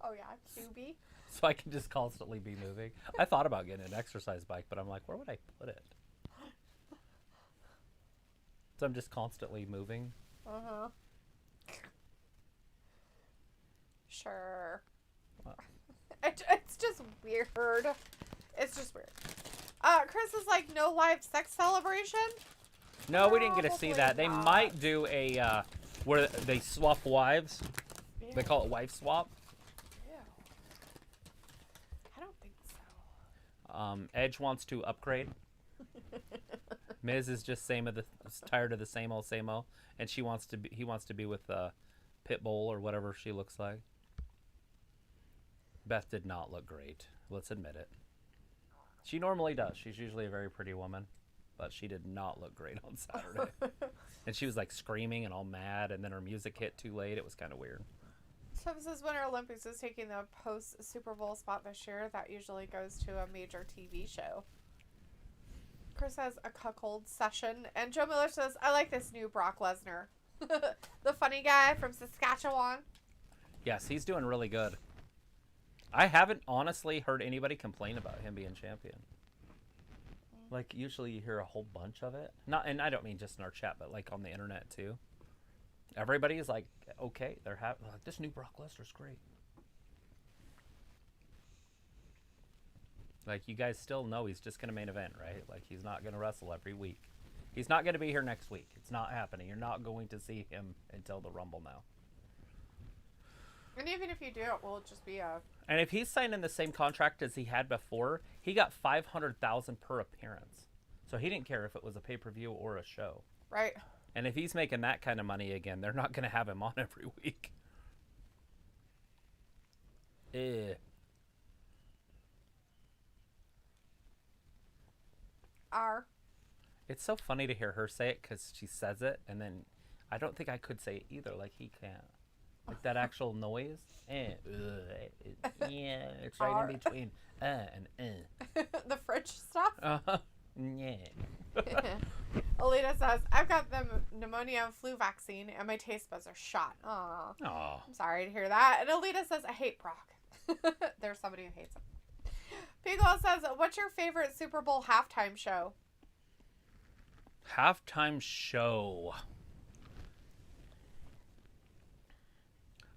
Oh, yeah. QB. So I can just constantly be moving. I thought about getting an exercise bike, but I'm like, where would I put it? So I'm just constantly moving. Uh-huh. Sure. What? It's just weird. It's just weird. Chris is like, no live sex celebration? No, we didn't get to see Probably that. They not. might do a, where they swap wives. Ew. They call it wife swap. Ew. I don't think so. Edge wants to upgrade. Miz is just tired of the same old, and he wants to be with Pitbull or whatever she looks like. Beth did not look great. Let's admit it. She normally does. She's usually a very pretty woman, but she did not look great on Saturday. And she was like screaming and all mad, and then her music hit too late. It was kind of weird. So this is Winter Olympics is taking the post Super Bowl spot this year. That usually goes to a major TV show. Chris has a cuckold session, and Joe Miller says, I like this new Brock Lesnar. The funny guy from Saskatchewan. Yes, he's doing really good. I haven't honestly heard anybody complain about him being champion. Like, usually you hear a whole bunch of it. And I don't mean just in our chat, but like on the internet too. Everybody's like, okay, like, this new Brock Lesnar's great. Like, you guys still know he's just going to main event, right? Like, he's not going to wrestle every week. He's not going to be here next week. It's not happening. You're not going to see him until the Rumble now. And even if you do, it will just be a... And if he's signing the same contract as he had before, he got $500,000 per appearance. So he didn't care if it was a pay-per-view or a show. Right. And if he's making that kind of money again, they're not going to have him on every week. It's so funny to hear her say it because she says it, and then I don't think I could say it either. Like, he can't. Like, that actual noise. Yeah, it's right in between and The French stuff? Yeah. Alita says, I've got the pneumonia and flu vaccine, and my taste buds are shot. Aw. I'm sorry to hear that. And Alita says, I hate Brock. There's somebody who hates him. Pico says, what's your favorite Super Bowl halftime show? Halftime show.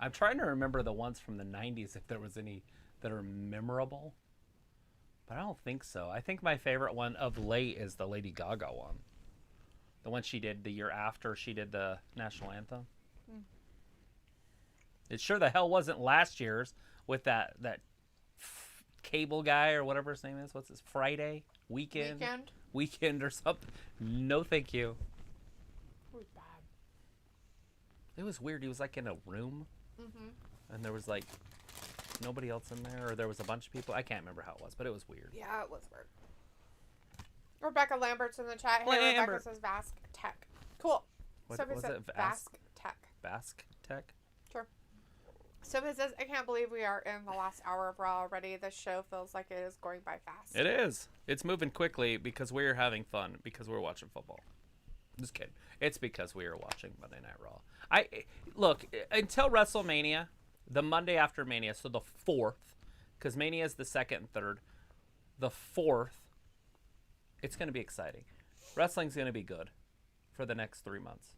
I'm trying to remember the ones from the 90s, if there was any that are memorable. But I don't think so. I think my favorite one of late is the Lady Gaga one. The one she did the year after she did the national anthem. It sure the hell wasn't last year's with that cable guy or whatever his name is. What's his? Friday? Weekend or something. No, thank you. It was bad. It was weird. He was like in a room. And there was like nobody else in there, or there was a bunch of people. I can't remember how it was, but it was weird. Yeah, it was weird. Rebecca Lambert's in the chat. Hey, Rebecca says Basque Tech. Cool. What was it? Basque Tech. Basque Tech? Sure. Sophie says, I can't believe we are in the last hour of Raw already. This show feels like it is going by fast. It is. It's moving quickly because we're having fun, because we're watching football. Just kidding. It's because we are watching Monday Night Raw. Look, until WrestleMania, the Monday after Mania, so the 4th, because Mania is the 2nd and 3rd, the 4th, it's going to be exciting. Wrestling's going to be good for the next 3 months.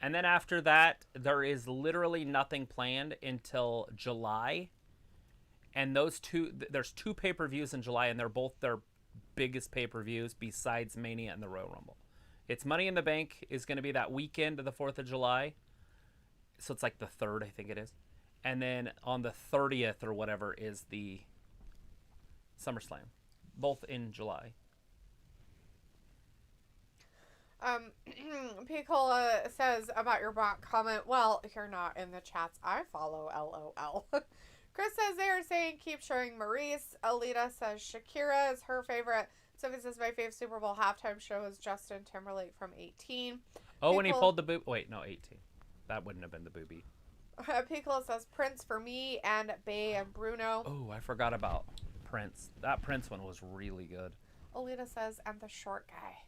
And then after that, there is literally nothing planned until July. And there's 2 pay-per-views in July, and they're both their biggest pay-per-views besides Mania and the Royal Rumble. It's Money in the Bank is going to be that weekend of the 4th of July. So it's like the 3rd, I think it is. And then on the 30th or whatever is the SummerSlam. Both in July. Piccola says about your bot comment, well, you're not in the chats I follow, LOL. Chris says they are saying keep showing Maurice. Alita says Shakira is her favorite. Sophie says my favorite Super Bowl halftime show is Justin Timberlake from 18. Oh, when he pulled the boob. Wait, no, 18. That wouldn't have been the boobie. Piccola says Prince for me and Bay and Bruno. Oh, I forgot about Prince. That Prince one was really good. Alita says, and the short guy.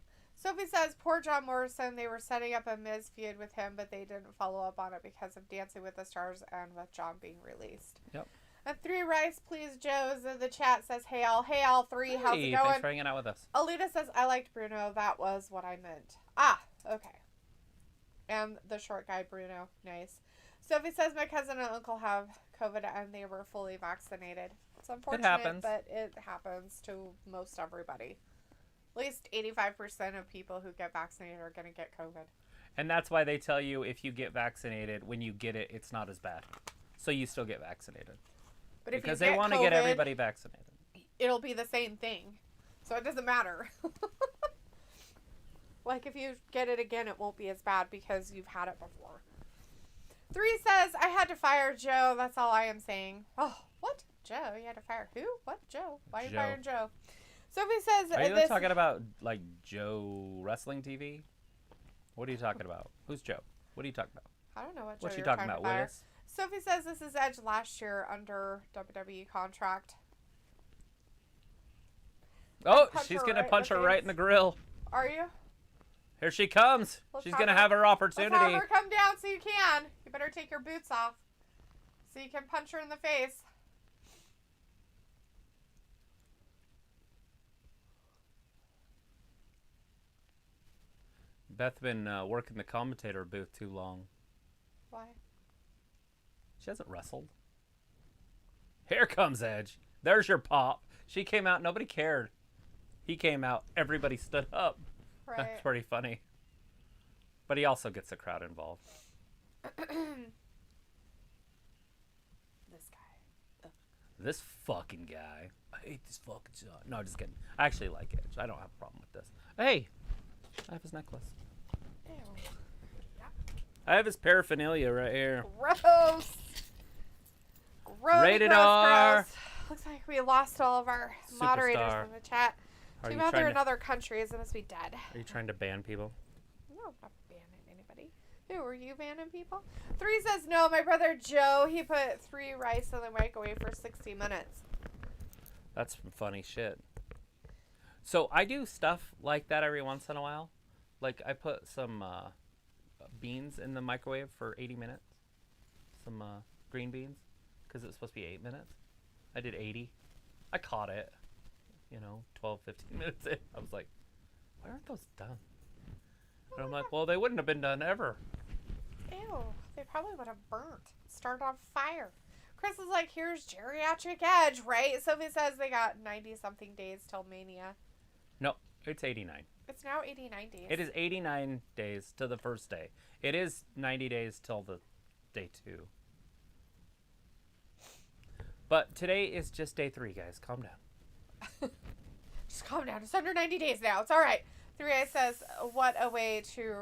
Sophie says, poor John Morrison. They were setting up a Miz feud with him, but they didn't follow up on it because of Dancing with the Stars and with John being released. Yep. And 3 Rice, please, Joe's in the chat says, hey, all 3. Hey, How's it going? thanks for hanging out with us. Alita says, I liked Bruno. That was what I meant. Ah, okay. And the short guy, Bruno. Nice. Sophie says, my cousin and uncle have COVID and they were fully vaccinated. It's unfortunate, but it happens to most everybody. At least 85% of people who get vaccinated are going to get COVID. And that's why they tell you if you get vaccinated, when you get it, it's not as bad. So you still get vaccinated. But if because you they get want to COVID, get everybody vaccinated. It'll be the same thing. So it doesn't matter. Like if you get it again, it won't be as bad because you've had it before. 3 says, I had to fire Joe. That's all I am saying. Oh, what? Joe? You had to fire who? What? Joe? Why are you firing Joe? Sophie says... Are you talking about, like, Joe Wrestling TV? What are you talking about? Who's Joe? What are you talking about? I don't know what Joe What's she you're talking trying about, to fire. Willis? Sophie says this is Edge last year under WWE contract. Oh, she's going to punch her right in the grill. Are you? Here she comes. She's going to have her opportunity. Let's have her come down so you can. You better take your boots off so you can punch her in the face. Beth been working the commentator booth too long. Why? She hasn't wrestled. Here comes Edge. There's your pop. She came out. Nobody cared. He came out. Everybody stood up. Right. That's pretty funny. But he also gets the crowd involved. This guy. This fucking guy. I hate this fucking song. No, just kidding. I actually like Edge. I don't have a problem with this. Hey, I have his necklace. Ew. I have his paraphernalia right here. Gross. Gross. Rated gross, R. Gross. Looks like we lost all of our moderators Superstar. in the chat. Are Too you bad they're trying in to- other countries. They must be dead. Are you trying to ban people? No, I'm not banning anybody. Who, are you banning people? 3 says no. My brother Joe, he put 3 rice in the microwave for 60 minutes. That's some funny shit. So I do stuff like that every once in a while. Like I put some beans in the microwave for 80 minutes. Some green beans. Because it's supposed to be 8 minutes. I did 80. I caught it. 12, 15 minutes in. I was like, why aren't those done? And I'm like, well, they wouldn't have been done ever. Ew. They probably would have burnt. Started on fire. Chris is like, here's geriatric Edge, right? Sophie says they got 90-something days till Mania. No, it's 89. It's now 89 days. It is 89 days to the first day. It is 90 days till the day 2. But today is just day 3, guys. Calm down. Just calm down. It's under 90 days now. It's all right. 3A says, what a way to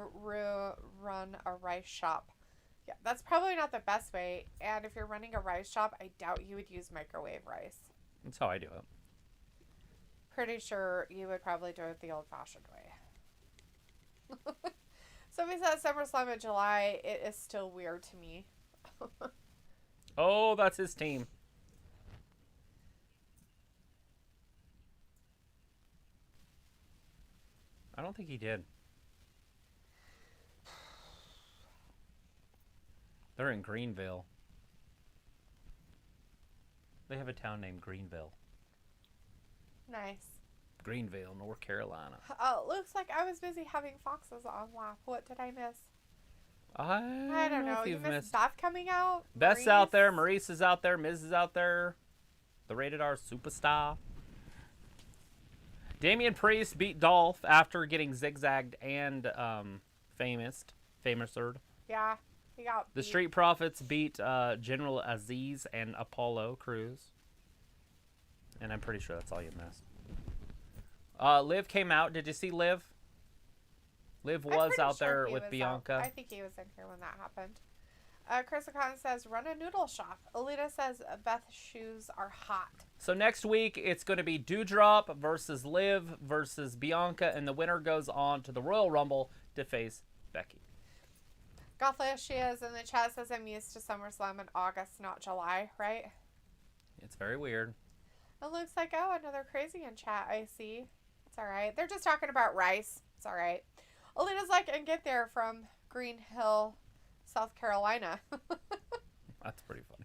run a rice shop. Yeah, that's probably not the best way. And if you're running a rice shop, I doubt you would use microwave rice. That's how I do it. Pretty sure you would probably do it the old-fashioned way. Somebody said SummerSlam in July. It is still weird to me. Oh, that's his team. I don't think he did. They're in Greenville. They have a town named Greenville. Nice. Greenville, North Carolina. Oh, looks like I was busy having foxes on lap. What did I miss? I don't know. if You you've missed missed. Beth coming out? Beth's Maurice? out there. Maurice is out there. Miz is out there. The Rated R Superstar. Damian Priest beat Dolph after getting zigzagged and famouser. Yeah, he got The beat. Street Profits beat General Aziz and Apollo Crews. And I'm pretty sure that's all you missed. Liv came out. Did you see Liv? Liv I'm was pretty out sure there he with was Bianca. out. I think he was in here when that happened. Chris O'Connor says, run a noodle shop. Alita says, Beth's shoes are hot. So next week, it's going to be Dewdrop versus Liv versus Bianca, and the winner goes on to the Royal Rumble to face Becky. Gothlish, she is in the chat, says, I'm used to SummerSlam in August, not July, right? It's very weird. It looks like, oh, another crazy in chat, I see. It's all right. They're just talking about rice. It's all right. Alita's like, and get there from Green Hill, South Carolina. That's pretty funny.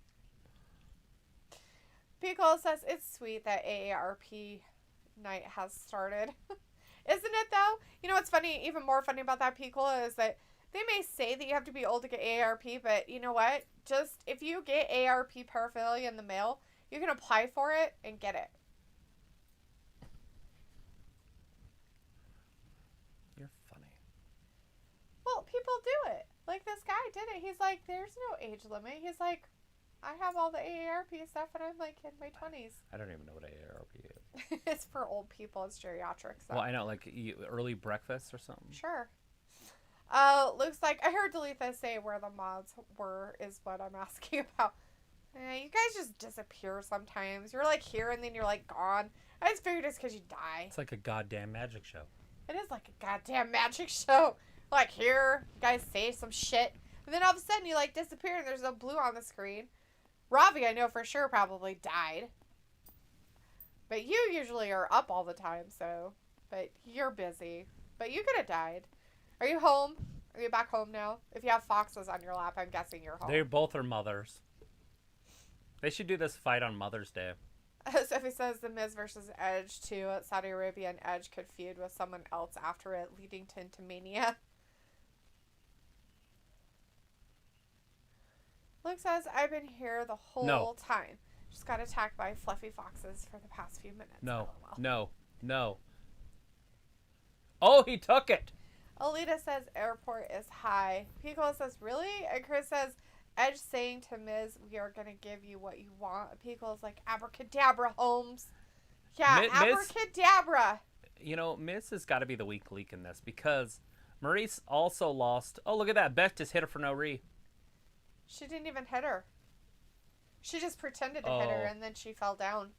Pico says it's sweet that AARP night has started. Isn't it, though? You know what's funny, even more funny about that, Pico, is that they may say that you have to be old to get AARP, but you know what? Just, if you get AARP paraphernalia in the mail, you can apply for it and get it. You're funny. Well, people do it. Like, this guy did it. He's like, there's no age limit. He's like, I have all the AARP stuff, and I'm like in my 20s. I don't even know what AARP is. It's for old people. It's geriatric stuff. Well, I know, like early breakfast or something. Sure. Looks like I heard Dalitha say where the mods were is what I'm asking about. You guys just disappear sometimes. You're like here and then you're like gone. I just figured it's because you die. It's like a goddamn magic show. It is like a goddamn magic show. Like here, you guys say some shit, and then all of a sudden you like disappear and there's no blue on the screen. Ravi, I know for sure, probably died. But you usually are up all the time, so. But you're busy. But you could have died. Are you home? Are you back home now? If you have foxes on your lap, I'm guessing you're home. They both are mothers. They should do this fight on Mother's Day. Sophie says The Miz versus Edge too at Saudi Arabia, and Edge could feud with someone else after it, leading to Intimania. Luke says, I've been here the whole time. Just got attacked by fluffy foxes for the past few minutes. No, LOL. no. Oh, he took it. Alita says, airport is high. Pico says, really? And Chris says, Edge saying to Miz, we are going to give you what you want. Pico's like, abracadabra, Holmes. Yeah, abracadabra. You know, Miz has got to be the weak link in this because Maurice also lost. Oh, look at that. Beth just hit her for no re. She didn't even hit her. She just pretended to hit her, and then she fell down.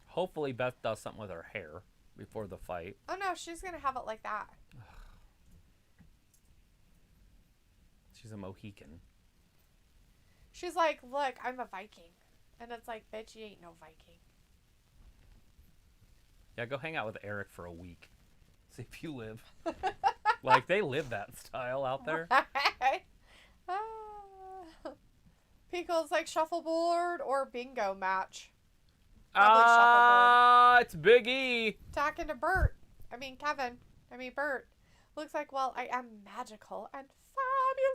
Hopefully Beth does something with her hair before the fight. Oh, no, she's going to have it like that. She's a Mohican. She's like, look, I'm a Viking. And it's like, bitch, you ain't no Viking. Yeah, go hang out with Eric for a week. See if you live. Like, they live that style out there. Pico's like shuffleboard or bingo match. It's Big E. Talking to Bert. Looks like, well, I am magical and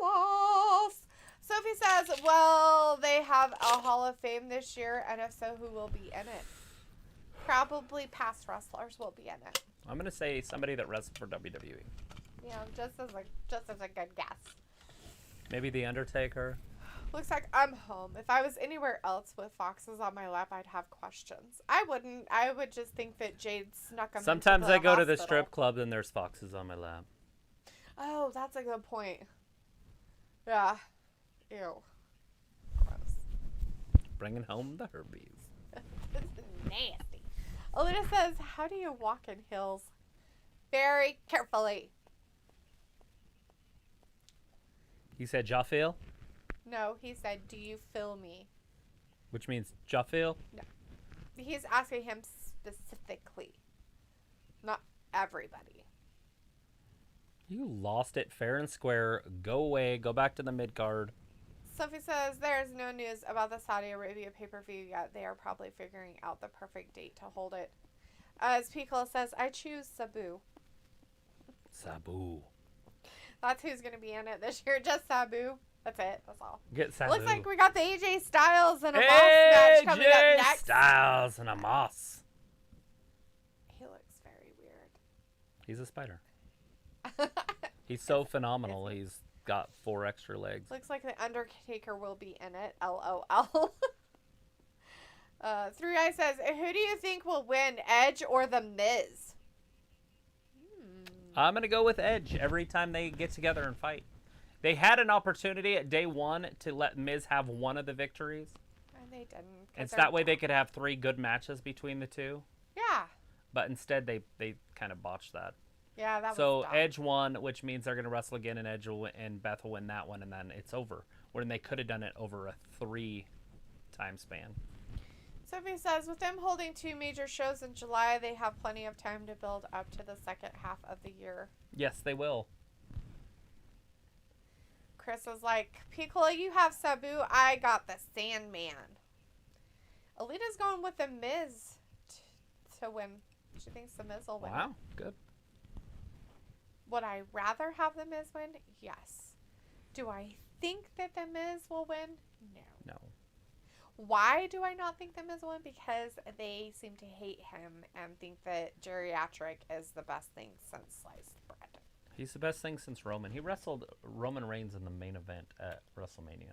fabulous. Sophie says, well, they have a Hall of Fame this year, and if so, who will be in it? Probably past wrestlers will be in it. I'm going to say somebody that wrestled for WWE. Yeah, just as a good guess. Maybe The Undertaker. Looks like I'm home. If I was anywhere else with foxes on my lap, I'd have questions. I wouldn't. I would just think that Jade snuck them. Sometimes I go to the strip club and there's foxes on my lap. Oh, that's a good point. Yeah. Ew. Gross. Bringing home the Herbies. This is nasty. Alita says, how do you walk in heels? Very carefully. He said Jaffiel? No, he said, do you feel me? Which means Jaffiel? No. He's asking him specifically. Not everybody. You lost it fair and square. Go away. Go back to the mid-card. Sophie says there is no news about the Saudi Arabia pay-per-view yet. They are probably figuring out the perfect date to hold it. As Pickle says, I choose Sabu. Sabu. That's who's going to be in it this year. Just Sabu. That's it. That's all. Get Sabu. Looks like we got the AJ Styles and a Moss match coming up next. Styles and a Moss. He looks very weird. He's a spider. He's so phenomenal. He's got 4 extra legs. Looks like the Undertaker will be in it. LOL. Three Eye says, who do you think will win, Edge or The Miz? I'm going to go with Edge every time they get together and fight. They had an opportunity at day 1 to let Miz have one of the victories. And they didn't. And so that way they could have 3 good matches between the two. Yeah. But instead they kind of botched that. Yeah, that was So dumb. Edge won, which means they're going to wrestle again, and Edge will win, and Beth will win that one, and then it's over. When they could have done it over a 3-time span. Sophie says, with them holding 2 major shows in July, they have plenty of time to build up to the second half of the year. Yes, they will. Chris was like, Piccolo, you have Sabu. I got the Sandman. Alita's going with the Miz to win. She thinks the Miz will win. Wow, good. Would I rather have the Miz win? Yes. Do I think that the Miz will win? No. No. Why do I not think the Miz will win? Because they seem to hate him and think that geriatric is the best thing since sliced bread. He's the best thing since Roman. He wrestled Roman Reigns in the main event at WrestleMania.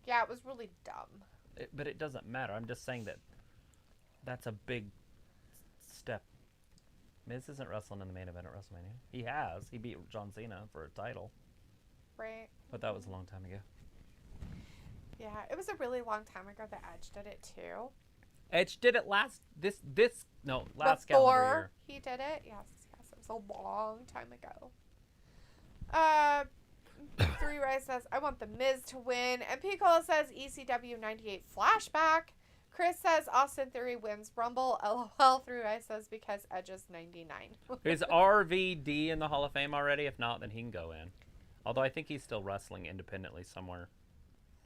Yeah, it was really dumb. But it doesn't matter. I'm just saying that that's a big step. Miz isn't wrestling in the main event at WrestleMania. He has. He beat John Cena for a title. Right. But that was a long time ago. Yeah, it was a really long time ago that Edge did it too. Edge did it last calendar year. Before he did it? Yes, it was a long time ago. 3 Ray says, I want the Miz to win. And Piccolo says ECW 98 flashback. Chris says Austin Theory wins Rumble. LOL. 3 Ray says because Edge is 99. Is RVD in the Hall of Fame already? If not, then he can go in. Although I think he's still wrestling independently somewhere.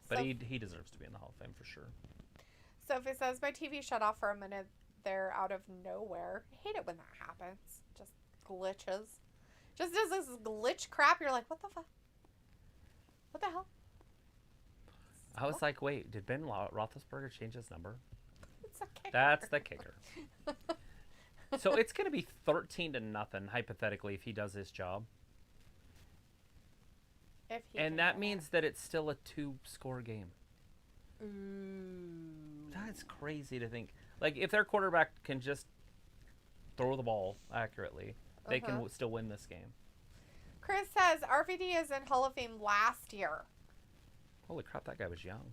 But he deserves to be in the Hall of Fame for sure. Sophie says, my TV shut off for a minute there out of nowhere. I hate it when that happens. Just glitches. Just does this glitch crap. You're like, what the fuck? What the hell? I was like, wait, did Ben Roethlisberger change his number? It's a kicker. That's the kicker. So it's going to be 13-0, hypothetically, if he does his job. And that means that it's still a 2-score game. Ooh. That's crazy to think. Like, if their quarterback can just throw the ball accurately, they can still win this game. Chris says RVD is in Hall of Fame last year. Holy crap, that guy was young.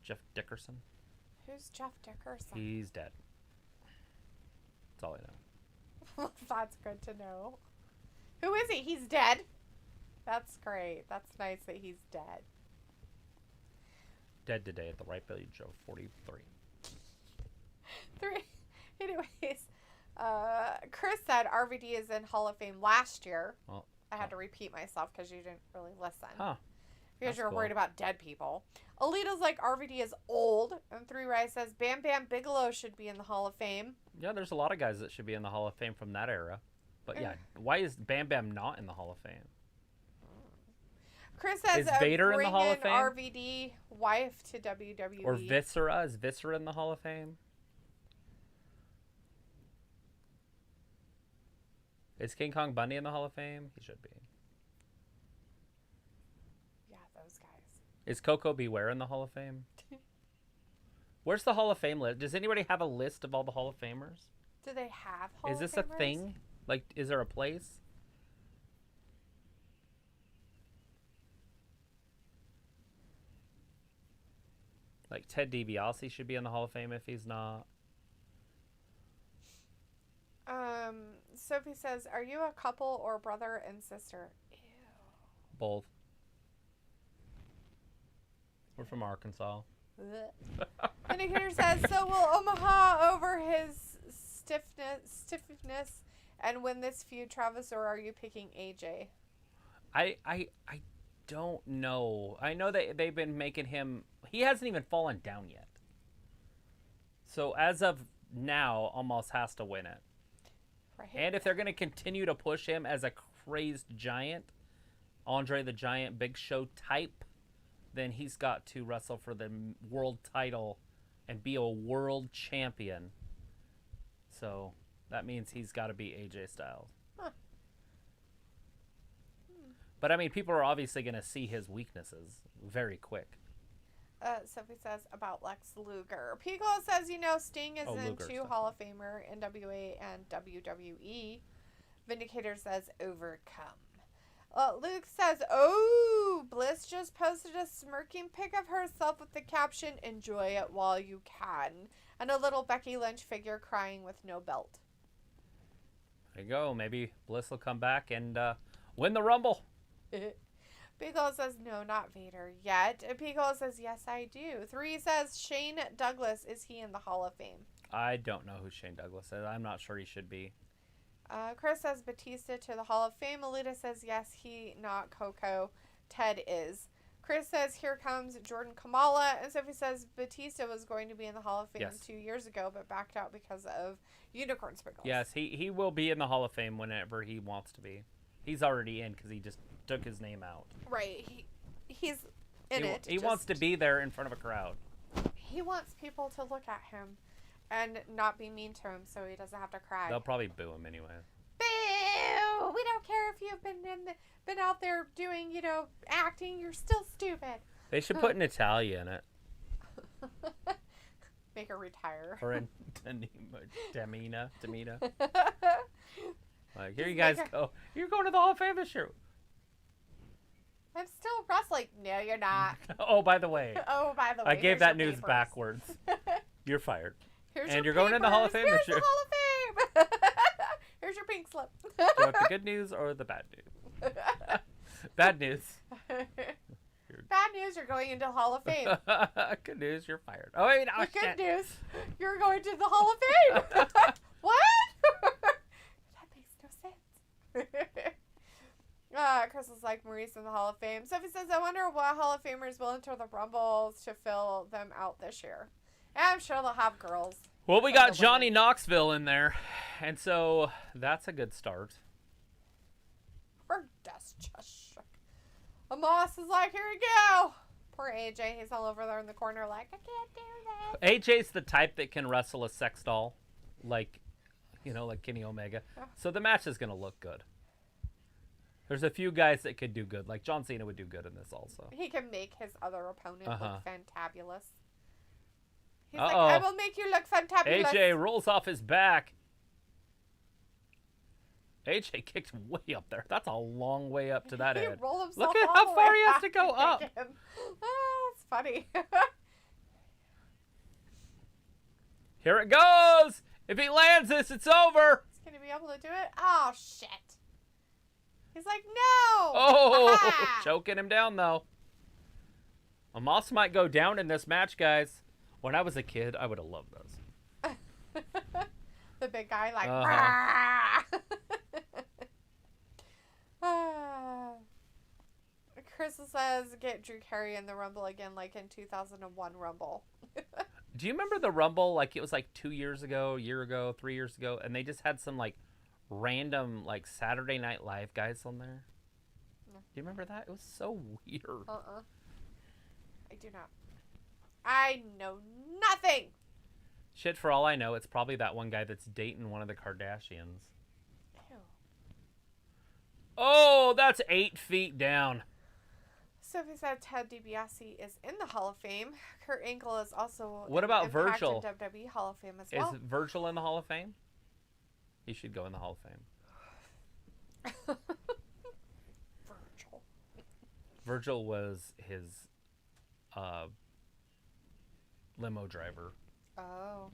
Jeff Dickerson. Who's Jeff Dickerson? He's dead. That's all I know. That's good to know. Who is he? He's dead. That's great. That's nice that he's dead. Dead today at the ripe age of 43. Anyways, Chris said RVD is in Hall of Fame last year. Well, I had to repeat myself because you didn't really listen. Huh. Because you were worried about dead people. Alita's like RVD is old. And 3 Rise says Bam Bam Bigelow should be in the Hall of Fame. Yeah, there's a lot of guys that should be in the Hall of Fame from that era. But yeah, why is Bam Bam not in the Hall of Fame? Chris says Is Vader in the Hall of Fame? RVD wife to WWE. Or Viscera? Is Viscera in the Hall of Fame? Is King Kong Bundy in the Hall of Fame? He should be. Yeah, those guys. Is Coco Beware in the Hall of Fame? Where's the Hall of Fame list? Does anybody have a list of all the Hall of Famers? Do they have Hall of Famers? Is this a thing? Like, is there a place? Like, Ted DiBiase should be in the Hall of Fame if he's not. Sophie says, are you a couple or brother and sister? Ew. Both. We're from Arkansas. Indicator says, so will Omaha over his stiffness and win this feud, Travis, or are you picking AJ? I don't know. I know that they've been making him... He hasn't even fallen down yet. So as of now, almost has to win it. Right. And if they're going to continue to push him as a crazed giant, Andre the Giant Big Show type, then he's got to wrestle for the world title and be a world champion. So that means he's got to be AJ Styles. Huh. But I mean, people are obviously going to see his weaknesses very quick. Sophie says about Lex Luger. Pico says, Sting is in Luger, 2 Hall of Famer, NWA and WWE. Vindicator says overcome. Luke says, oh, Bliss just posted a smirking pic of herself with the caption, enjoy it while you can. And a little Becky Lynch figure crying with no belt. There you go. Maybe Bliss will come back and win the Rumble. Piccolo says, no, not Vader yet. And Piccolo says, yes, I do. 3 says, Shane Douglas, is he in the Hall of Fame? I don't know who Shane Douglas is. I'm not sure he should be. Chris says, Batista to the Hall of Fame. Alita says, yes, he, not Coco. Ted is. Chris says, here comes Jordan Kamala. And Sophie says, Batista was going to be in the Hall of Fame 2 years ago, but backed out because of unicorn sprinkles. Yes, he will be in the Hall of Fame whenever he wants to be. He's already in because he just took his name out. Right. He's in it. He wants to be there in front of a crowd. He wants people to look at him and not be mean to him so he doesn't have to cry. They'll probably boo him anyway. Boo! We don't care if you've been out there doing, acting. You're still stupid. They should put Natalia in it. Make her retire. Or in Tamina. Like, here you guys go. You're going to the Hall of Fame this year. I'm still wrestling. No, you're not. Oh, by the way. I gave that news papers. Backwards. You're fired. You're going in the Hall of Fame this year. Here's the Hall of Fame. Here's your pink slip. Do you want the good news or the bad news? Bad news. Bad news, you're going into the Hall of Fame. Good news, you're fired. Oh, wait, no, good news, you're going to the Hall of Fame. What? That makes no sense. Chris is like, Maurice in the Hall of Fame. Sophie says, I wonder what Hall of Famers will enter the Rumbles to fill them out this year. And I'm sure they'll have girls. Well, we got Johnny Knoxville in there, and so that's a good start. Her desk just shook. Moss is like, here we go. Poor AJ, he's all over there in the corner like, I can't do this. AJ's the type that can wrestle a sex doll, like Kenny Omega. So the match is going to look good. There's a few guys that could do good, like John Cena would do good in this also. He can make his other opponent look fantabulous. He's like, I will make you look fantabulous. AJ rolls off his back. AJ kicked way up there. That's a long way up to that head. Look at how far he has to go up. It's funny. Here it goes. If he lands this, it's over. He's going to be able to do it? Oh, shit. He's like, no. Oh, choking him down, though. Moss might go down in this match, guys. When I was a kid, I would have loved those. The big guy, like, Chris says, get Drew Carey in the Rumble again, like in 2001 Rumble. Do you remember the Rumble? Like, it was like 2 years ago, a year ago, 3 years ago, and they just had some, like, random, like, Saturday Night Live guys on there? No. Do you remember that? It was so weird. I do not. I know nothing. Shit, for all I know, it's probably that one guy that's dating one of the Kardashians. Ew. Oh, that's 8 feet down. Sophie said Ted DiBiase is in the Hall of Fame. Kurt Angle is also what about Virgil? In WWE Hall of Fame as well. Is Virgil in the Hall of Fame? He should go in the Hall of Fame. Virgil was his limo driver. Oh.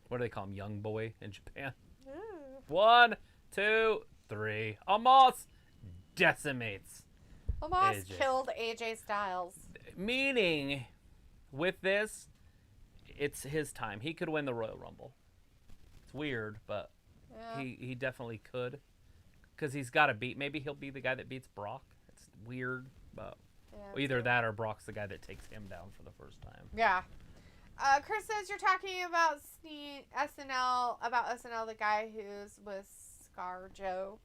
What do they call him? Young boy in Japan. Ooh. 1, 2, 3. Amos decimates. Amos killed AJ Styles. Meaning, with this, it's his time. He could win the Royal Rumble. It's weird, but he definitely could. Because he's got to beat. Maybe he'll be the guy that beats Brock. It's weird, but either that or Brock's the guy that takes him down for the first time. Yeah. Chris says you're talking about SNL, the guy who's with ScarJo.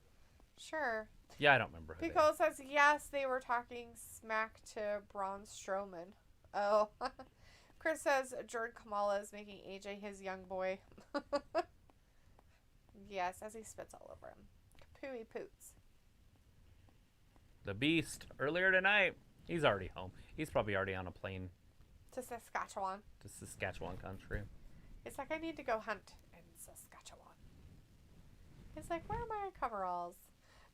Sure. Yeah, I don't remember. Pico says yes, they were talking smack to Braun Strowman. Oh. Chris says Jordan Kamala is making AJ his young boy. Yes, as he spits all over him. Kapooey poots. The Beast, earlier tonight. He's already home. He's probably already on a plane. To Saskatchewan. To Saskatchewan country. It's like, I need to go hunt in Saskatchewan. He's like, where are my coveralls?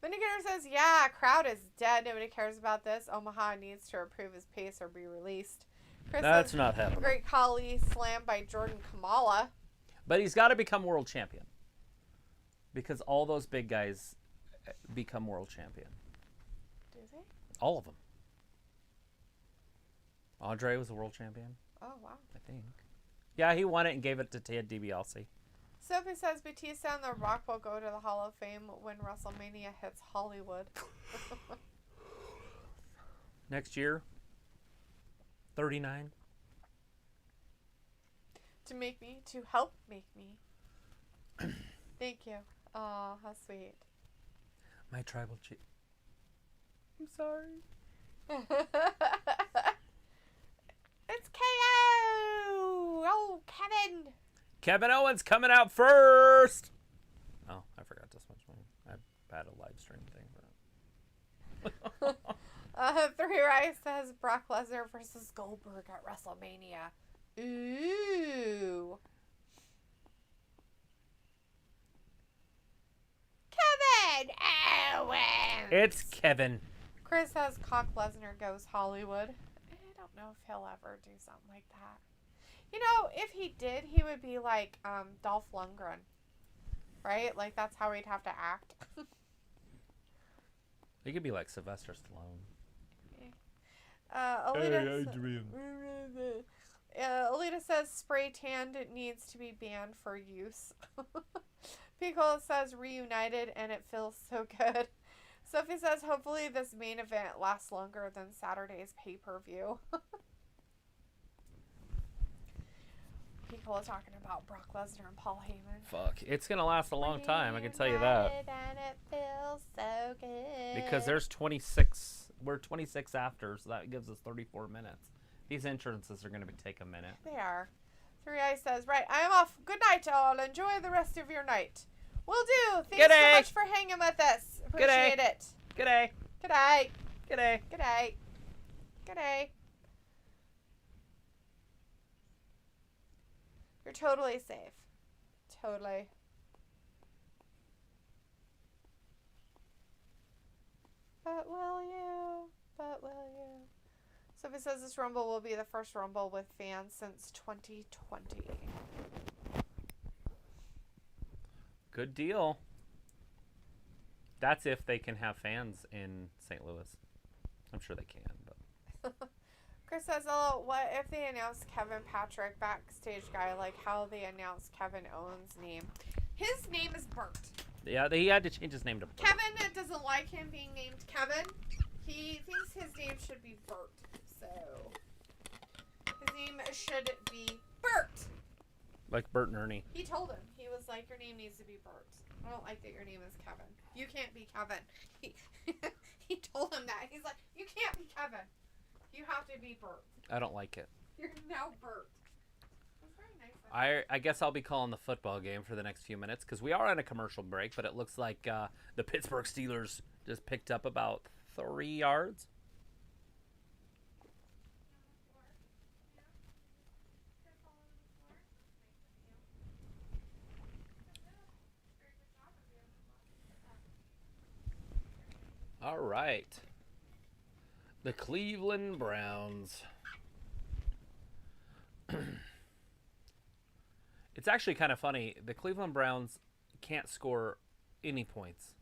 Vindicator says, yeah, crowd is dead. Nobody cares about this. Omaha needs to improve his pace or be released. Chris That's says, not happening. Great Khali slammed by Jordan Kamala. But he's got to become world champion. Because all those big guys become world champion. Do Do they? All of them. Andre was the world champion. Oh, wow. I think. Yeah, he won it and gave it to Ted DiBiase. Sophie says Batista and The Rock will go to the Hall of Fame when WrestleMania hits Hollywood. Next year, 39. To help make me. Thank you. Aw, how sweet. My tribal chief. I'm sorry. It's KO! Oh, Kevin! Kevin Owens coming out first. Oh, I forgot to switch one. I had a live stream thing. But... 3 Rice says Brock Lesnar versus Goldberg at WrestleMania. Ooh. Kevin Owens! It's Kevin. Chris says Cock Lesnar goes Hollywood. I don't know if he'll ever do something like that. You know, if he did, he would be like Dolph Lundgren. Right? Like, that's how he'd have to act. He could be like Sylvester Stallone. Alita says spray tanned needs to be banned for use. Piccolo says reunited and it feels so good. Sophie says hopefully this main event lasts longer than Saturday's pay-per-view. Piccolo talking about Brock Lesnar and Paul Heyman. Fuck, it's gonna last a long time. I can tell you that. And it feels so good. Because there's 26. We're 26 after, so that gives us 34 minutes. These entrances are gonna take a minute. They are. 3 Eyes says, right, I am off. Good night, all. Enjoy the rest of your night. Will do. Thanks so much for hanging with us. Appreciate it. G'day. G'day. G'day. G'day. G'day. You're totally safe. Totally. But will you? But will you? Sophie says this Rumble will be the first Rumble with fans since 2020. Good deal. That's if they can have fans in St. Louis. I'm sure they can, but... Chris says, oh, what if they announce Kevin Patrick backstage guy, like how they announced Kevin Owens' name? His name is Bert. Yeah, he had to change his name to Bert. Kevin doesn't like him being named Kevin. He thinks his name should be Bert. So, his name should be Bert. Like Bert and Ernie. He told him. He was like, your name needs to be Bert. I don't like that your name is Kevin. You can't be Kevin. He told him that. He's like, you can't be Kevin. You have to be Bert. I don't like it. You're now Bert. That's very nice. I guess I'll be calling the football game for the next few minutes because we are on a commercial break, but it looks like the Pittsburgh Steelers just picked up about 3 yards. All right. The Cleveland Browns. It's actually kind of funny. The Cleveland Browns can't score any points.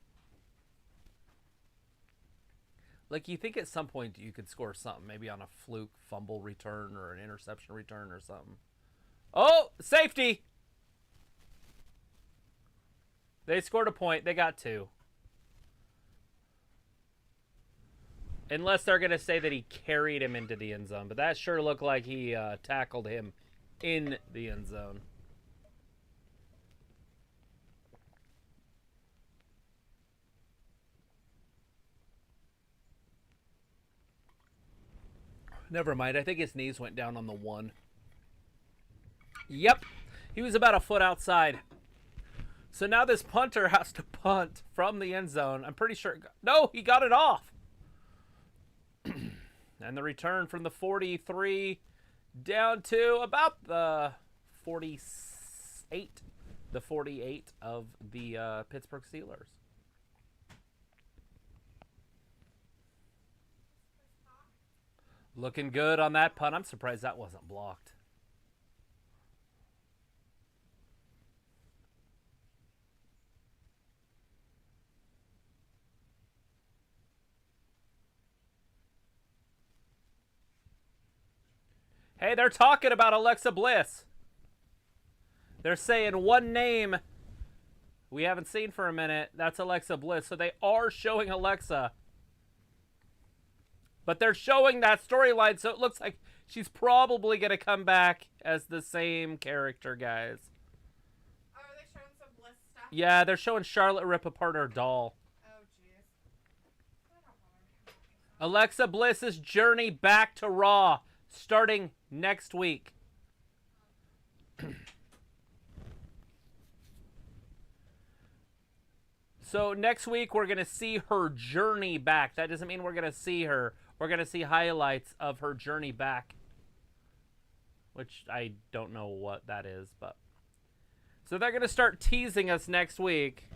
Like, you think at some point you could score something, maybe on a fluke fumble return or an interception return or something. Oh, safety! They scored a point. They got 2. Unless they're going to say that he carried him into the end zone. But that sure looked like he tackled him in the end zone. Never mind. I think his knees went down on the 1. Yep. He was about a foot outside. So now this punter has to punt from the end zone. I'm pretty sure. No, he got it off. And the return from the 43 down to about the 48 of the Pittsburgh Steelers. Looking good on that punt. I'm surprised that wasn't blocked. Hey, they're talking about Alexa Bliss. They're saying one name we haven't seen for a minute. That's Alexa Bliss. So they are showing Alexa. But they're showing that storyline, so it looks like she's probably going to come back as the same character, guys. Oh, are they showing some Bliss stuff? Yeah, they're showing Charlotte rip apart her doll. Oh, jeez. I don't know. Alexa Bliss's journey back to Raw, starting next week. So next week, we're going to see her journey back. That doesn't mean we're going to see her. We're going to see highlights of her journey back. Which I don't know what that is, but... So they're going to start teasing us next week.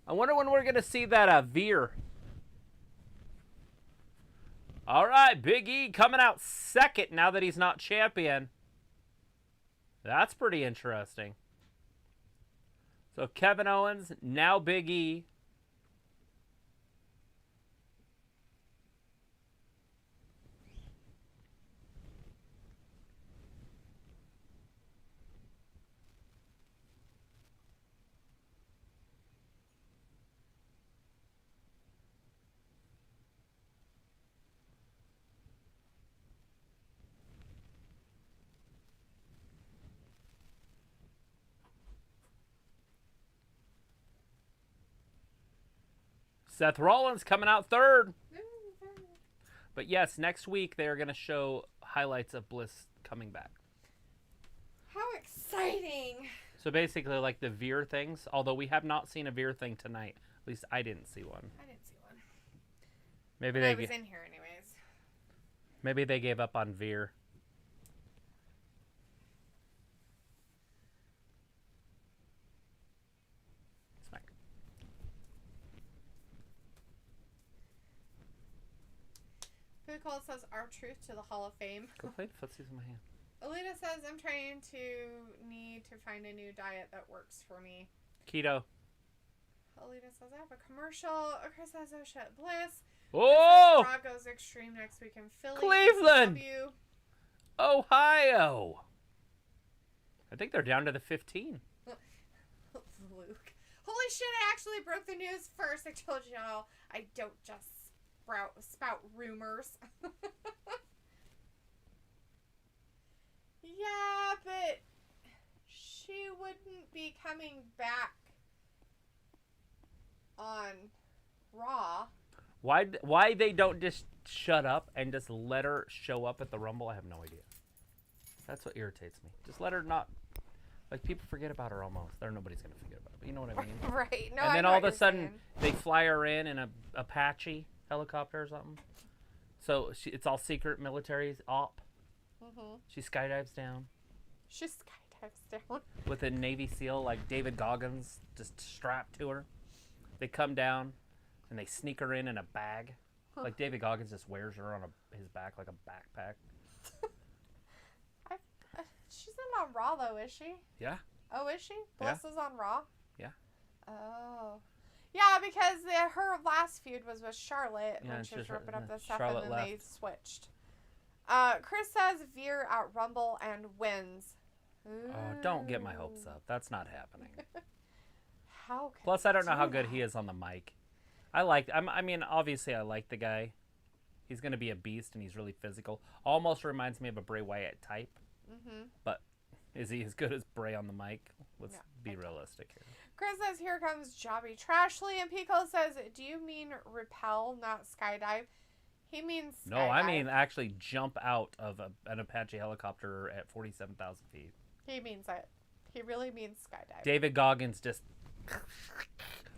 I wonder when we're going to see that Veer. All right, Big E coming out second now that he's not champion. That's pretty interesting. So Kevin Owens, now Big E. Seth Rollins coming out third. But yes, next week they are going to show highlights of Bliss coming back. How exciting! So basically like the Veer things, although we have not seen a Veer thing tonight. At least I didn't see one. I didn't see one. Maybe I was in here anyways. Maybe they gave up on Veer. Food Call says R-Truth to the Hall of Fame. Go play the footsies in my hand. Alita says, I'm trying to need to find a new diet that works for me. Keto. Alita says, I have a commercial. Chris says, oh shit, Bliss. Oh! Raw goes extreme next week in Philly. Cleveland! ECW. Ohio! I think they're down to the 15. Luke. Holy shit, I actually broke the news first. I told y'all I don't just spout rumors. Yeah, but she wouldn't be coming back on Raw. Why they don't just shut up and just let her show up at the Rumble, I have no idea. That's what irritates me. Just let her not... Like, people forget about her almost. Nobody's going to forget about it, but you know what I mean? Right. No, and then I know all of what a sudden, saying. they fly her in a Apache helicopter or something. So it's all secret military op. Mm-hmm. She skydives down. She skydives down. With a Navy SEAL like David Goggins just strapped to her. They come down and they sneak her in a bag. Huh. Like David Goggins just wears her on his back like a backpack. She's not on Raw though, is she? Yeah. Oh, is she? Bliss is on Raw? Yeah. Oh. Yeah, because her last feud was with Charlotte when she was ripping up the stuff Charlotte and then they left. switched. Chris says Veer at Rumble and wins. Ooh. Oh, don't get my hopes up. That's not happening. How can Plus, I don't know how good that? he is on the mic. I mean, obviously, I like the guy. He's going to be a beast, and he's really physical. Almost reminds me of a Bray Wyatt type. Mm-hmm. But is he as good as Bray on the mic? Let's No, be realistic here. Chris says, here comes Jobby Trashley. And Pico says, do you mean repel, not skydive? He means skydive. No, I mean actually jump out of an Apache helicopter at 47,000 feet. He means it. He really means skydive. David Goggins just...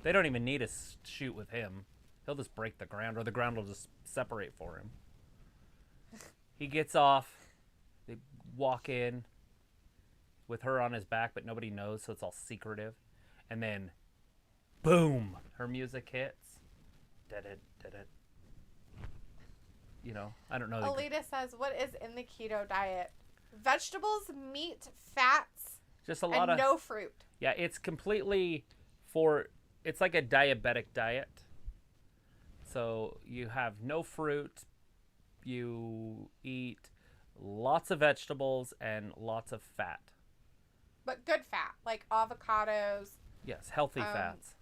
They don't even need to shoot with him. He'll just break the ground, or the ground will just separate for him. He gets off. They walk in with her on his back, but nobody knows, so it's all secretive. And then, boom, her music hits. Da-da-da-da. You know, I don't know. Alita says, what is in the keto diet? Vegetables, meat, fats, just a lot and of no fruit. Yeah, it's completely it's like a diabetic diet. So you have no fruit. You eat lots of vegetables and lots of fat. But good fat, like avocados. Yes, healthy fats.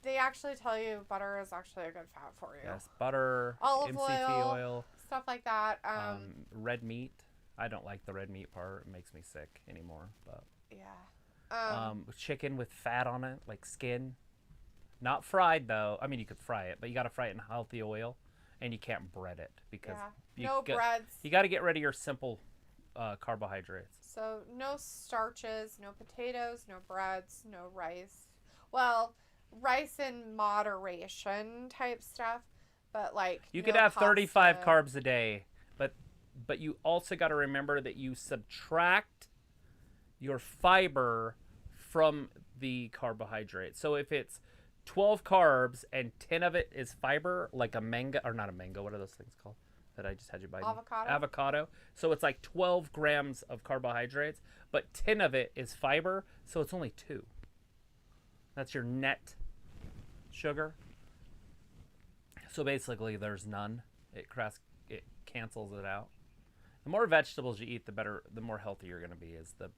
They actually tell you butter is actually a good fat for you. Yes, butter, olive MCT oil, stuff like that. red meat. I don't like the red meat part. It makes me sick anymore. But yeah. Chicken with fat on it, like skin. Not fried though. I mean, you could fry it, but you got to fry it in healthy oil, and you can't bread it because breads. You got to get rid of your simple carbohydrates. So no starches, no potatoes, no breads, no rice. Well, rice in moderation type stuff, but like you could have 35 carbs a day, but you also got to remember that you subtract your fiber from the carbohydrate. So if it's 12 carbs and 10 of it is fiber, like a mango, or not a mango, what are those things called that I just had you buy? Avocado. So it's like 12 grams of carbohydrates, but 10 of it is fiber, so it's only 2. That's your net sugar. So basically there's none. It cancels it out. The more vegetables you eat, the better, the more healthy you're going to be, is the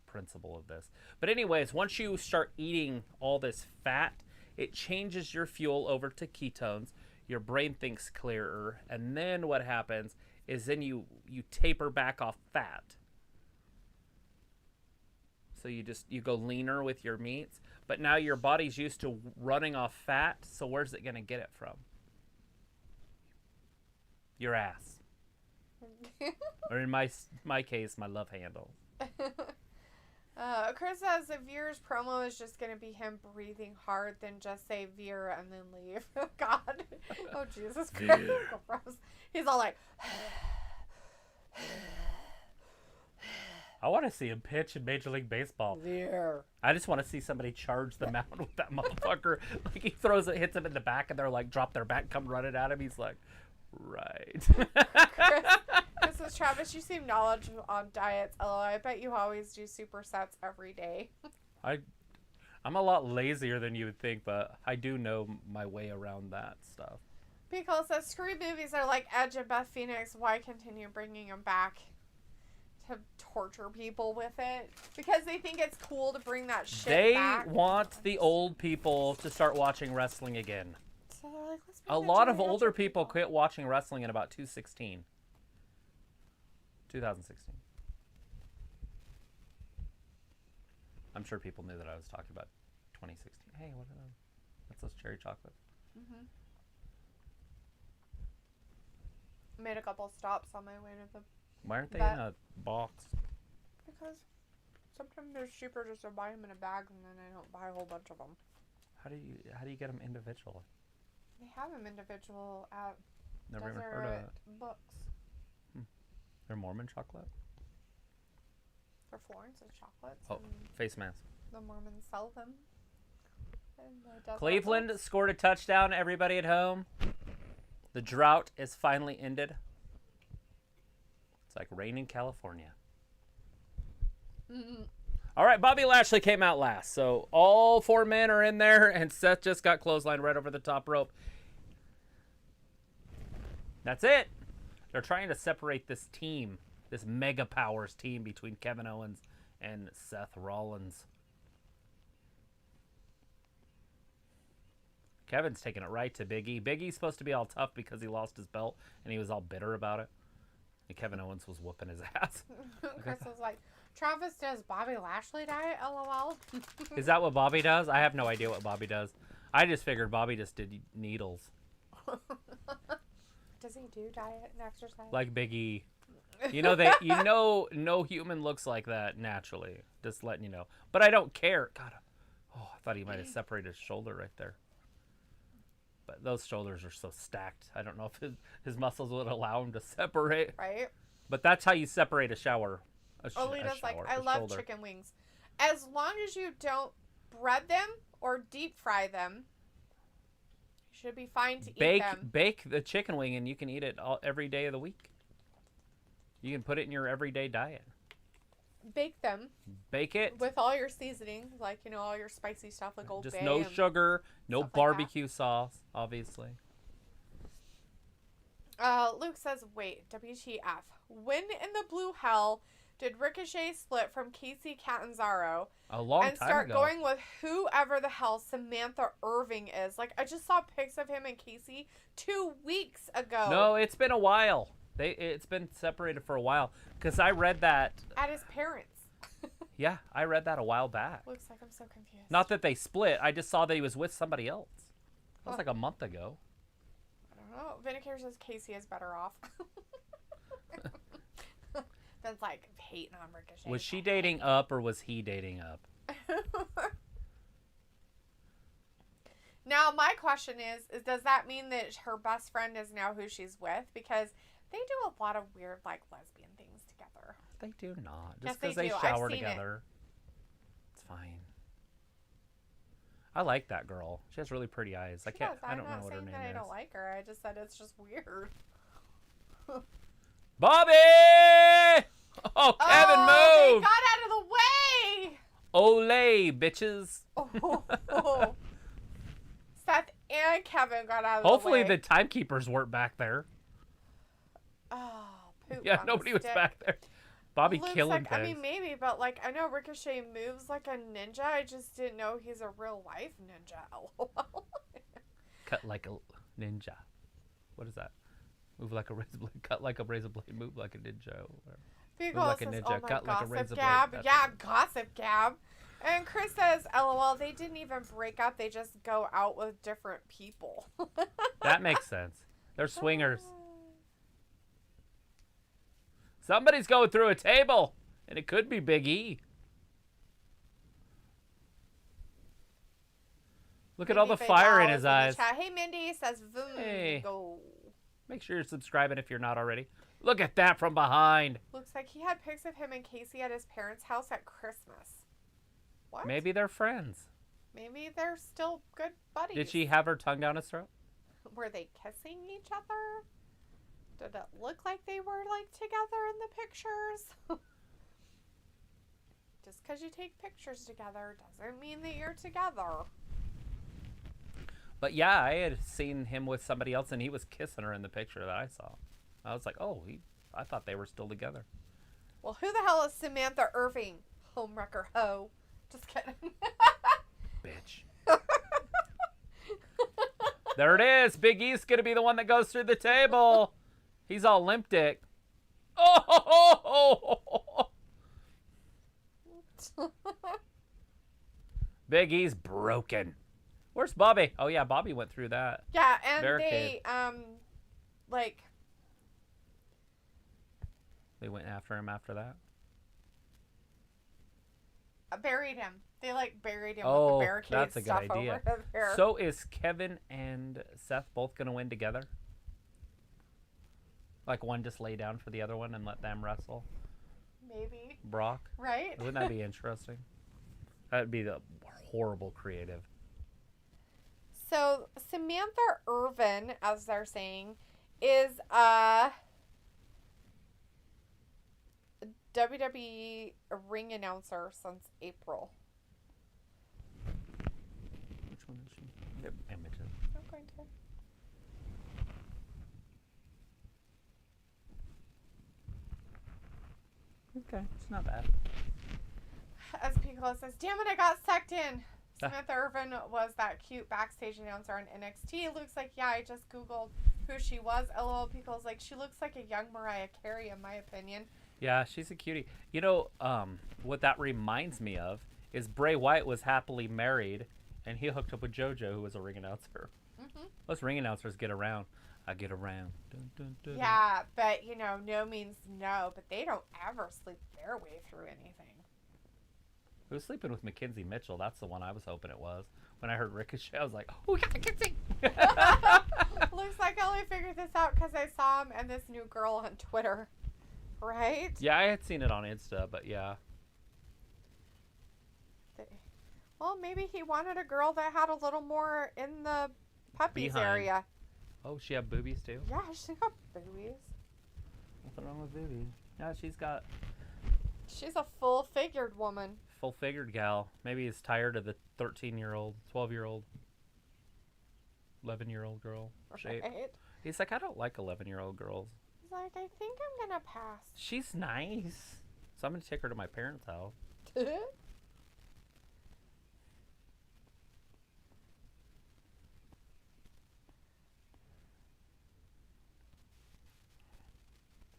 principle of this. But anyways, once you start eating all this fat, it changes your fuel over to ketones. Your brain thinks clearer. And then what happens is then you taper back off fat. So you go leaner with your meats. But now your body's used to running off fat. So where's it going to get it from? Your ass. Or in my case, my love handle. Chris says if Veer's promo is just going to be him breathing hard, then just say Veer and then leave. Oh, God. Oh, Jesus Christ. He's all like... I want to see him pitch in Major League Baseball. Veer. I just want to see somebody charge the mound with that motherfucker. Like he throws it, hits him in the back, and they're like, drop their back, come running at him. He's like, right. Chris says, Travis, you seem knowledgeable on diets. LOL, I bet you always do supersets every day. I'm a lot lazier than you would think, but I do know my way around that stuff. Pico says, screw movies are like Edge and Beth Phoenix. Why continue bringing them back to torture people with it? Because they think it's cool to bring that shit back. They want the old people to start watching wrestling again. So they're like, let's bring a lot of older people quit watching wrestling in about 2016. I'm sure people knew that I was talking about 2016. Hey, what are those? That's those cherry chocolates. Mm-hmm. Made a couple stops on my way to the... Why aren't they in a box? Because sometimes they're cheaper just to buy them in a bag, and then I don't buy a whole bunch of them. How do you get them individually? They have them individual at Never even heard of it. Books. They're Mormon chocolate? They're Florence's chocolates. Oh, face mask. The Mormons sell them. Cleveland scored a touchdown. Everybody at home. The drought is finally ended. It's like rain in California. Mm-hmm. All right, Bobby Lashley came out last. So all 4 men are in there, and Seth just got clotheslined right over the top rope. That's it. They're trying to separate this team, this Mega Powers team between Kevin Owens and Seth Rollins. Kevin's taking it right to Big E. Big E's supposed to be all tough because he lost his belt, and he was all bitter about it. And Kevin Owens was whooping his ass. Chris was like, Travis, does Bobby Lashley diet? LOL. Is that what Bobby does? I have no idea what Bobby does. I just figured Bobby just did needles. Does he do diet and exercise? Like Big E. No human looks like that naturally. Just letting you know. But I don't care. God, I thought he might have separated his shoulder right there. But those shoulders are so stacked. I don't know if his muscles would allow him to separate. Right. But that's how you separate a shower. Alita's like, I love chicken wings. As long as you don't bread them or deep fry them, you should be fine to eat them. Bake the chicken wing and you can eat it every day of the week. You can put it in your everyday diet. Bake them. Bake it. With all your seasonings, like, all your spicy stuff like Old Bay. Just no sugar, no barbecue sauce, obviously. Luke says, wait, WTF. When in the blue hell did Ricochet split from Casey Catanzaro A long and time start ago. going with whoever the hell Samantha Irving is? Like, I just saw pics of him and Casey 2 weeks ago. No, it's been a while. It's been separated for a while. Because I read that. At his parents. Yeah, I read that a while back. Looks like I'm so confused. Not that they split. I just saw that he was with somebody else. That was like a month ago. I don't know. Vinegar says Casey is better off. That's like hating on Ricochet. Was she dating up or was he dating up? Now, my question is does that mean that her best friend is now who she's with? Because they do a lot of weird, like, lesbian things together. They do not. Yes, Just because they they do. I've shower seen together. It's fine. I like that girl. She has really pretty eyes. I don't know what her name I is. don't like her. I just said it's just weird. Bobby! Oh, Kevin They moved! got out of the way! Olay, bitches. Oh. Seth and Kevin got out of Hopefully the way. the timekeepers weren't back there. Oh, poop Yeah, on nobody a was stick. back there. Bobby Looks killing like, I things. mean, maybe, but, like, I know Ricochet moves like a ninja. I just didn't know he's a real-life ninja. LOL. Cut like a ninja. What is that? Move like a razor blade. Cut like a razor blade. Move like a ninja. Whatever. Beagle like a says, ninja, oh my cut like a gossip razor blade. Gab. That's Yeah, it. gossip Gab. And Chris says, LOL, they didn't even break up. They just go out with different people. That makes sense. They're swingers. Somebody's going through a table, and it could be Big E. Look at all the Mindy fire in Fidel his is the eyes. chat. Hey, Mindy says, Voom, Hey. go. Make sure you're subscribing if you're not already. Look at that from behind. Looks like he had pics of him and Casey at his parents' house at Christmas. What? Maybe they're friends. Maybe they're still good buddies. Did she have her tongue down his throat? Were they kissing each other? Did it look like they were, like, together in the pictures? Just because you take pictures together doesn't mean that you're together. But yeah, I had seen him with somebody else, and he was kissing her in the picture that I saw. I was like, oh, I thought they were still together. Well, who the hell is Samantha Irving? Homewrecker ho. Just kidding. Bitch. There it is. Big E's going to be the one that goes through the table. He's all limp dick. Oh! Big E's broken. Where's Bobby? Oh, yeah, Bobby went through that. Yeah, and Barricade. They went after him after that. Buried him. They, like, buried him with Oh, the barricade that's a good stuff idea. over there. So is Kevin and Seth both going to win together? Like one just lay down for the other one and let them wrestle? Maybe. Brock? Right? Wouldn't that be interesting? That'd be the horrible creative. So, Samantha Irvin, as they're saying, is WWE ring announcer since April. Which one is she? Yep, images. I'm going to. Okay, it's not bad. As Piccolo says, damn it, I got sucked in. Samantha Irvin was that cute backstage announcer on NXT. Looks like, yeah, I just Googled who she was. LOL, Piccolo's like, she looks like a young Mariah Carey, in my opinion. Yeah, she's a cutie. You know, what that reminds me of is Bray Wyatt was happily married, and he hooked up with JoJo, who was a ring announcer. Mm-hmm. Most ring announcers get around. I get around. Dun, dun, dun. Yeah, but, you know, no means no, but they don't ever sleep their way through anything. Who's sleeping with Mackenzie Mitchell? That's the one I was hoping it was. When I heard Ricochet, I was like, oh, yeah, Mackenzie! Looks like I only figured this out because I saw him and this new girl on Twitter. Right? Yeah, I had seen it on Insta, but yeah. Well, maybe he wanted a girl that had a little more in the puppies Behind. area. Oh, she have boobies too? Yeah, she got boobies. Nothing wrong with boobies. Yeah, she's got She's a full-figured woman. full-figured gal. Maybe he's tired of the 13-year-old, 12-year-old, 11-year-old girl shape. Right? He's like, I don't like 11-year-old girls. He's like, I think I'm gonna pass. She's nice. So I'm going to take her to my parents' house.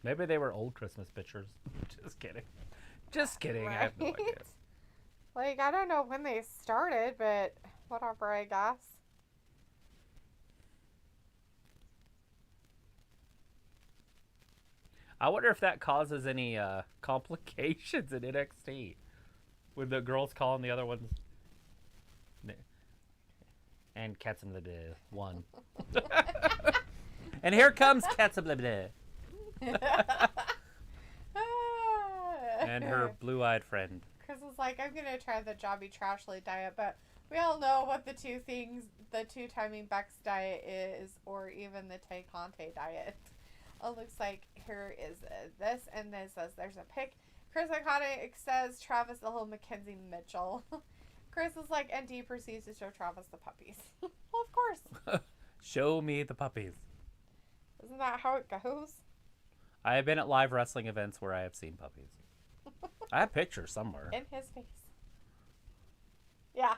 Maybe they were old Christmas pictures. Just kidding. Just kidding. Right? I have no idea. Like, I don't know when they started, but whatever, I guess. I wonder if that causes any complications in NXT. With the girls calling the other ones. And Katzum one. And here comes Katzum and her blue-eyed friend. Chris was like, I'm gonna try the Jobby Trashley diet, but we all know what the two timing Bex diet is, or even the Tay Conte diet. It looks like here is this, and then says there's a pic. Chris Iconic says Travis the whole Mackenzie Mitchell. Chris is like, and D proceeds to show Travis the puppies. Well, of course. Show me the puppies. Isn't that how it goes? I have been at live wrestling events where I have seen puppies. I have pictures somewhere. In his face. Yeah.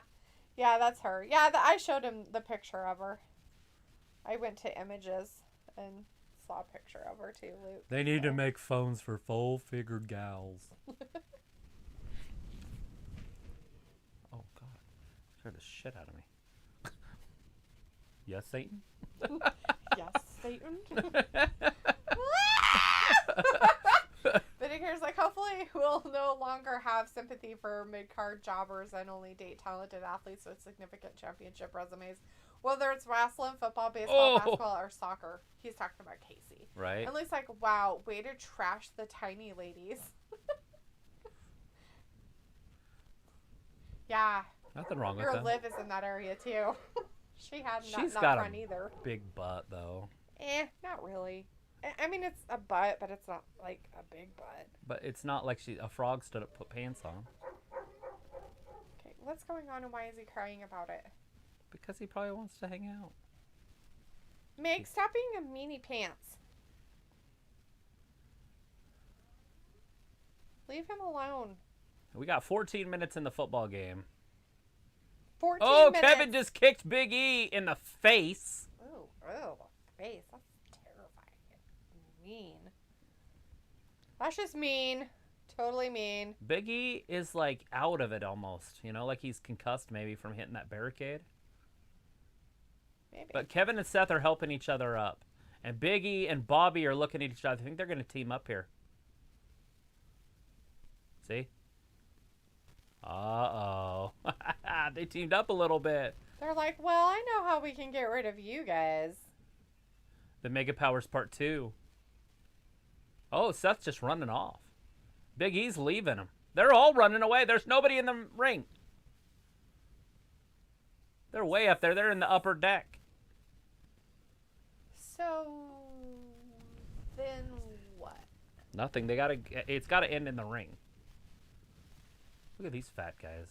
Yeah, that's her. Yeah, I showed him the picture of her. I went to images and saw a picture of her too, Luke. They need to make phones for full-figured gals. Oh, God. Scared the shit out of me. Yes, Satan? Yes, Satan. Vindicator's like, hopefully we'll no longer have sympathy for mid-card jobbers and only date talented athletes with significant championship resumes. Whether it's wrestling, football, baseball, basketball, or soccer. He's talking about Casey. Right. And Luke's like, wow, way to trash the tiny ladies. Yeah. Nothing wrong with Your that. Liv is in that area too. She's got fun a either. big butt, though. Not really. I mean, it's a butt, but it's not like a big butt. But it's not like a frog stood up, put pants on. Okay, what's going on and why is he crying about it? Because he probably wants to hang out. Meg, stop being a meanie pants. Leave him alone. We got 14 minutes in the football game. 14 minutes. Kevin just kicked Big E in the face. Oh, face. That's terrifying. Mean. That's just mean. Totally mean. Big E is like out of it almost. You know, like he's concussed maybe from hitting that barricade. Maybe. But Kevin and Seth are helping each other up. And Big E and Bobby are looking at each other. I think they're going to team up here. See? Uh-oh. They teamed up a little bit. They're like, well, I know how we can get rid of you guys. The Mega Powers Part 2. Oh, Seth's just running off. Big E's leaving him. They're all running away. There's nobody in the ring. They're way up there. They're in the upper deck. So, then what? Nothing. It's got to end in the ring. Look at these fat guys.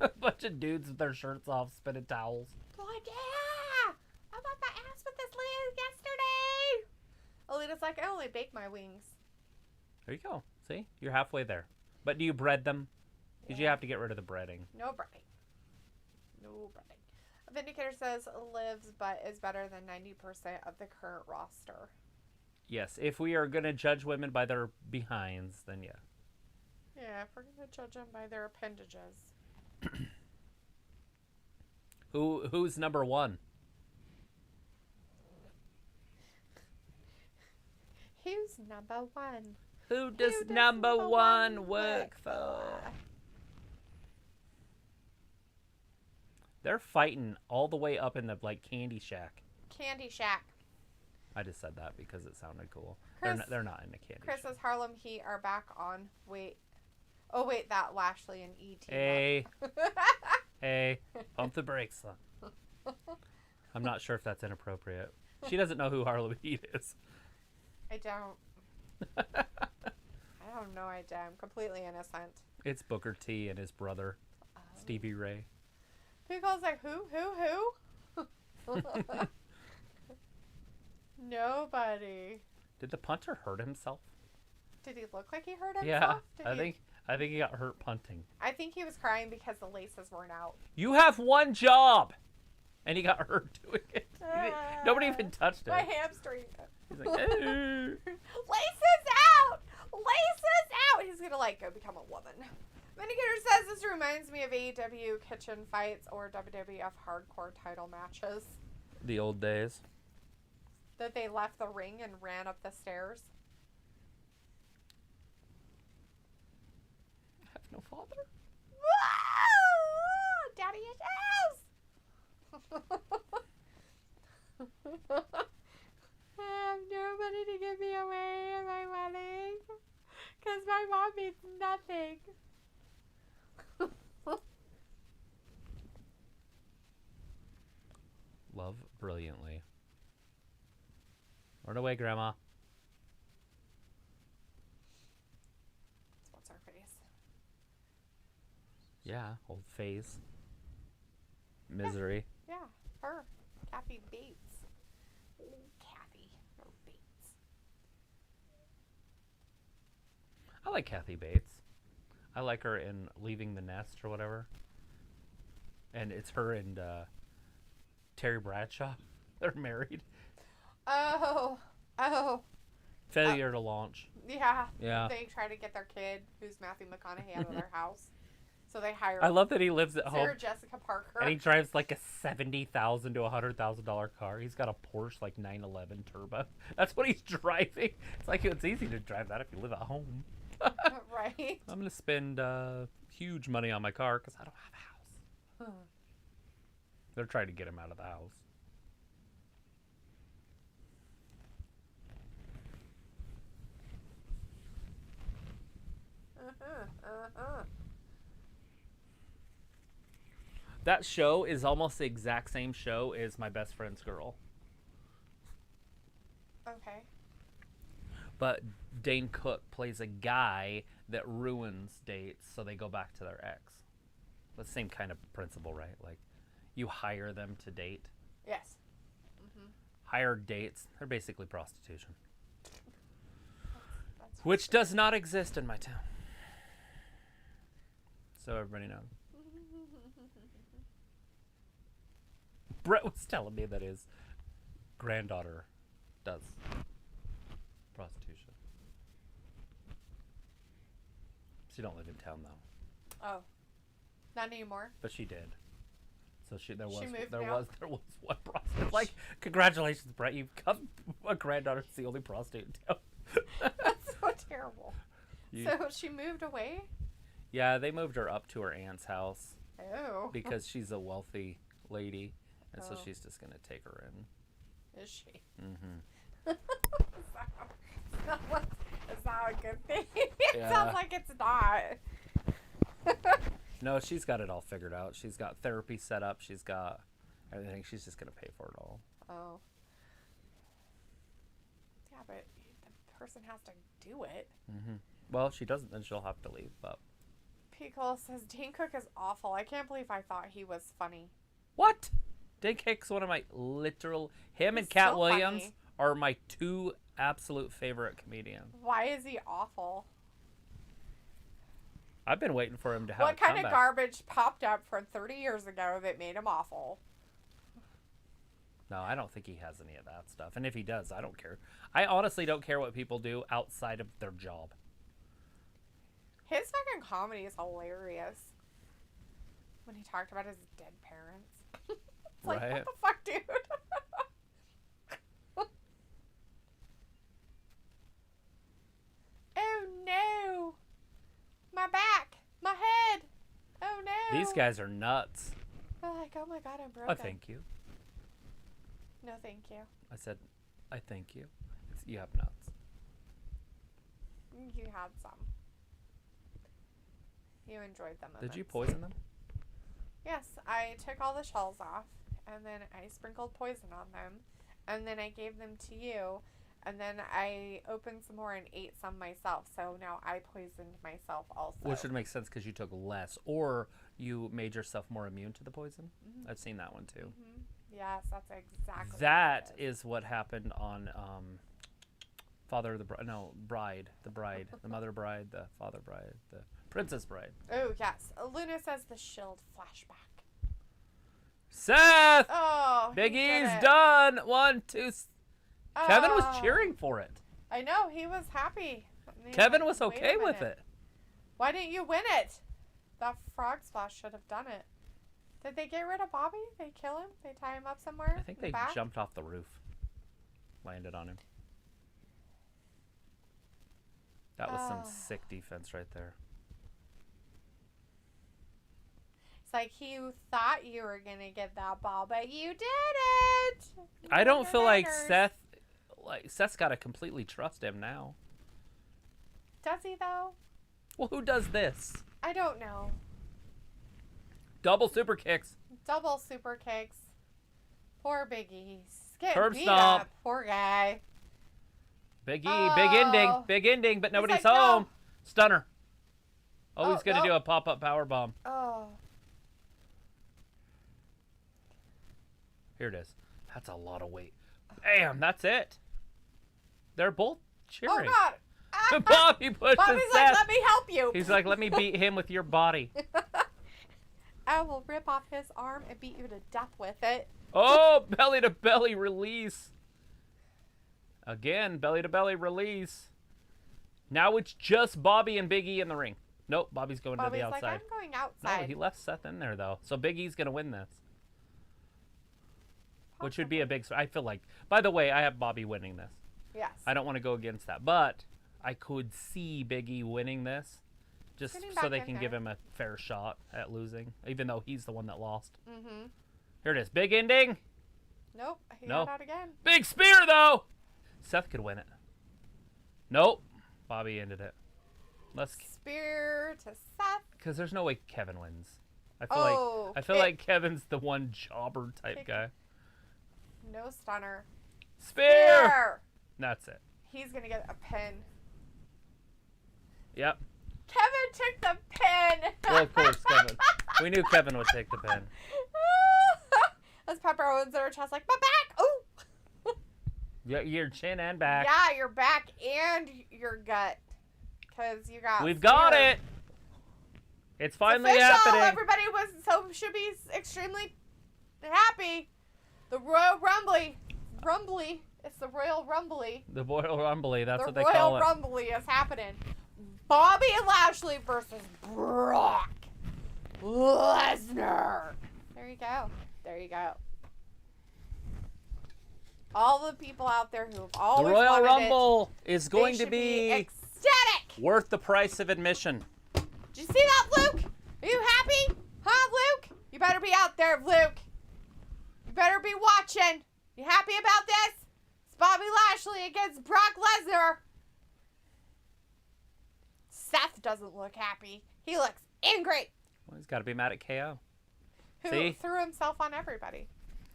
A bunch of dudes with their shirts off, spinning towels. Like, yeah! I got my ass with this Liz yesterday! Alita's like, I only bake my wings. There you go. See? You're halfway there. But do you bread them? Because you have to get rid of the breading. No breading. No breading. Vindicator says Liv's butt is better than 90% of the current roster. Yes. If we are going to judge women by their behinds, then yeah. Yeah, if we're going to judge them by their appendages. Who's number one? Who's number one? Who does number one work for? They're fighting all the way up in the Candy Shack. Candy Shack. I just said that because it sounded cool. Chris, they're not in the Candy Chris Shack. says Harlem Heat are back on. Wait. Oh, wait, that Lashley and E.T. Hey. Hey. Pump the brakes, son. I'm not sure if that's inappropriate. She doesn't know who Harlem Heat is. I don't. I don't know. I'm completely innocent. It's Booker T and his brother, Stevie Ray. People's like, who? nobody. Did the punter hurt himself? Did he look like he hurt himself? Yeah, I think he got hurt punting. I think he was crying because the laces weren't out. You have one job, and he got hurt doing it. Nobody even touched it. My hamstring. He's like, eh. Laces out! Laces out! He's gonna go become a woman. Vindicator says this reminds me of AEW kitchen fights or WWF hardcore title matches. The old days. That they left the ring and ran up the stairs. I have no father. Whoa! Daddy issues! I have nobody to give me away at my wedding. Because my mom means nothing. Love brilliantly. Run away, Grandma. What's our face? Yeah, old phase. Misery. Yeah, her. Kathy Bates. Ooh, Kathy. Or Bates. I like Kathy Bates. I like her in Leaving the Nest or whatever. And it's her and Terry Bradshaw. They're married. Oh. Failure to launch. Yeah. Yeah. They try to get their kid, who's Matthew McConaughey, out of their house. So they hire I love that he lives at home. Sarah Jessica Parker. And he drives like a $70,000 to $100,000 car. He's got a Porsche like 911 Turbo. That's what he's driving. It's like it's easy to drive that if you live at home. Right. I'm gonna spend huge money on my car because I don't have a house. They're trying to get him out of the house. That show is almost the exact same show as My Best Friend's Girl. Okay. But Dane Cook plays a guy that ruins dates, so they go back to their ex. The same kind of principle, right? Like, you hire them to date. Yes. Mm-hmm. Hired dates, they're basically prostitution. That's Which does not exist in my town. So everybody knows. Brett was telling me that his granddaughter does prostitution. She don't live in town though. Oh, not anymore. But she did. So there was moved one now? prostitute. Like, congratulations, Brett. You've got a granddaughter. It's the only prostitute in town. That's so terrible. So she moved away? Yeah, they moved her up to her aunt's house. Oh. Because she's a wealthy lady. And so Oh. she's just going to take her in. Is she? Mm-hmm. It's not a good thing. It Yeah. sounds like it's not. No, she's got it all figured out. She's got therapy set up. She's got everything. She's just going to pay for it all. Oh. Yeah, but the person has to do it. Mm-hmm. Well, if she doesn't, then she'll have to leave. But Pickle says, Dane Cook is awful. I can't believe I thought he was funny. what? Dane Cook's one of my literal... Him and He's Cat so Williams funny. are my two absolute favorite comedians. Why is he awful? I've been waiting for him to have What a kind comeback. of garbage popped up from 30 years ago that made him awful? No, I don't think he has any of that stuff. And if he does, I don't care. I honestly don't care what people do outside of their job. His fucking comedy is hilarious. When he talked about his dead parents. It's like, Right. what the fuck, dude? Oh no! My back! My head! Oh no! These guys are nuts. They're like, oh my god, I'm broken. I thank you. No, thank you. I said, I thank you. You have nuts. You had some. You enjoyed them. Did you immensely. poison them? Yes, I took all the shells off, and then I sprinkled poison on them, and then I gave them to you, and then I opened some more and ate some myself, so now I poisoned myself also. Which would make sense because you took less, or you made yourself more immune to the poison. Mm-hmm. I've seen that one too. Mm-hmm. Yes, that's exactly. That is what happened on Father of the Bride. No, Bride. The Bride. The Mother Bride. The Father Bride. The Princess Bride. Oh, yes. Luna says the Shield flashback. Seth! Oh, Big E's done! 1, 2. Kevin was Oh. cheering for it. I know, he was happy. Kevin was "Wait a okay with minute. it. Why didn't you win it? That frog splash should have done it. Did they get rid of Bobby? They kill him? They tie him up somewhere? I think in the they back? jumped off the roof. Landed on him. That was some sick defense right there. It's like you thought you were going to get that ball, but you didn't. I don't feel like Manners. Seth's got to completely trust him now. Does he, though? Well, who does this? I don't know. Double super kicks. Double super kicks. Poor Biggie. He's getting Curb beat stomp. up. Poor guy. Big E, Oh. big ending, but nobody's like, no. home. Stunner. Oh, Oh, he's going to no. do a pop-up power bomb. Oh. Here it is. That's a lot of weight. Bam, that's it. They're both cheering. Oh, God. Bobby pushes Bobby's Seth. like, let me help you. He's like, let me beat him with your body. I will rip off his arm and beat you to death with it. Oh, belly to belly release. Again, belly to belly release. Now it's just Bobby and Big E in the ring. Nope, Bobby's going Bobby's to the like, outside. I'm going outside. No, he left Seth in there, though. So Big E's going to win this. Which would be a big... I feel like... By the way, I have Bobby winning this. Yes. I don't want to go against that. But I could see Big E winning this. Just Getting so back they in can there. give him a fair shot at losing. Even though he's the one that lost. Mm-hmm. Here it is. Big ending. Nope. He No. got out again. Big spear, though. Seth could win it. Nope. Bobby ended it. Let's... Spear to Seth. Because there's no way Kevin wins. I feel Oh, like Kevin's the one jobber type Kick. guy. No stunner. Spear! Spear! That's it. He's going to get a pin. Yep. Kevin took the pin. Well, of course, Kevin. We knew Kevin would take the pin. Those Pepper Owens in her chest like, my back. Ooh. Your chin and back. Yeah, your back and your gut. Because you got We've got speared. it. It's finally Official. happening. Everybody should be extremely happy. The Royal Rumbly. It's the Royal Rumbly. The Royal Rumbly, that's The what they Royal call it. Rumbly is happening. Bobby Lashley versus Brock Lesnar. There you go. There you go. All the people out there who've The always Royal wanted Rumble is it, going they to should be ecstatic. worth the price of admission. Did you see that, Luke? Are you happy? Huh, Luke? You better be out there, Luke. You better be watching. You happy about this? It's Bobby Lashley against Brock Lesnar. Seth doesn't look happy. He looks angry. Well, he's got to be mad at KO. Who See? threw himself on everybody.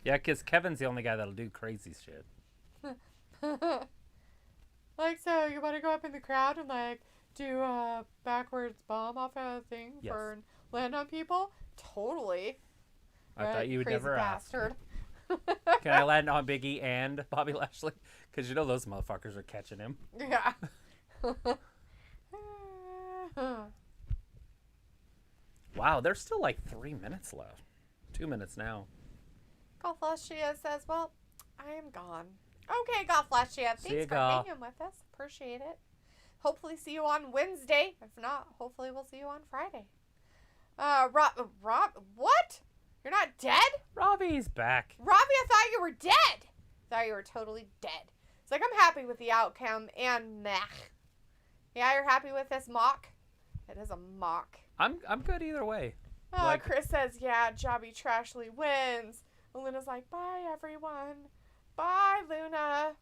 Yeah, because Kevin's the only guy that'll do crazy shit. Like, so you want to go up in the crowd and, like, do a backwards bomb off a thing Yes. for land on people? Totally. I thought you would crazy never ask. bastard. Can I land on Big E and Bobby Lashley? Because you know those motherfuckers are catching him. Yeah. Wow, there's still like 3 minutes left. 2 minutes now. Golflashia says, well, I am gone. Okay, Golflashia, See ya, thanks for Golf. hanging with us. Appreciate it. Hopefully see you on Wednesday. If not, hopefully we'll see you on Friday. Rob, what? You're not dead? Robbie's back. Robbie, I thought you were dead. I thought you were totally dead. It's like, I'm happy with the outcome and meh. Yeah, you're happy with this mock? It is a mock. I'm good either way. Oh, Like- Chris says, yeah, Jobby Trashley wins. And Luna's like, bye, everyone. Bye, Luna.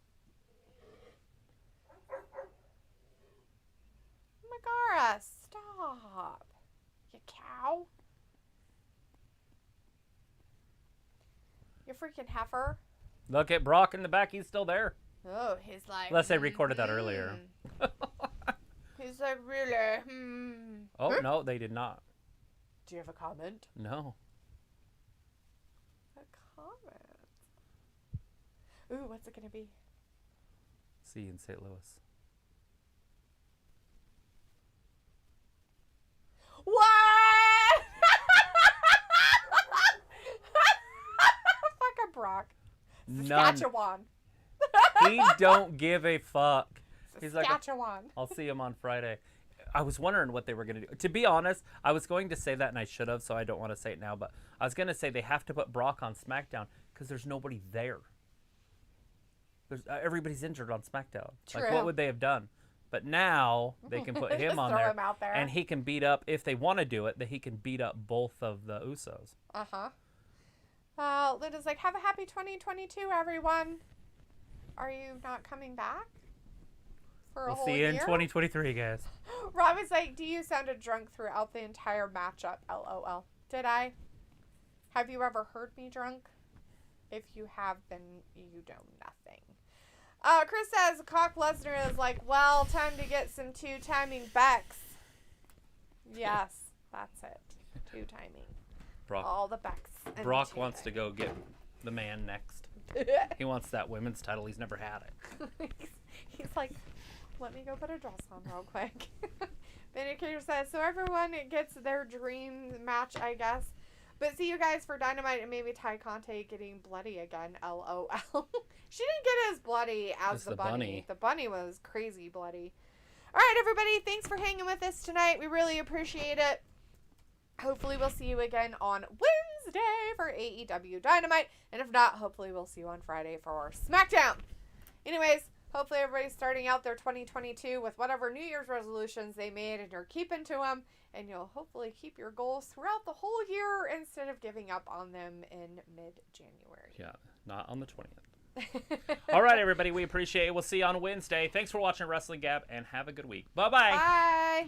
Megara, stop. You cow. You freaking heifer. Look at Brock in the back. He's still there. Oh, he's like... Unless they recorded that earlier. He's like, really? Oh, no, they did not. Do you have a comment? No. A comment. Ooh, what's it gonna be? See you in St. Louis. What? Fucking Brock. Saskatchewan. He don't give a fuck. He's like, Saskatchewan. I'll see him on Friday. I was wondering what they were going to do. To be honest, I was going to say that, and I should have, so I don't want to say it now. But I was going to say they have to put Brock on SmackDown because there's nobody there. Everybody's injured on SmackDown. True. Like, what would they have done? But now they can put him on throw there, him out there, and he can beat up, if they want to do it, that he can beat up both of the Usos. Linda's like, have a happy 2022, everyone. Are you not coming back? For a whole We'll see you in year? 2023, guys. Rob is like, do you sounded drunk throughout the entire matchup? LOL. Did I? Have you ever heard me drunk? If you have, then you know nothing. Chris says, Cock Lesnar is like, well, time to get some two-timing Becks. Yes, that's it. Two-timing. All the Becks. Brock wants to go get the man next. He wants that women's title. He's never had it. He's like, let me go put a dress on real quick. Vindicator says, so everyone gets their dream match, I guess. But see you guys for Dynamite and maybe Ty Conte getting bloody again. LOL. She didn't get as bloody as the bunny. The bunny was crazy bloody. All right, everybody. Thanks for hanging with us tonight. We really appreciate it. Hopefully we'll see you again on Wednesday for AEW Dynamite. And if not, hopefully we'll see you on Friday for SmackDown. Anyways, hopefully everybody's starting out their 2022 with whatever New Year's resolutions they made and you're keeping to them. And you'll hopefully keep your goals throughout the whole year instead of giving up on them in mid-January. Yeah, not on the 20th. All right, everybody. We appreciate it. We'll see you on Wednesday. Thanks for watching Wrestling Gab, and have a good week. Bye-bye. Bye.